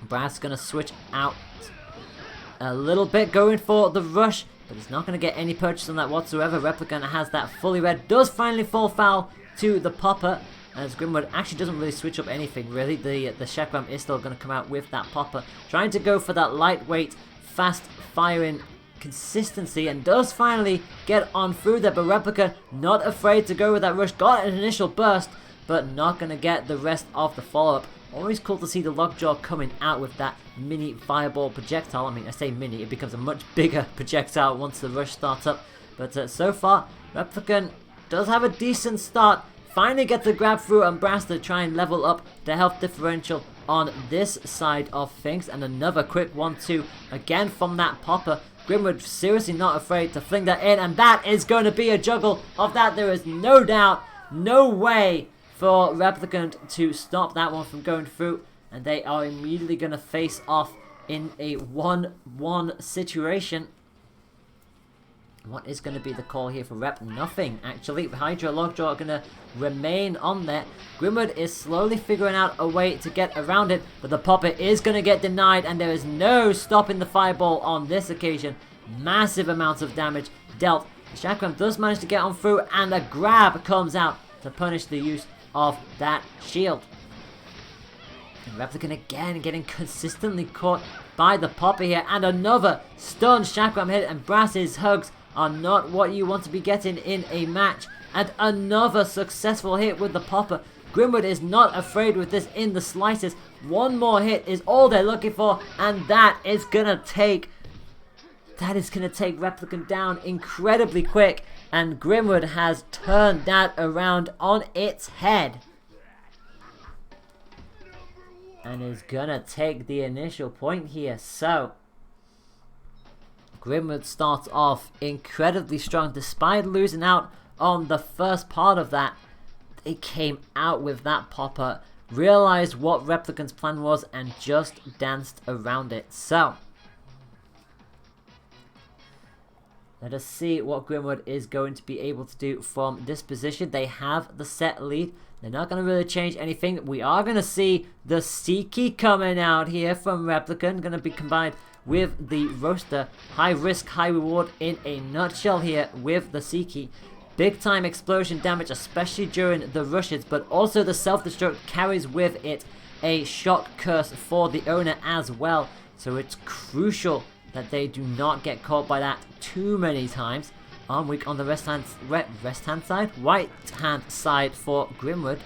Brass going to switch out a little bit, going for the rush, but he's not going to get any purchase on that whatsoever. Replicant has that fully red, does finally fall foul to the Popper, as Grimwood actually doesn't really switch up anything, really. The Shakram is still going to come out with that Popper, trying to go for that lightweight, fast-firing consistency, and does finally get on through there, but Replicant not afraid to go with that rush. Got an initial burst, but not going to get the rest of the follow-up. Always cool to see the Lockjaw coming out with that mini fireball projectile. I mean, I say mini, it becomes a much bigger projectile once the rush starts up. But so far, Replicant does have a decent start. Finally gets the grab through, and Brass to try and level up the health differential on this side of things. And another quick 1-2 again from that Popper. Grimwood seriously not afraid to fling that in, and that is going to be a juggle of that. There is no doubt, no way for Replicant to stop that one from going through, and they are immediately going to face off in a 1-1 situation. What is going to be the call here for Rep? Nothing, actually. Hydra and Lockjaw are going to remain on there. Grimwood is slowly figuring out a way to get around it, but the Popper is going to get denied, and there is no stopping the fireball on this occasion. Massive amounts of damage dealt. Shakram does manage to get on through, and a grab comes out to punish the use of that shield. And Replicant again getting consistently caught by the Popper here, and another stunned Shakram hit, and Brass's hugs are not what you want to be getting in a match. And another successful hit with the Popper. Grimwood is not afraid with this in the slightest. One more hit is all they're looking for, and that is gonna take Replicant down incredibly quick, and Grimwood has turned that around on its head and is gonna take the initial point here. So Grimwood starts off incredibly strong despite losing out on the first part of that. They came out with that Popper, realized what Replicant's plan was, and just danced around it. So let us see what Grimwood is going to be able to do from this position. They have the set lead. They're not going to really change anything. We are going to see the Seeky coming out here from Replicant. Going to be combined with the Roaster. High risk, high reward in a nutshell here with the Seeky. Big time explosion damage, especially during the rushes, but also the self-destruct carries with it a shock curse for the owner as well. So it's crucial that they do not get caught by that too many times. Arm weak on the right hand side for Grimwood.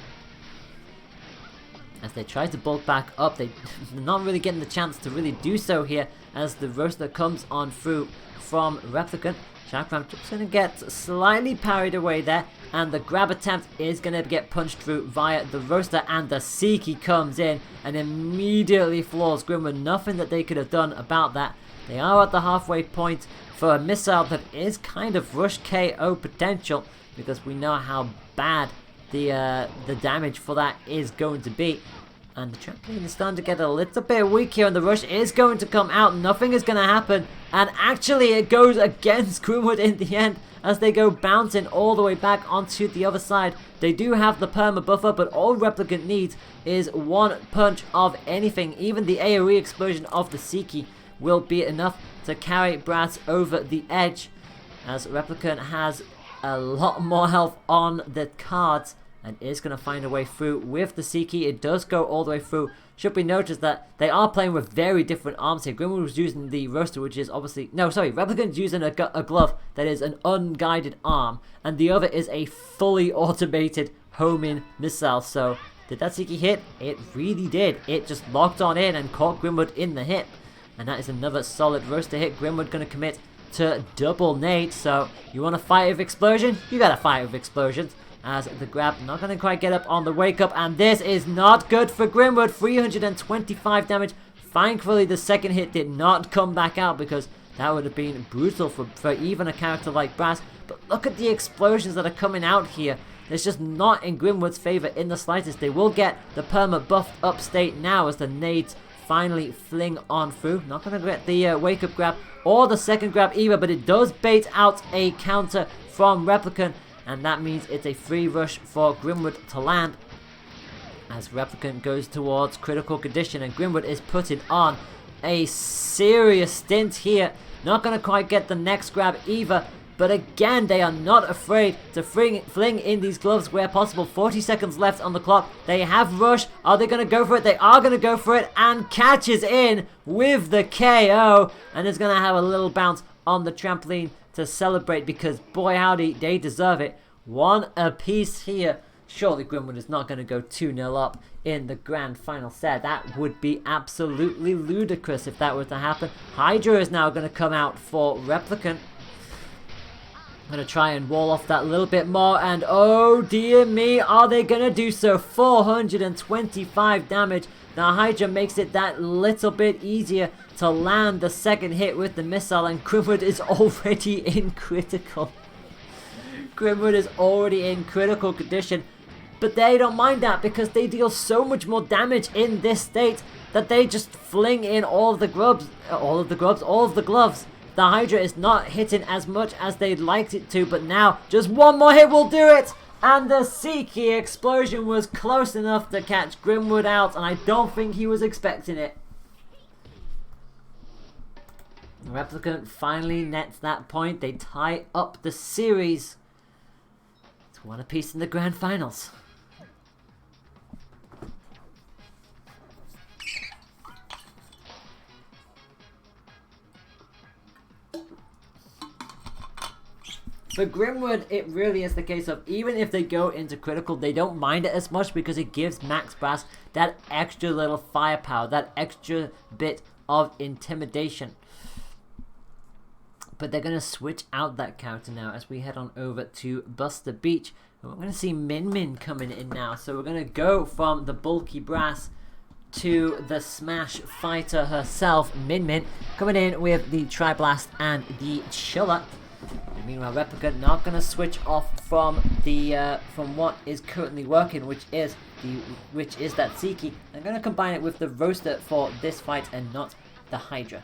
as they try to bulk back up. They're not really getting the chance to really do so here as the Roaster comes on through from Replicant. Sharkram just going to get slightly parried away there, and the grab attempt is going to get punched through via the Roaster, and the Seekie comes in and immediately floors Grimwood. Nothing that they could have done about that. They are at the halfway point for a missile that is kind of rush KO potential, because we know how bad the damage for that is going to be. And the trampoline is starting to get a little bit weak here, and the rush is going to come out. Nothing is going to happen, and actually it goes against Grimwood in the end as they go bouncing all the way back onto the other side. They do have the perma buffer, but all Replicant needs is one punch of anything. Even the AoE explosion of the Seekie will be enough to carry Brass over the edge, as Replicant has a lot more health on the cards and is going to find a way through with the Seekie. It does go all the way through. Should be noticed that they are playing with very different arms here. Grimwood was using the Roaster, which is obviously... No, sorry. Replicant's using a glove that is an unguided arm, and the other is a fully automated homing missile. So, did that Seekie hit? It really did. It just locked on in and caught Grimwood in the hip. And that is another solid Roaster hit. Grimwood going to commit to double nade. So, you want to fight with explosion? You got to fight with explosions. As the grab not going to quite get up on the wake up, and this is not good for Grimwood. 325 damage. Thankfully the second hit did not come back out, because that would have been brutal for even a character like Brass. But look at the explosions that are coming out here. It's just not in Grimwood's favor in the slightest. They will get the perma buffed up state now as the nades finally fling on through. Not going to get the wake up grab or the second grab either, but it does bait out a counter from Replicant. And that means it's a free rush for Grimwood to land, as Replicant goes towards critical condition, and Grimwood is putting on a serious stint here. Not going to quite get the next grab either, but again, they are not afraid to fling in these gloves where possible. 40 seconds left on the clock. They have rush. Are they going to go for it? They are going to go for it, and catches in with the KO, and is going to have a little bounce on the trampoline to celebrate, because boy howdy, they deserve it. One apiece here. Surely Grimwood is not going to go 2-0 up in the grand final set. That would be absolutely ludicrous if that were to happen. Hydra is now going to come out for Replicant. I'm going to try and wall off that a little bit more, and oh dear me, are they going to do so? 425 damage. Now Hydra makes it that little bit easier to land the second hit with the missile, and Grimwood is already in critical. Grimwood is already in critical condition, but they don't mind that, because they deal so much more damage in this state that they just fling in all of the gloves. The Hydra is not hitting as much as they'd liked it to, but now just one more hit will do it. And the Seekie explosion was close enough to catch Grimwood out, and I don't think he was expecting it. Replicant finally nets that point. They tie up the series. It's one apiece in the grand finals. For Grimwood, it really is the case of, even if they go into critical, they don't mind it as much, because it gives Max Brass that extra little firepower, that extra bit of intimidation. But they're going to switch out that counter now as we head on over to Buster Beach. And we're going to see Min Min coming in now. So we're going to go from the bulky Brass to the Smash fighter herself, Min Min, coming in with the Tri-Blast and the Chiller. And meanwhile, Replicant not going to switch off from the from what is currently working, which is that Seekie. I'm going to combine it with the Roaster for this fight and not the Hydra.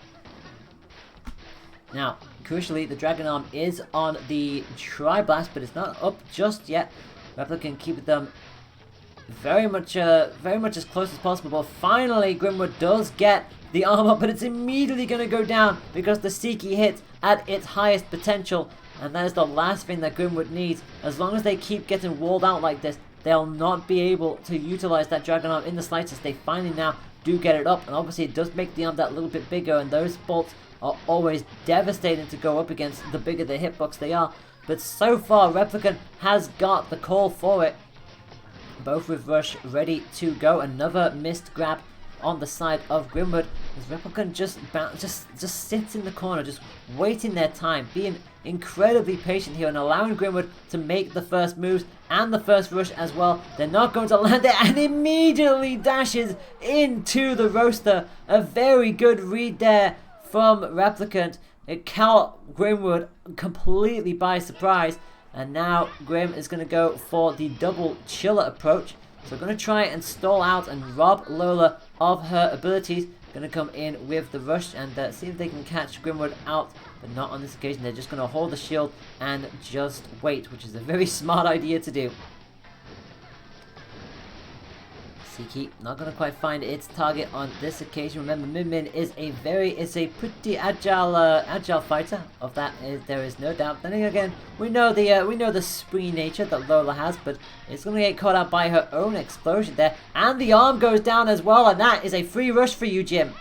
Now, crucially, the Dragon Arm is on the Tri-Blast, but it's not up just yet. Replicant keep them very much as close as possible. But finally, Grimwood does get the arm up, but it's immediately going to go down because the Seekie hits at its highest potential, and that is the last thing that Grimwood needs. As long as they keep getting walled out like this, they'll not be able to utilize that Dragon Arm in the slightest. They finally now do get it up, and obviously it does make the arm that little bit bigger, and those bolts are always devastating to go up against the bigger the hitbox they are. But so far, Replicant has got the call for it. both with Rush ready to go. Another missed grab on the side of Grimwood, as Replicant just sits in the corner, just waiting their time, being incredibly patient here and allowing Grimwood to make the first moves and the first rush as well. They're not going to land it, and immediately dashes into the roaster. A very good read there from Replicant. It caught Grimwood completely by surprise, and now Grim is going to go for the double chiller approach. So going to try and stall out and rob Lola of her abilities. Going to come in with the rush and see if they can catch Grimwood out, but not on this occasion. They're just going to hold the shield and just wait, which is a very smart idea to do. Seiki not going to quite find its target on this occasion. Remember, Min Min is a pretty agile fighter. Of that, there is no doubt. Then again, we know the spree nature that Lola has, but it's going to get caught out by her own explosion there, and the arm goes down as well, and that is a free rush for you, Jim.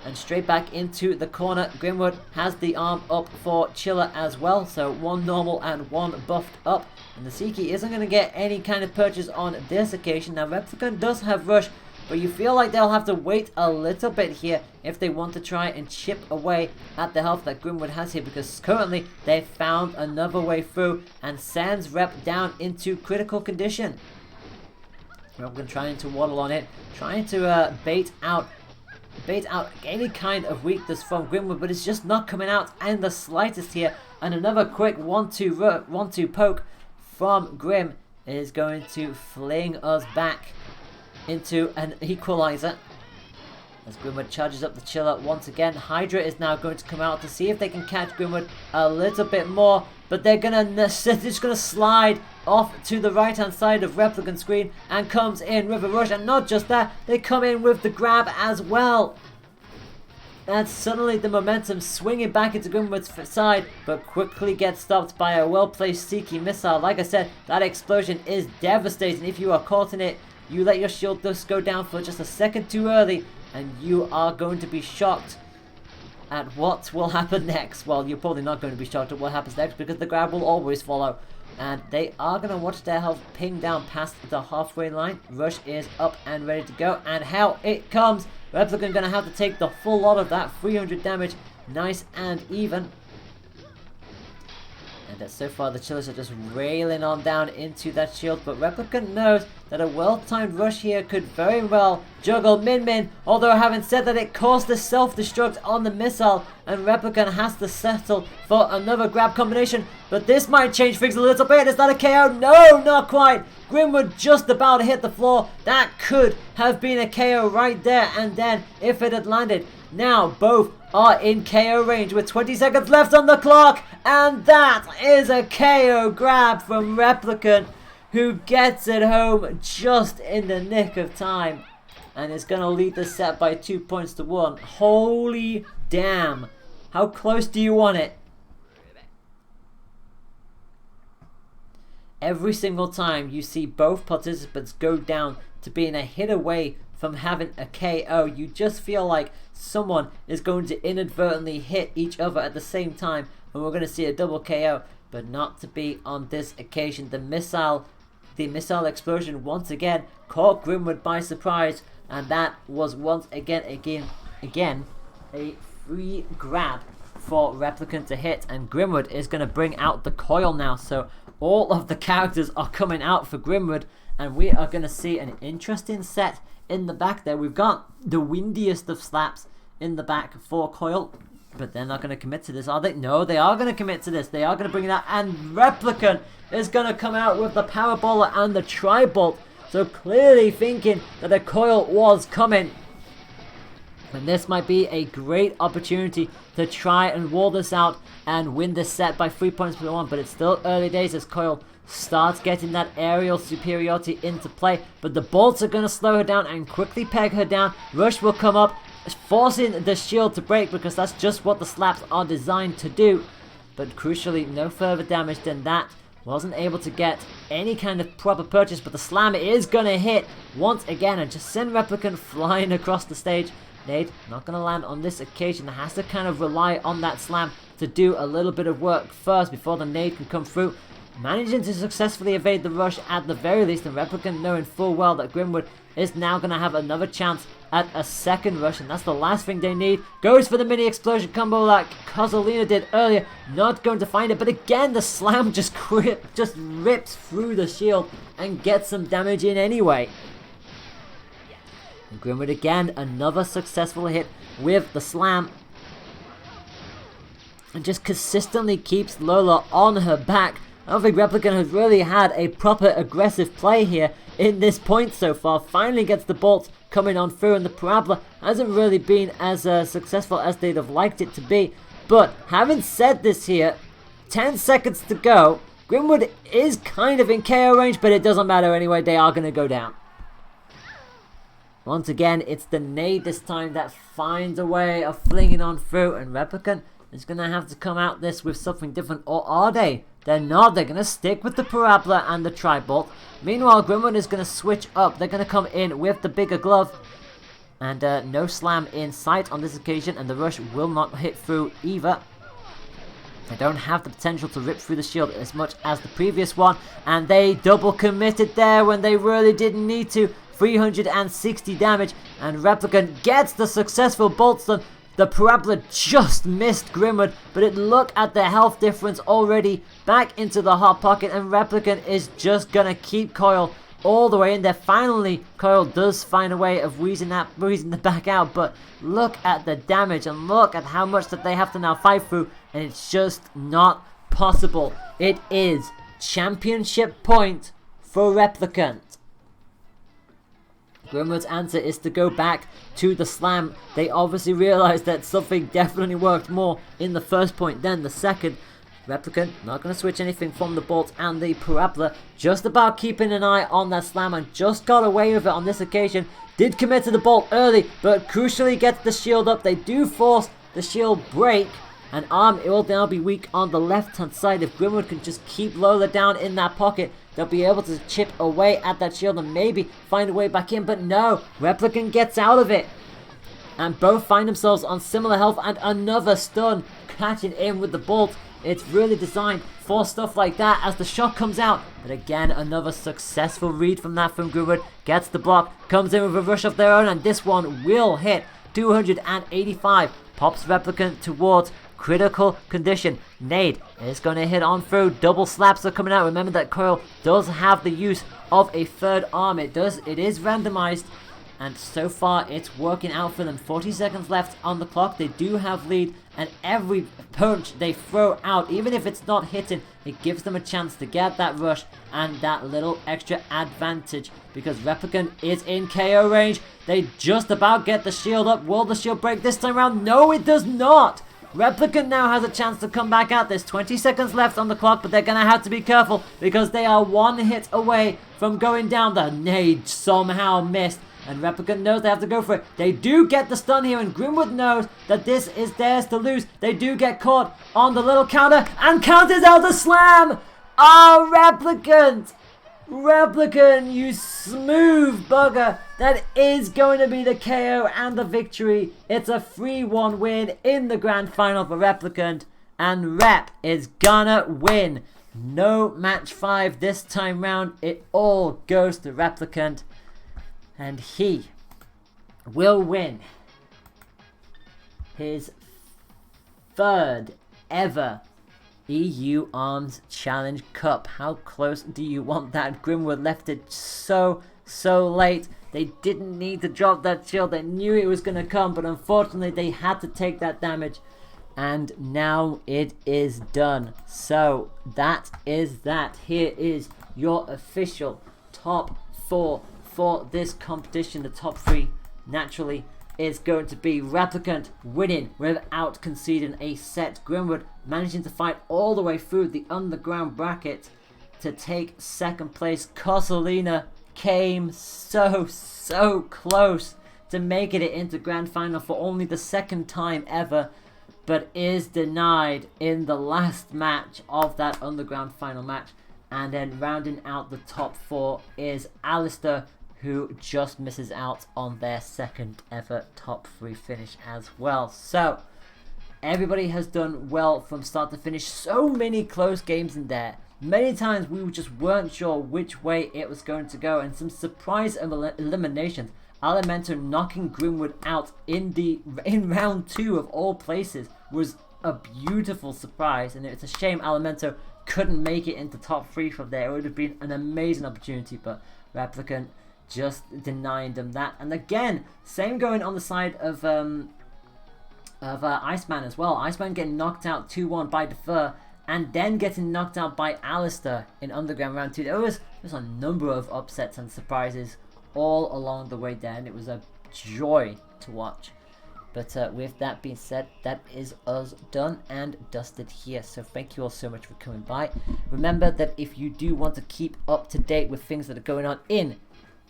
And straight back into the corner. Grimwood has the arm up for Chiller as well. So one normal and one buffed up. And the Seiki isn't going to get any kind of purchase on this occasion. Now Replicant does have Rush, but you feel like they'll have to wait a little bit here if they want to try and chip away at the health that Grimwood has here. Because currently they've found another way through and sends Rep down into critical condition. Replicant trying to waddle on it. Trying to bait out any kind of weakness from Grimwood, but it's just not coming out in the slightest here. And another quick 1-2 poke from Grim is going to fling us back into an equalizer. As Grimwood charges up the chiller once again. Hydra is now going to come out to see if they can catch Grimwood a little bit more, but they're just gonna slide off to the right hand side of Replicant screen and comes in with a rush. And not just that, they come in with the grab as well. And suddenly the momentum swinging back into Grimwood's side, but quickly gets stopped by a well-placed Seiki missile. Like I said, that explosion is devastating. If you are caught in it, you let your shield just go down for just a second too early, and you are going to be shocked at what will happen next. Well, you're probably not going to be shocked at what happens next, because the grab will always follow. And they are going to watch their health ping down past the halfway line. Rush is up and ready to go, and how it comes. Replicant going to have to take the full lot of that. 300 damage, nice and even. And so far the Chillers are just railing on down into that shield, but Replicant knows that a well-timed rush here could very well juggle Min Min, although having said that, it caused the self-destruct on the missile, and Replicant has to settle for another grab combination. But this might change things a little bit. Is that a KO? No, not quite. Grimwood just about to hit the floor. That could have been a KO right there and then if it had landed. Now both are in KO range with 20 seconds left on the clock, and that is a KO grab from Replicant, who gets it home just in the nick of time and is going to lead the set by 2 points to 1. Holy damn. How close do you want it? Every single time you see both participants go down to being a hit away from having a KO, you just feel like someone is going to inadvertently hit each other at the same time, and we're going to see a double KO, but not to be on this occasion. The missile explosion once again caught Grimwood by surprise, and that was once again a free grab for Replicant to hit, and Grimwood is going to bring out the coil now. So all of the characters are coming out for Grimwood, and we are going to see an interesting set in the back there. We've got the windiest of slaps in the back for Coil, but they're not going to commit to this, are they? No, they are going to commit to this. They are going to bring it out, and Replicant is going to come out with the Parabola and the Tri-Bolt. So clearly thinking that a Coil was coming. And this might be a great opportunity to try and wall this out and win this set by 3 points to 1. But it's still early days as Coil starts getting that aerial superiority into play. But the bolts are going to slow her down and quickly peg her down. Rush will come up, forcing the shield to break, because that's just what the slaps are designed to do. But crucially, no further damage than that. Wasn't able to get any kind of proper purchase, but the slam is going to hit once again and just send Replicant flying across the stage. Nade not going to land on this occasion. Has to kind of rely on that slam to do a little bit of work first before the nade can come through. managing to successfully evade the rush at the very least, and Replicant knowing full well that Grimwood is now going to have another chance at a second rush, and that's the last thing they need. Goes for the mini explosion combo like Kozolina did earlier, not going to find it, but again the slam just rips through the shield and gets some damage in anyway. And Grimwood again, another successful hit with the slam, and just consistently keeps Lola on her back. I don't think Replicant has really had a proper aggressive play here in this point so far. Finally gets the bolts coming on through, and the Parabola hasn't really been as successful as they'd have liked it to be. But having said this here, 10 seconds to go. Grimwood is kind of in KO range, but it doesn't matter anyway. They are going to go down. Once again, it's the nade this time that finds a way of flinging on through, and Replicant is going to have to come out this with something different, or are they? They're not. They're going to stick with the Parabola and the Tri-Bolt. Meanwhile, Grimwood is going to switch up. They're going to come in with the bigger glove. And no slam in sight on this occasion, and the rush will not hit through either. They don't have the potential to rip through the shield as much as the previous one, and they double committed there when they really didn't need to. 360 damage, and Replicant gets the successful bolt stun. The Parabola just missed Grimwood, but look at the health difference already back into the hot pocket, and Replicant is just gonna keep Coil all the way in there. Finally, Coil does find a way of wheezing the back out, but look at the damage and look at how much that they have to now fight through, and it's just not possible. It is championship point for Replicant. Grimwood's answer is to go back to the slam. They obviously realized that something definitely worked more in the first point than the second. Replicant not going to switch anything from the bolt and the Parabola, just about keeping an eye on that slam, and just got away with it on this occasion. Did commit to the bolt early, but crucially gets the shield up. They do force the shield break, and Arm will now be weak on the left hand side. If Grimwood can just keep Lola down in that pocket, they'll be able to chip away at that shield and maybe find a way back in, but no, Replicant gets out of it. And both find themselves on similar health, and another stun catching in with the bolt. It's really designed for stuff like that as the shot comes out. But again, another successful read from that from Grimwood. Gets the block, comes in with a rush of their own, and this one will hit. 285, pops Replicant towards critical condition. Nade is going to hit on through. Double slaps are coming out. Remember that Coil does have the use of a third arm. It is randomized, and so far it's working out for them. 40 seconds left on the clock. They do have lead, and every punch they throw out, even if it's not hitting, it gives them a chance to get that rush and that little extra advantage, because Replicant is in KO range. They just about get the shield up. Will the shield break this time around? No, it does not. Replicant now has a chance to come back out. There's 20 seconds left on the clock, but they're going to have to be careful because they are one hit away from going down. The nade somehow missed, and Replicant knows they have to go for it. They do get the stun here, and Grimwood knows that this is theirs to lose. They do get caught on the little counter and counters out the slam. Oh, Replicant! Replicant, you smooth bugger. That is going to be the KO and the victory. It's a 3-1 win in the grand final for Replicant, and Rep is gonna win. No match 5 this time round. It all goes to Replicant, and he will win his 3rd ever EU Arms Challenge Cup. How close do you want that? Grimwood left it so late. They didn't need to drop that shield. They knew it was going to come, but unfortunately they had to take that damage, and now it is done. So that is that. Here is your official top 4 for this competition. The top 3 naturally is going to be Replicant winning without conceding a set. Grimwood managing to fight all the way through the underground bracket to take 2nd place. Kozolina came so close to making it into grand final for only the 2nd time ever, but is denied in the last match of that underground final match. And then rounding out the top 4 is Alistair, who just misses out on their 2nd ever top 3 finish as well. So everybody has done well from start to finish. So many close games in there. Many times we just weren't sure which way it was going to go, and some surprise eliminations. Elementor knocking Grimwood out in round 2 of all places was a beautiful surprise, and it's a shame Elementor couldn't make it into top 3 from there. It would have been an amazing opportunity, but Replicant just denied them that. And again, same going on the side of Iceman as well. Iceman getting knocked out 2-1 by Defer, and then getting knocked out by Alistair in Underground round 2. There was a number of upsets and surprises all along the way down. It was a joy to watch. But with that being said, that is us done and dusted here. So thank you all so much for coming by. Remember that if you do want to keep up to date with things that are going on in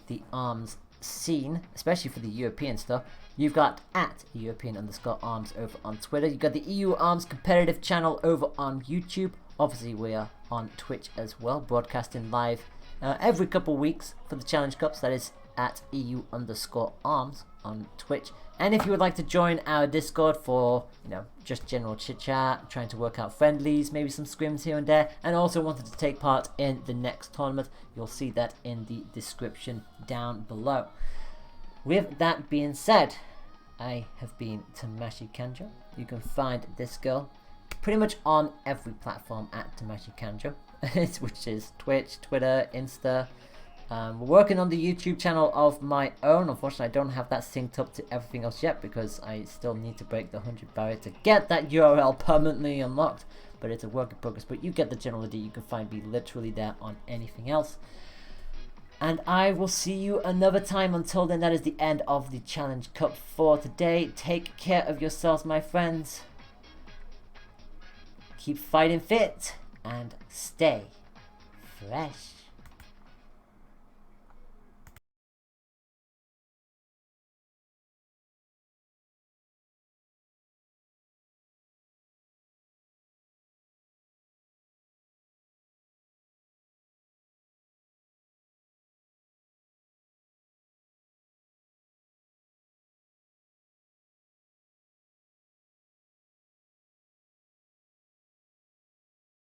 the ARMS scene, especially for the European stuff, you've got at European_ARMS over on Twitter. You've got the EU ARMS competitive channel over on YouTube. Obviously, we are on Twitch as well, broadcasting live every couple of weeks for the Challenge Cups. That is at EU_ARMS on Twitch. And if you would like to join our Discord for, just general chit chat, trying to work out friendlies, maybe some scrims here and there, and also wanted to take part in the next tournament, you'll see that in the description down below. With that being said, I have been Tamashi Kanjo. You can find this girl pretty much on every platform at Tamashi Kanjo, which is Twitch, Twitter, Insta. We're working on the YouTube channel of my own. Unfortunately, I don't have that synced up to everything else yet because I still need to break the 100 barrier to get that URL permanently unlocked. But it's a work in progress. But you get the general idea. You can find me literally there on anything else. And I will see you another time. Until then, that is the end of the Challenge Cup for today. Take care of yourselves, my friends. Keep fighting fit and stay fresh.